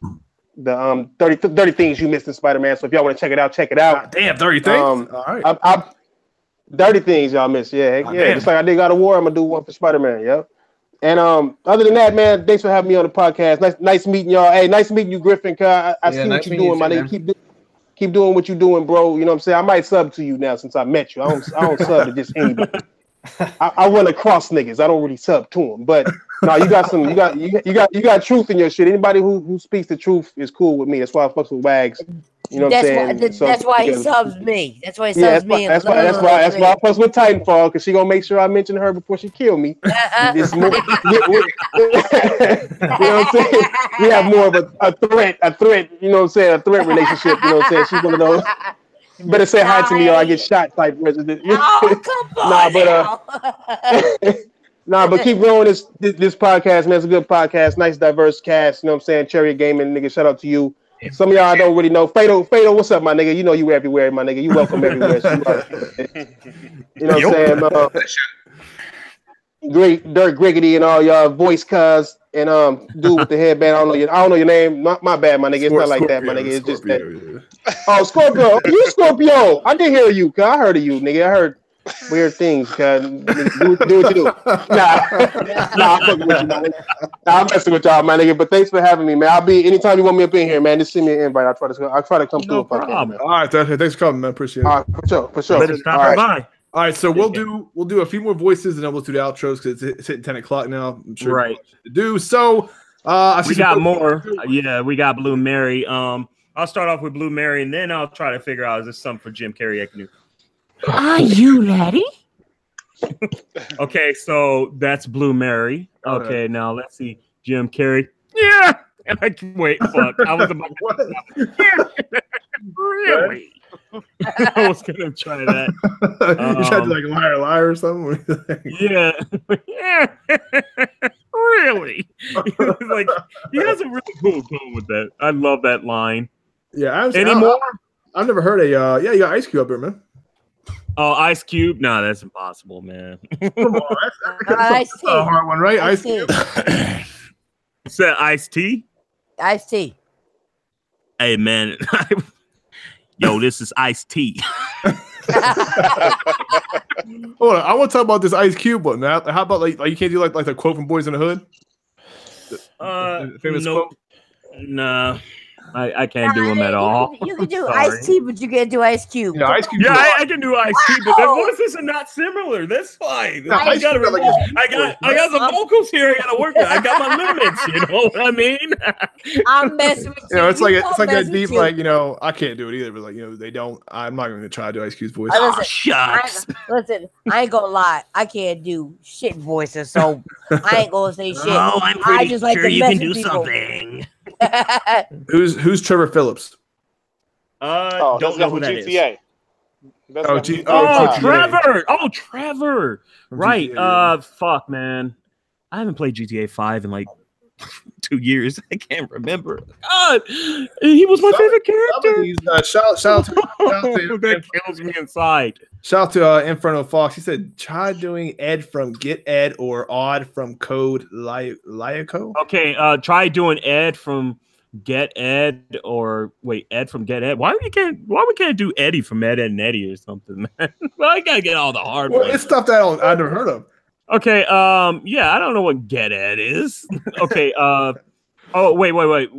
S10: The 30 things you missed in Spider-Man. So if y'all want to check it out, check it out.
S1: Damn, 30 things.
S10: All right. 30 things y'all missed. Yeah. Just like I did God of War, I'm gonna do one for Spider-Man. Yep. And other than that, man, thanks for having me on the podcast. Nice meeting y'all. Hey, nice meeting you, Griffin. I see what you're doing, my nigga. Keep doing what you're doing, bro. You know what I'm saying? I might sub to you now since I met you. I don't sub to just anybody. I run across niggas. I don't really sub to them, but no, you got truth in your shit. Anybody who speaks the truth is cool with me. That's why I fucks with Wags. You know what I'm saying?
S9: That's why he subs me. That's why he subs me.
S10: That's why I fucks with Titanfall, because she gonna make sure I mention her before she kill me. You know what I'm saying? We have more of a threat. You know what I'm saying? A threat relationship. You know what I'm saying? She's one of those. You better say hi to me or I get shot type resident.
S9: Oh, come on
S10: but keep growing this podcast, man. It's a good podcast, nice diverse cast. You know what I'm saying? Cherry Gaming, nigga. Shout out to you. Some of y'all I don't really know. Fatal, what's up, my nigga? You know you everywhere, my nigga. You welcome everywhere. You know what I'm saying? Great Dirk Griggity and all y'all voice cuz and dude with the headband. I don't know your name. My bad, my nigga. It's not like that, my nigga. It's just that. Oh, Scorpio. You Scorpio. I did hear you, cuz. I heard of you, nigga. I heard weird things, cuz. Do what you do. Nah, I'm fucking with you, my nigga. I'm messing with y'all, my nigga. But thanks for having me, man. I'll be anytime you want me up in here, man. Just send me an invite. I'll try to come through if I can.
S1: All right, thanks for coming, man. Appreciate it.
S10: All right, for sure.
S1: All right, so we'll do a few more voices and then we'll do the outros because it's hitting 10 o'clock now. I'm sure
S4: right
S1: to do so.
S4: We got more. Yeah, we got Blue Mary. I'll start off with Blue Mary, and then I'll try to figure out is this something for Jim Carrey I can do.
S13: Are you ready?
S4: Okay, so that's Blue Mary. Okay, now let's see Jim Carrey. Yeah, wait, fuck. I was about to really. I was gonna try that.
S1: You tried to like liar or something.
S4: Yeah, yeah, really. Like he has a really cool tone with that. I love that line.
S1: Yeah,
S4: more?
S1: I've never heard a. Yeah, you got Ice Cube up there, man.
S4: Oh, Ice Cube? Nah, that's impossible, man.
S1: Come on, that's a hard one, right? Ice Cube.
S4: Said Ice T.
S9: Ice T.
S4: Hey, man. Yo, this is Ice T.
S1: Hold on, I want to talk about this Ice Cube one. Now, how about like you can't do like the quote from Boys in the Hood? The famous quote.
S4: Nah, I can't do them at all.
S9: You can do Ice T, but you can't do Ice Cube.
S1: Yeah, Ice Cube.
S4: Yeah, I can do Ice T, but their voices are not similar. That's fine. I got some vocals here. I got to work with. I got my limits. You know what I mean?
S9: I'm messing with you.
S1: You know, it's like that deep. Like I can't do it either. But like they don't. I'm not going to try to do Ice Cube's voice.
S4: Shucks.
S9: Listen, I ain't gonna lie. I can't do shit voices, so I ain't gonna say shit.
S13: Oh, I'm pretty sure you can do something.
S1: Who's Trevor Phillips?
S4: Don't know who that is.
S1: Trevor.
S4: Oh, Trevor. Right. Fuck, man. I haven't played GTA 5 in like 2 years. I can't remember. God, he was my favorite character.
S1: Shout out to
S4: that kills me inside.
S1: Shout out to Inferno Fox. He said, try doing Ed from Get Ed or Odd from Code Lyoko.
S4: Okay, try doing Ed from Get Ed or Ed from Get Ed. Why we can't do Eddie from Ed, Ed and Eddie or something, man? Well, I gotta get all the hard ones.
S1: It's stuff that I've never heard of.
S4: Okay, yeah, I don't know what Get Ed is. Okay, wait.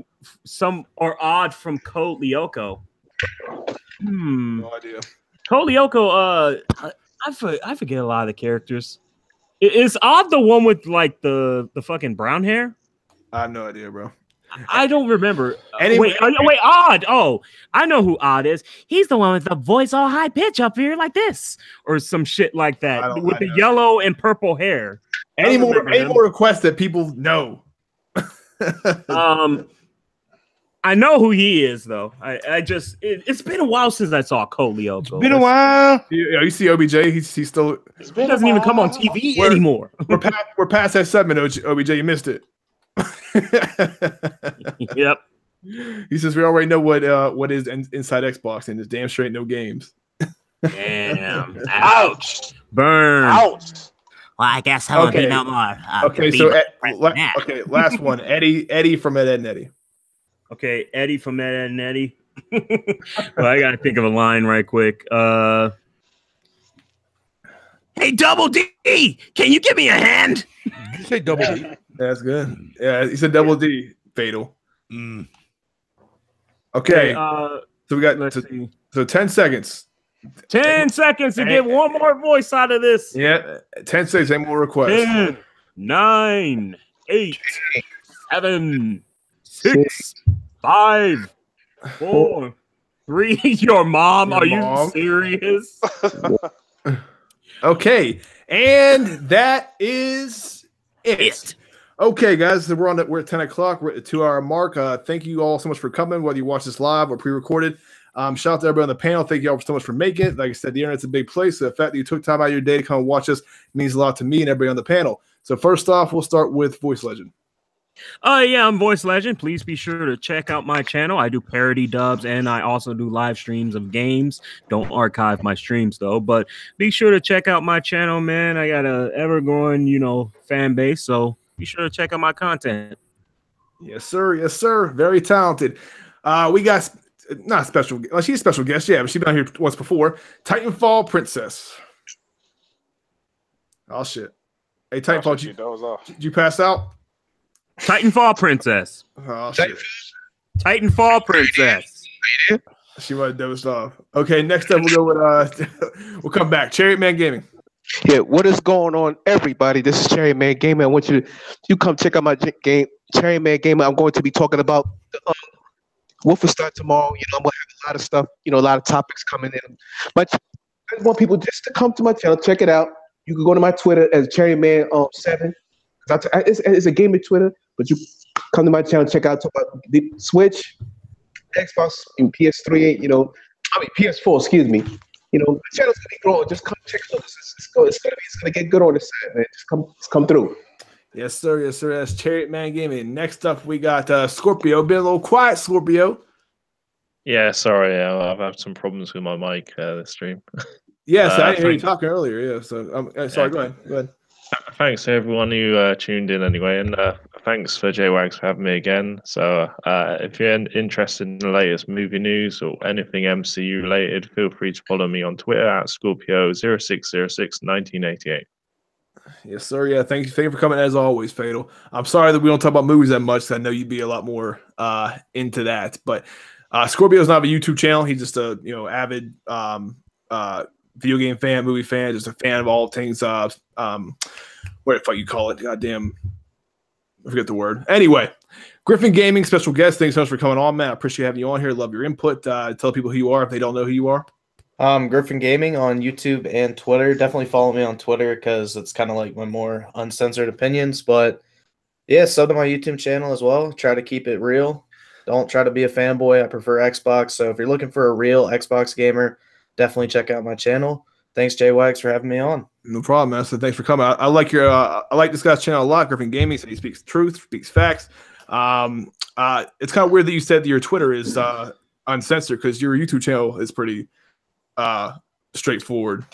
S4: Some or Odd from Code Lyoko.
S1: No idea.
S4: Code Lyoko, I forget a lot of the characters. Is Odd the one with like the fucking brown hair?
S1: I have no idea, bro.
S4: I don't remember.
S1: Anyway,
S4: wait, Odd. Oh, I know who Odd is. He's the one with the voice all high pitch up here like this, or some shit like that, with the yellow and purple hair.
S1: Any more requests that people know?
S4: I know who he is though. It's been a while since I saw Code Lyoko.
S6: It's been a while.
S1: You see OBJ? He's still.
S4: He doesn't even come on TV anymore.
S1: We're past that segment, OBJ. You missed it.
S4: Yep.
S1: He says we already know what is inside Xbox and it's damn straight no games.
S4: Damn. Ouch. Burn.
S5: Ouch.
S13: Well, I guess I will be no more.
S1: Okay, so last one. Eddie from Ed, Ed and Eddie.
S4: Okay, Eddie from Ed, and Eddie. Well, I gotta think of a line right quick.
S13: Hey, Double D, can you give me a hand?
S6: Did you say Double D?
S1: That's good. Yeah, he said Double D. Fatal. Okay, so we got 10 seconds.
S4: 10 seconds to get one more voice out of this.
S1: Yeah, 10 seconds. Any more requests?
S4: 10, 9, 8, 7, 6, 5, 4, 3. Your mom? Are you serious?
S1: Okay, and that is it. Okay, guys, so we're at 10 o'clock. We're at the 2-hour mark. Thank you all so much for coming, whether you watch this live or pre-recorded. Shout out to everybody on the panel. Thank you all so much for making it. Like I said, the internet's a big place. So the fact that you took time out of your day to come and watch us means a lot to me and everybody on the panel. So first off, we'll start with Voice Legend.
S4: Yeah, I'm Voice Legend. Please be sure to check out my channel. I do parody dubs and I also do live streams of games. Don't archive my streams though, but be sure to check out my channel, man. I got a ever-growing, fan base, so be sure to check out my content.
S1: Yes, sir. Yes, sir. Very talented. We got not special. Well, she's a special guest, yeah, but she's been on here once before. Titanfall Princess. Oh shit! Hey, Titanfall, did you pass out?
S4: Titanfall Princess.
S1: Oh shit!
S4: Titanfall Princess.
S1: She might have dozed off. Okay, next up we'll go with we'll come back. Chariot Man Gaming.
S3: Yeah, what is going on, everybody? This is Cherry Man Gamer. I want you come check out my game, Cherry Man Gamer. I'm going to be talking about Wolfenstein tomorrow. You know, I'm gonna have a lot of stuff. You know, a lot of topics coming in. But I want people just to come to my channel, check it out. You can go to my Twitter as Cherry Man 7. It's a gaming Twitter, but you come to my channel, check out, talk about the Switch, Xbox, and PS3. You know, I mean PS4. Excuse me. You know, the channel's gonna be growing. Just come check it out. It's gonna get good on this side, man. Just come through.
S1: Yes, sir. Yes, sir. That's Cherry Man Gaming. Next up, we got Scorpio. Been a little quiet, Scorpio.
S8: Yeah, sorry. I've had some problems with my mic this stream.
S1: Yes, I didn't hear you talking earlier. Yeah, so sorry.
S8: Yeah.
S1: Go ahead.
S8: Thanks to everyone who tuned in anyway, and thanks for JWags for having me again. So if you're interested in the latest movie news or anything MCU related, feel free to follow me on Twitter at Scorpio06061988.
S1: Yes, sir. Yeah, thank you for coming as always, Fatal. I'm sorry that we don't talk about movies that much. I know you'd be a lot more into that, but Scorpio's not a YouTube channel. He's just a avid video game fan, movie fan, just a fan of all things. What the fuck you call it? Goddamn, I forget the word. Anyway, Griffin Gaming, special guest. Thanks so much for coming on, man. I appreciate having you on here. Love your input. Tell people who you are if they don't know who you are.
S2: Griffin Gaming on YouTube and Twitter. Definitely follow me on Twitter because it's kind of like my more uncensored opinions. But yeah, sub to my YouTube channel as well. Try to keep it real. Don't try to be a fanboy. I prefer Xbox. So if you're looking for a real Xbox gamer, definitely check out my channel. Thanks, JWags, for having me on.
S1: No problem, man. So thanks for coming. I like your I like this guy's channel a lot. Griffin Gaming. So he speaks truth, speaks facts. It's kind of weird that you said that your Twitter is uncensored because your YouTube channel is pretty straightforward.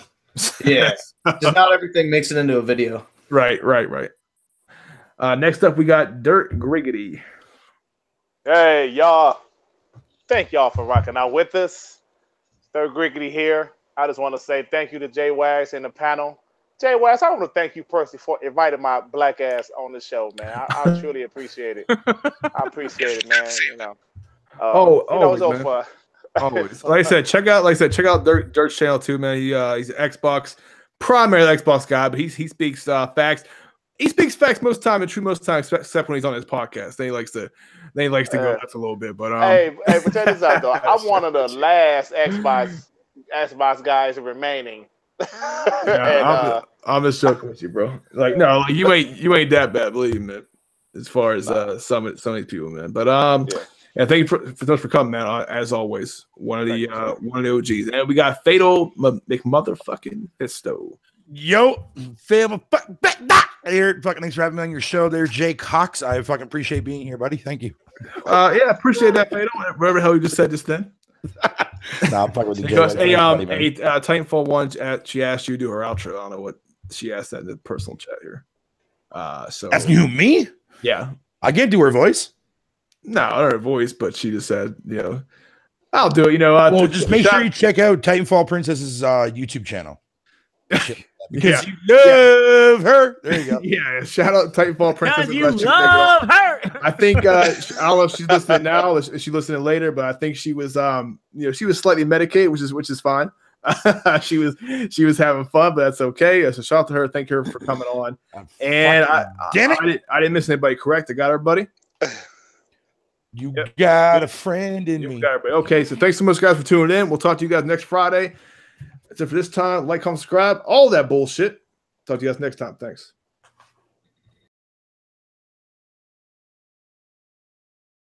S2: Yeah, just not everything makes it into a video.
S1: Right. Next up, we got Dirt Griggity.
S5: Hey, y'all. Thank y'all for rocking out with us. Dirt Griggity here. I just want to say thank you to JWags and the panel. JWags, I want to thank you personally for inviting my black ass on the show, man. I truly appreciate it. I appreciate it, man. You know.
S1: Always. Like I said, check out Dirt's channel too, man. He's an Xbox, primarily Xbox guy, but he speaks facts. He speaks facts most time and true most times, except when he's on his podcast. Then he likes to go nuts a little bit. But
S5: hey, but check this out though. I'm one of the last Xbox guys remaining.
S1: I'm just joking with you, bro. Like you ain't that bad, believe me, man. As far as some of these people, man. But yeah, thank you for coming, man. As always, one of the OGs, and we got Fatal McMotherfucking Fisto.
S6: Yo, fam, here, fucking thanks for having me on your show. There, Jay Cox. I fucking appreciate being here, buddy. Thank you.
S1: Yeah, appreciate that, Fatal. Whatever the hell you just said just then.
S6: Nah, I'm fucking with you.
S1: Titanfall 1. She asked you to do her outro. I don't know what she asked that in the personal chat here. So
S6: asking who, me?
S1: Yeah,
S6: I can't do her voice.
S1: No, not her voice, but she just said, I'll do it.
S6: Well, just make sure you check out Titanfall Princess's YouTube channel. Because you love her. There you go.
S1: Yeah, shout out Titanfall Princess.
S11: You love her.
S1: I think I don't know if she's listening now, or if she's listening later, but I think she was she was slightly medicated, which is fine. she was having fun, but that's okay. So shout out to her. Thank her for coming on. And I didn't miss anybody. Correct? I got her, buddy.
S6: You got a friend in me.
S1: Okay, so thanks so much, guys, for tuning in. We'll talk to you guys next Friday. That's it for this time. Like, comment, subscribe, all that bullshit. Talk to you guys next time. Thanks.